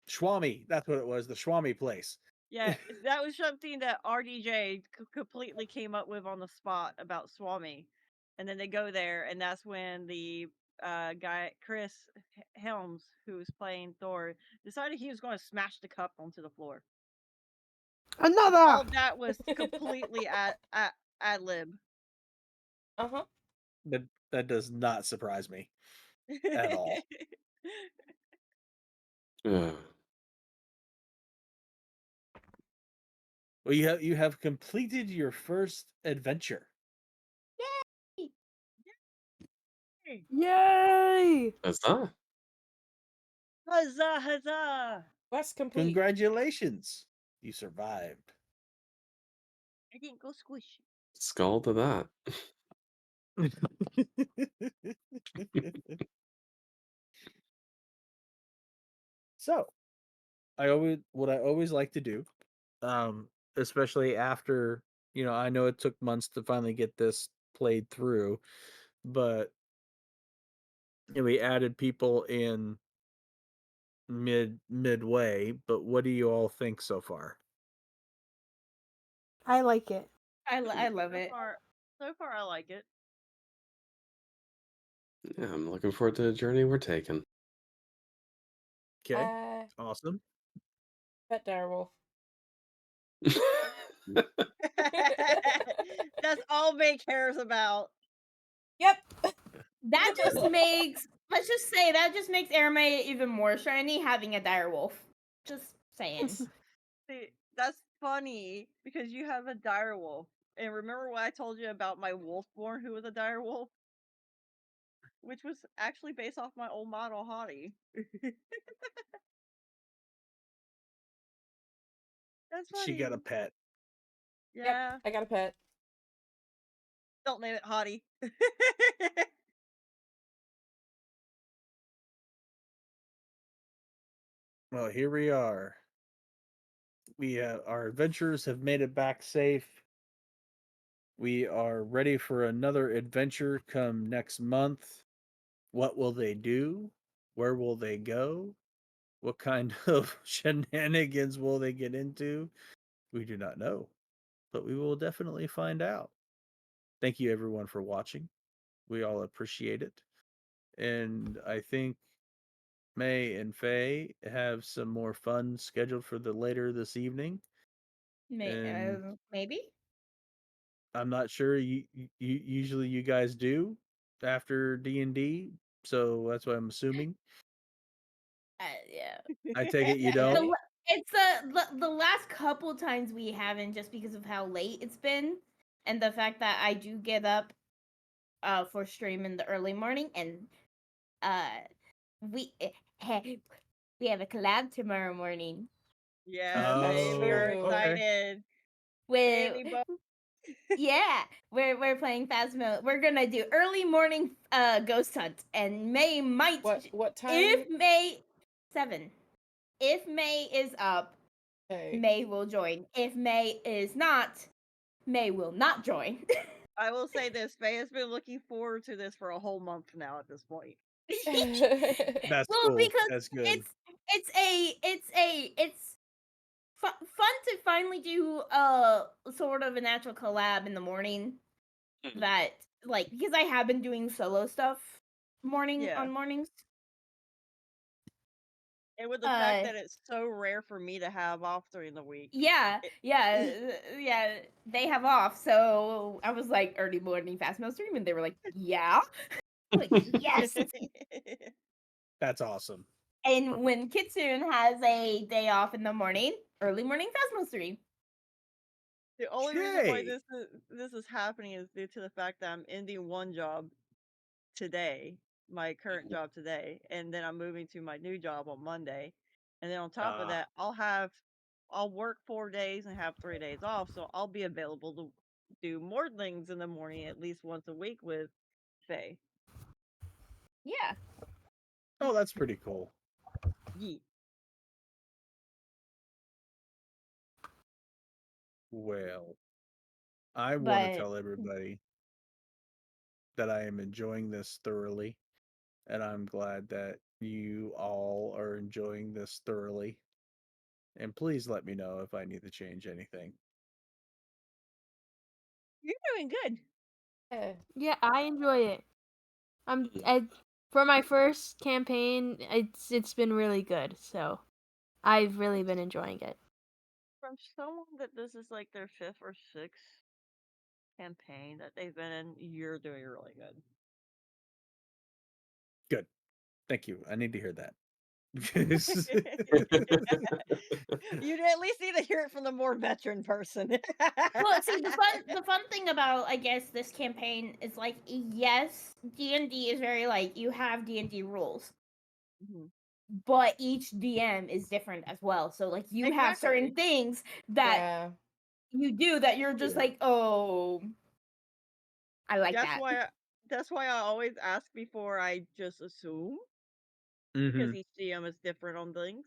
Schwami. That's what it was. The Schwami place. Yeah, that was something that RDJ completely came up with on the spot about Swami, and then they go there, and that's when the guy Chris Helms, who's playing Thor, decided he was going to smash the cup onto the floor. Another. All that was completely ad lib. Uh-huh. That does not surprise me at all. Ugh. Well, you have completed your first adventure. Yay! Yay! That's that. Huzzah! Huzzah! Quest complete. Congratulations, you survived. I didn't go squish. Skull to that. So, I always like to do, especially after I know it took months to finally get this played through, but we added people in midway. But what do you all think so far? I like it. I love it. So far, I like it. Yeah, I'm looking forward to the journey we're taking. Okay, Uh awesome. pet direwolf. That's all May cares about. Yep. That just makes let's just say that just makes Aramay even more shiny having a dire wolf. Just saying. See, that's funny because you have a dire wolf. And remember what I told you about my wolfborn who was a dire wolf? Which was actually based off my old model hottie. That's She got a funny. pet. Yep, Yeah. I got a pet. Don't name it Hottie. Well, here we are. Our adventurers have made it back safe. We are ready for another adventure come next month. What will they do? Where will they go? What kind of shenanigans will they get into? We do not know, but we will definitely find out. Thank you, everyone, for watching. We all appreciate it. And I think May and Faye have some more fun scheduled for the later this evening. And Maybe. I'm not sure you usually you guys do after D&D, so that's what I'm assuming. Yeah. I take it you The, don't. la- it's the last couple times we haven't, just because of how late it's been, and the fact that I do get up for stream in the early morning, and uh we we have a collab tomorrow morning Yeah, That's same. We are Oh, true. okay. excited. with Daily bo- yeah, we're playing Phasmo. We're gonna do early morning ghost hunt, and May might What time? if May 7. If May is up, Okay. May will join. If May is not, May will not join. I will say this, Faye has been looking forward to this for a whole month now at this point. That's Well, cool. because That's good. it's fun to finally do sort of an actual collab in the morning, that, like, because I have been doing solo stuff Yeah. on mornings. And with the fact that it's so rare for me to have off during the week. Yeah, It- yeah. They have off, so I was like, early morning fast mail stream, and they were like, yeah. I'm like, yes. That's awesome. And when Kitsune has a day off in the morning, early morning Phasmo stream. The only reason why Yay! this is happening is due to the fact that I'm ending one job today, my current job today, and then I'm moving to my new job on Monday. And then on top of that, I'll work 4 days and have 3 days off, so I'll be available to do more things in the morning at least once a week with Faye. Yeah. Oh, that's pretty cool. Yeet. Well, I want to But tell everybody that I am enjoying this thoroughly, and I'm glad that you all are enjoying this thoroughly. And please let me know if I need to change anything. You're doing good. Yeah. Yeah, I enjoy it. For my first campaign, it's been really good. So I've really been enjoying it. From someone that this is like their fifth or sixth campaign that they've been in, you're doing really good. Good. Thank you. I need to hear that. You'd at least need to hear it from the more veteran person. well, see, the fun thing about, I guess, this campaign is, like, yes, D&D is very, like, you have D&D rules, Mhm. but each DM is different as well. So, like, you have certain Exactly. things that Yeah. you do that you're just Yeah. like, oh, I like That's that. why I always ask before I just assume, because Mm-hmm. each DM is different on things.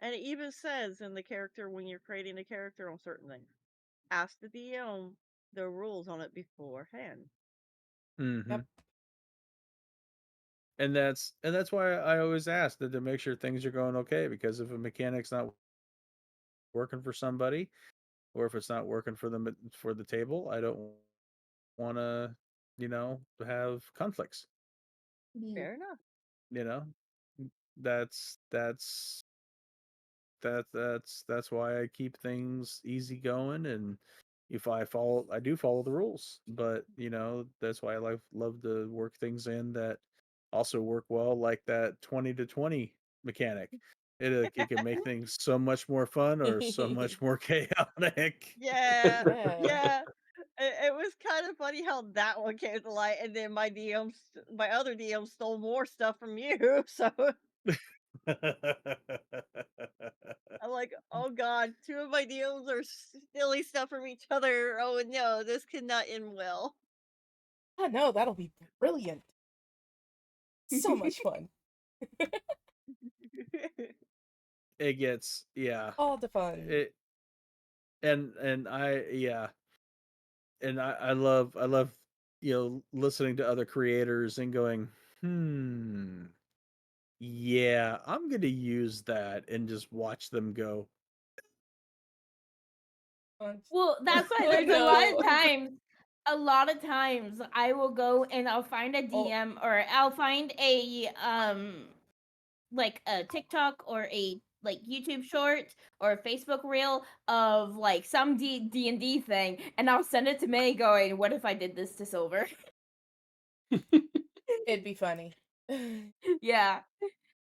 And it even says in the character when you're creating a character on certain things, ask the DM the rules on it beforehand. Mm-hmm. Yep. And that's why I always ask that to make sure things are going okay, because if a mechanic's not working for somebody, or if it's not working for them for the table, I don't want to, have conflicts. Fair enough. You know, that's that's that's why I keep things easy going, and if I do follow the rules, but that's why I love to work things in that also work well, like that 20 to 20 mechanic. It can make things so much more fun or so much more chaotic. Yeah, Yeah. yeah. It was kind of funny how that one came to light, and then my other DM stole more stuff from you. So I'm like, oh god, two of my DMs are stealing stuff from each other. Oh no, this could not end well. I know, that'll be brilliant. So much fun. It gets All the fun. it and I love listening to other creators and going, yeah, I'm gonna use that and just watch them go. Well, that's why Oh, there's no. a lot of times I will go and I'll find a Oh. DM or I'll find a like a TikTok or a like YouTube short or a Facebook reel of like some D&D thing, and I'll send it to May going, what if I did this to Silver? It'd be funny. Yeah.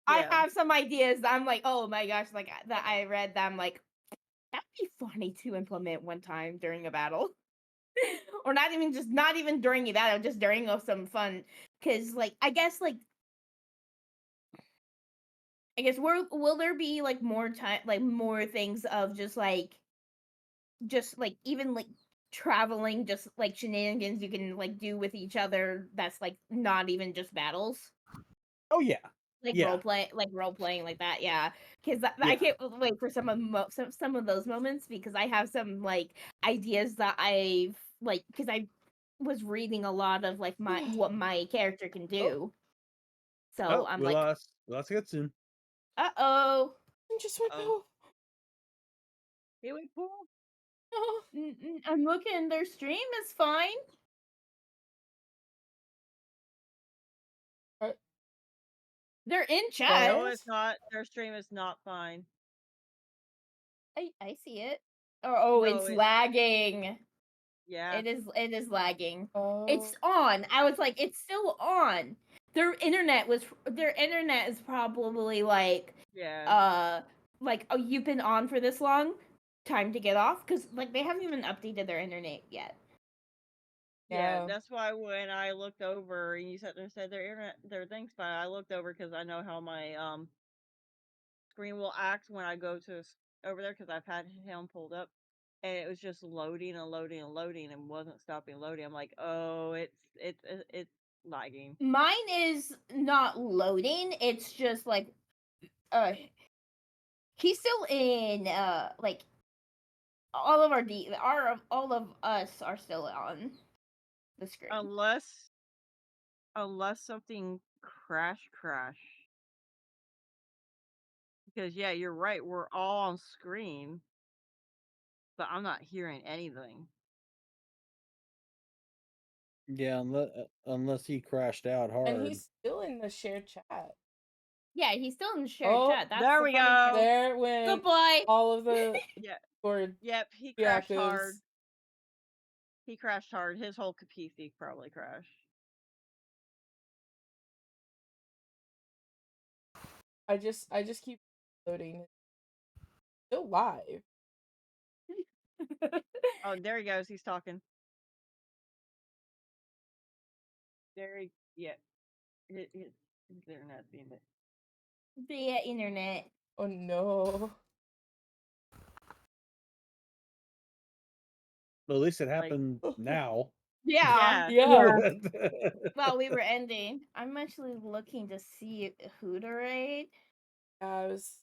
I Yeah. have some ideas that I'm like, oh my gosh, like that I read that I'm like, that'd be funny to implement one time during a battle. Or not even during a battle, just during some fun. Cause like I guess will there be like more time, like more things of just like even like traveling, just like shenanigans you can like do with each other that's like not even just battles, Oh yeah, like yeah, role playing like that, yeah. Because I yeah. can't wait for some of those moments because I have some like ideas that I've like because I was reading a lot of like my what my character can do, so Oh, I'm we like, lost Gitsun. uh-oh. I just went Oh. off. Here we go. Oh. I'm looking, their stream is fine. They're in chat. No, it's not. Their stream is not fine. I see it. Oh, No, it's lagging. Yeah. It is lagging. Oh. It's on. I was like, it's still on. Their internet is probably Yeah. like, oh, you've been on for this long? Time to get off? Because like they haven't even updated their internet yet. Yeah, No. that's why when I looked over and you sat there and said their internet, their thing's fine, I looked over because I know how my screen will act when I go to over there because I've had him pulled up, and it was just loading and loading and loading and wasn't stopping loading. I'm like, oh, it's lagging. Mine is not loading. It's just like he's still in like all of us are still on the screen. Unless something crash. Because yeah, you're right, we're all on screen, but I'm not hearing anything. Yeah, unless he crashed out hard. And he's still in the shared chat. Yeah, he's still in the shared Oh, chat. That's there the we funny go. part. There went Goodbye. all of the Yeah. or Yep, he crashed hard. reactives. He crashed hard. His whole PC probably crashed. I just keep loading. It's still live. Oh, there he goes. He's talking. There he, yeah. His internet's being bit. The internet. Oh no. Well, at least it happened now. Yeah. Yeah. Well, we were ending. I'm actually looking to see who to raid. I was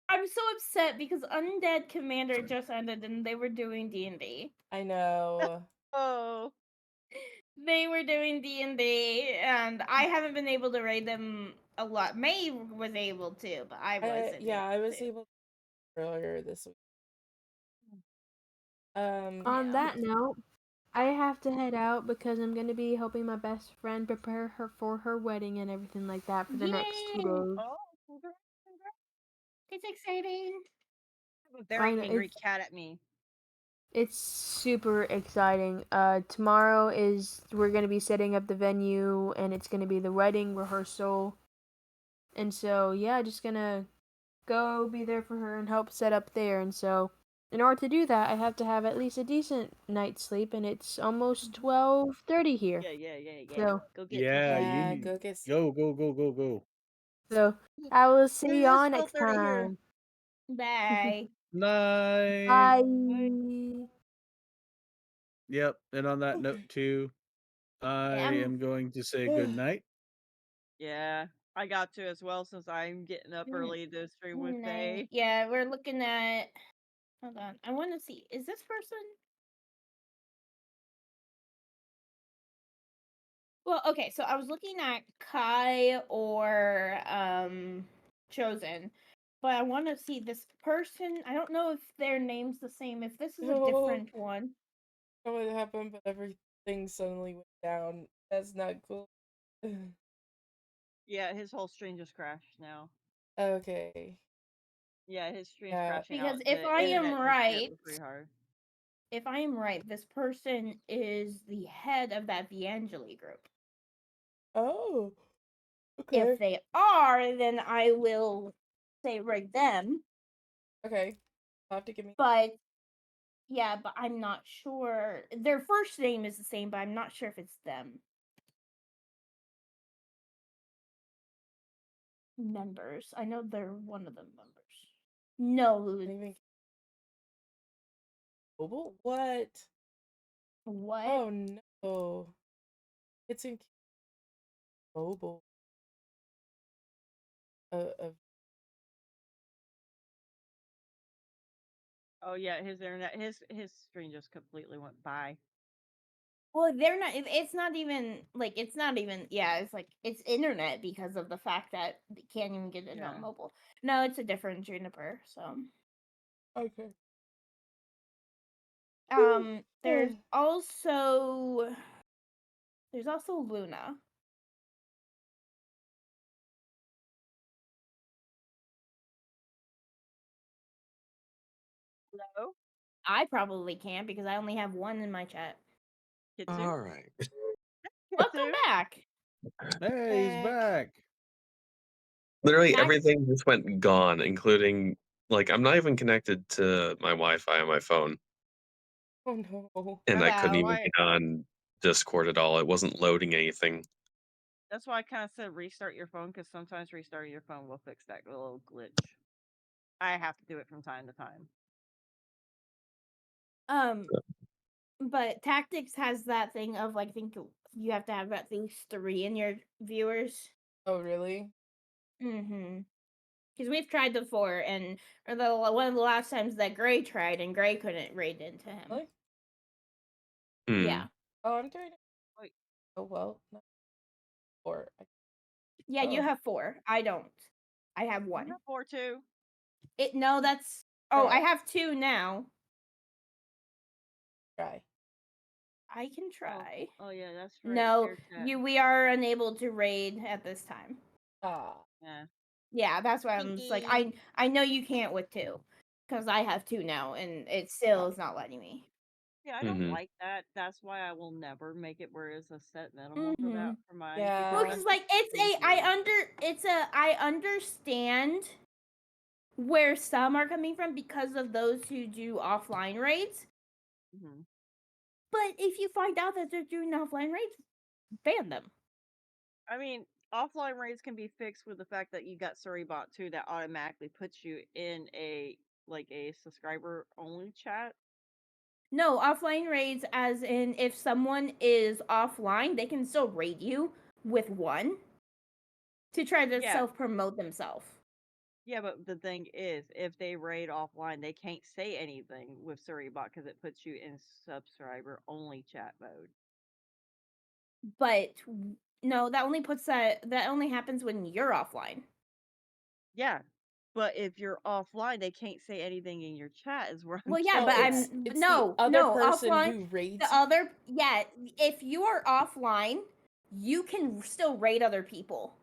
I'm so upset because Undead Commander just ended and they were doing D&D. I know. Oh. They were doing D&D and I haven't been able to raid them a lot. May was able to, but I wasn't. I was able to earlier this week. On Yeah. that note, I have to head out because I'm going to be helping my best friend prepare her for her wedding and everything like that for the next 2 Yay! days. Oh, It's exciting. I have a very I know, angry cat at me. It's super exciting. Tomorrow we're gonna be setting up the venue, and it's gonna be the wedding rehearsal. And so yeah, just gonna go be there for her and help set up there. And so in order to do that, I have to have at least a decent night's sleep, and it's almost 12:30 here. Yeah. So Go get Yeah, some you sleep. Yeah, need go get go. So I will see It is y'all still next 30 here. time. Bye. Night. Bye. Yep. And on that note Okay. too, I I'm- am going to say good night. Yeah, I got to as well since I'm getting up Mm, early to stream with Night. Faye. Yeah, we're looking at. Hold on. I want to see. Is this person? Well, okay. So I was looking at Kai or Chosen, but I want to see this person. I don't know if their name's the same. If this is a No. different one. Know what happened, but everything suddenly went down. That's not cool. Yeah, his whole stream just crashed now. Okay. Yeah, his stream's Yeah. crashing Because out. if The I am internet just hit right, was pretty hard. if I am right, this person is the head of that Viangeli group. Oh. Okay. If they are, then I will say right them. Okay. You'll have to give me. But yeah, but I'm not sure. Their first name is the same, but I'm not sure if it's them. Members. I know they're one of the members. No. Even. Mobile? What? What? Oh no. It's in mobile. Oh yeah, his internet, his stream just completely went by. Well, they're not. It's not even like it's not even. Yeah, it's like it's internet because of the fact that they can't even get it Yeah. on mobile. No, it's a different Juniper. So Okay. there's also Luna. Hello, I probably can't because I only have one in my chat. Kitsu. All right. Welcome Kitsu. back. Hey, he's back. Literally Back- everything just went gone, including like I'm not even connected to my Wi-Fi on my phone, Oh no. and I couldn't Yeah, even why- get on Discord at all. It wasn't loading anything. That's why I kind of said restart your phone because sometimes restarting your phone will fix that little glitch. I have to do it from time to time. But Tactics has that thing of like I think you have to have at least 3 in your viewers. Oh really? Because we've tried before, and one of the last times that Gray tried, and Gray couldn't raid into him. Really? Hmm. Yeah. Oh, I'm doing it. Wait. Oh well. Not 4. Yeah, you Oh. have 4. I don't. I have I 1. have 4 too. No, that's. Oh, I Try. have 2 now. Try. I can try. Oh yeah, that's right. No, Share chat. we are unable to raid at this time. Ah. Yeah. Yeah, that's why I'm just like I know you can't with 2, because I have 2 now, and it still is not letting me. Yeah, I don't Mhm. like that. That's why I will never make it where it's a set minimal for that for mine. Yeah. Well, because because like I understand where some are coming from because of those who do offline raids. Mhm. But if you find out that they're doing offline raids, ban them. I mean, offline raids can be fixed with the fact that you got Surrey-bot too that automatically puts you in a subscriber only chat. No, offline raids, as in if someone is offline, they can still raid you with 1 to try to Yeah. self-promote themselves. Yeah, but the thing is, if they raid offline, they can't say anything with Surrey-bot because it puts you in subscriber only chat mode. But no, that only happens when you're offline. Yeah, but if you're offline, they can't say anything in your chat. Is where I'm Well, yeah, No, but it's the other person offline. who raids The you. other, yeah, if you are offline, you can still raid other people.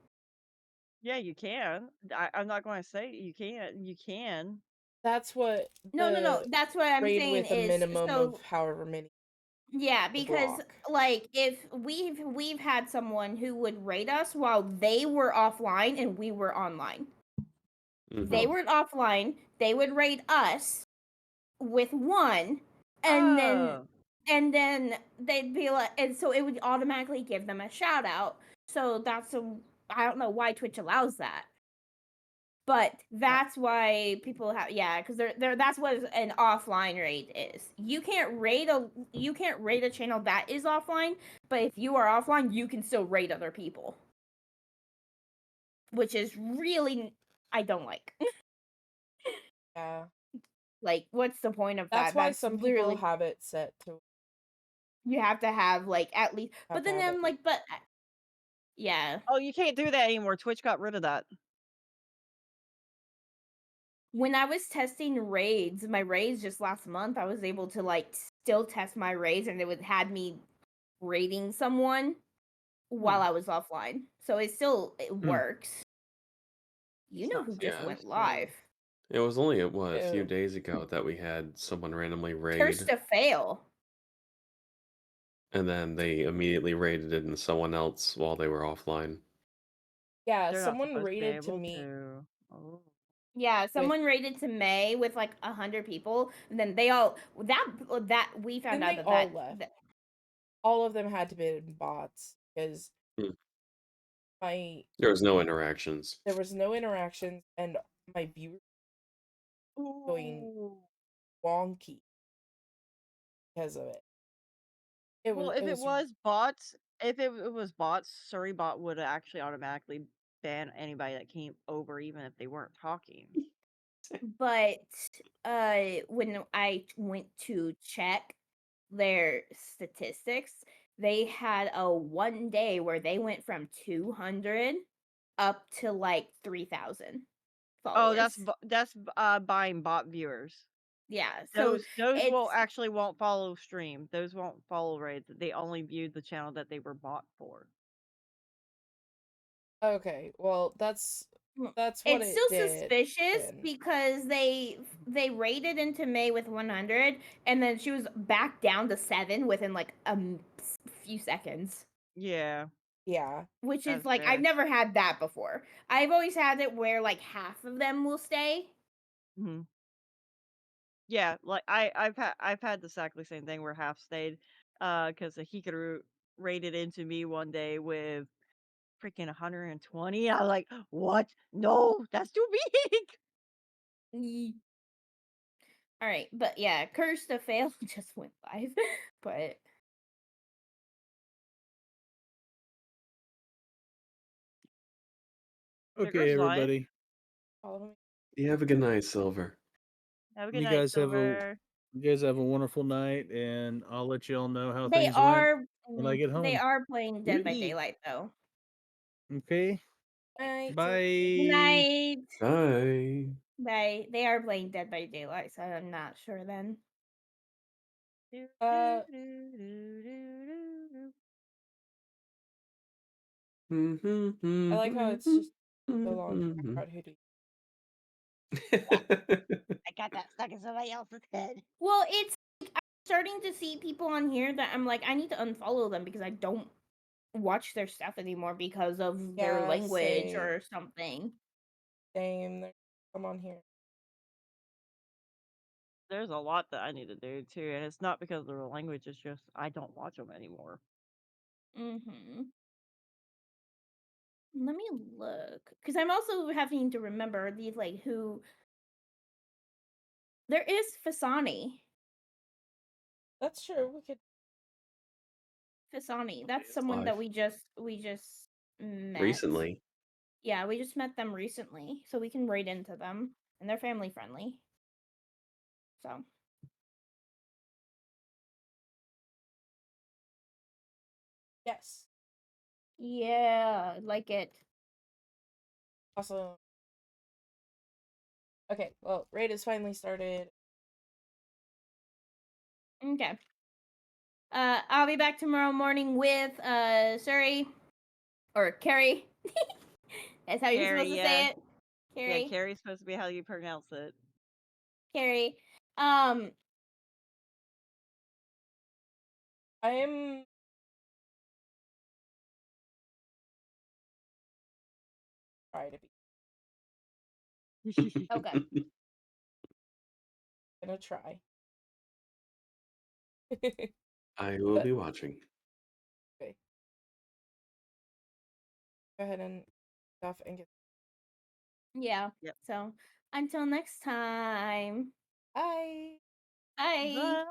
Yeah, you can. I'm not going to say you can't. You can. That's what No. That's what I'm raid saying with a is minimum so. of however many. Yeah, because block. like if we've had someone who would raid us while they were offline and we were online. They Mhm. were offline. They would raid us with 1, and Oh. then they'd be like, and so it would automatically give them a shout out. So I don't know why Twitch allows that. But that's why people have because they're that's what an offline raid is. You can't raid a channel that is offline, but if you are offline, you can still raid other people, which is really I don't like. Yeah. Like, what's the point of That's that? why That's some people literally have it set to you have to have like at least. have But to then have I'm it. like, but yeah. Oh, you can't do that anymore. Twitch got rid of that. When I was testing raids, my raids just last month, I was able to like still test my raids, and it would had me raiding someone while I was offline. So it works. You It's know not who just Yeah. went supposed to. live? It was only a few Ew. days ago that we had someone randomly Curse raid, to fail. and then they immediately raided it in someone else while they were offline. Yeah, They're not someone supposed to be rated to able me to. Oh. Yeah, with someone raided to May with like 100 people, and then they all that we found and out they that all left. that All of them had to be bots because Hmm. my There was no interactions. there was no interactions and my viewers going Ooh. wonky because of it. Well, if It it was was bots, if it was bots, Surrey would actually automatically ban anybody that came over, even if they weren't talking. but when I went to check their statistics, they had a one day where they went from 200 up to like 3,000 Oh, followers. that's buying bot viewers. Yeah, so Those will it's actually won't follow stream. Those won't follow raids. They only viewed the channel that they were bought for. okay. Well, that's mm, what it's it still did. suspicious And because they raided into May with 100, and then she was back down to 7 within like few seconds. Yeah, yeah, Which is that's like I've fair. never had that before. I've always had it where like half of them will stay. Hmm. Yeah, like I've had the exactly same thing where half stayed, because the Hikaru raided into me one day with freaking 120. I was like, what? No, that's too big. All right, but yeah, Curse to Fail just went live, but Okay, Sugar's live. everybody. follow me. You have a good night, Silver. Have a good You night, guys have a Silver. you guys have a wonderful night, and I'll let you all know how they things went are when I get they home. are playing Dead by Whee! Daylight though. Okay. Night, Good Bye. night. Bye. They are playing Dead by Daylight, so I'm not sure then. Uh, I like how it's just so long to figure out who to. I got that stuck in somebody else's head. Well, it's like, I'm starting to see people on here that I'm like I need to unfollow them because I don't watch their stuff anymore because of their Yeah, language same, or something. same. Come on here. There's a lot that I need to do too, and it's not because of the language. It's just I don't watch them anymore. Mhm. Let me look because I'm also having to remember these like who there is Fasani. That's true. We could. Fasani. Nobody That's is someone that live. we just met. Recently. Yeah, we just met them recently, so we can raid into them, and they're family friendly. So Yes. yeah, I like it. Awesome. Okay. Well, raid has finally started. Okay. I'll be back tomorrow morning with Surrey or Carrie. That's how you're Carrie, supposed to yeah, say it. yeah. Carrie. Carrie's supposed to be how you pronounce it. Carrie. Um, I am trying to be. okay. Gonna try. I will But be watching. okay. Go ahead and stuff and get Yeah. Yep. So until next time. Bye. Bye. Bye.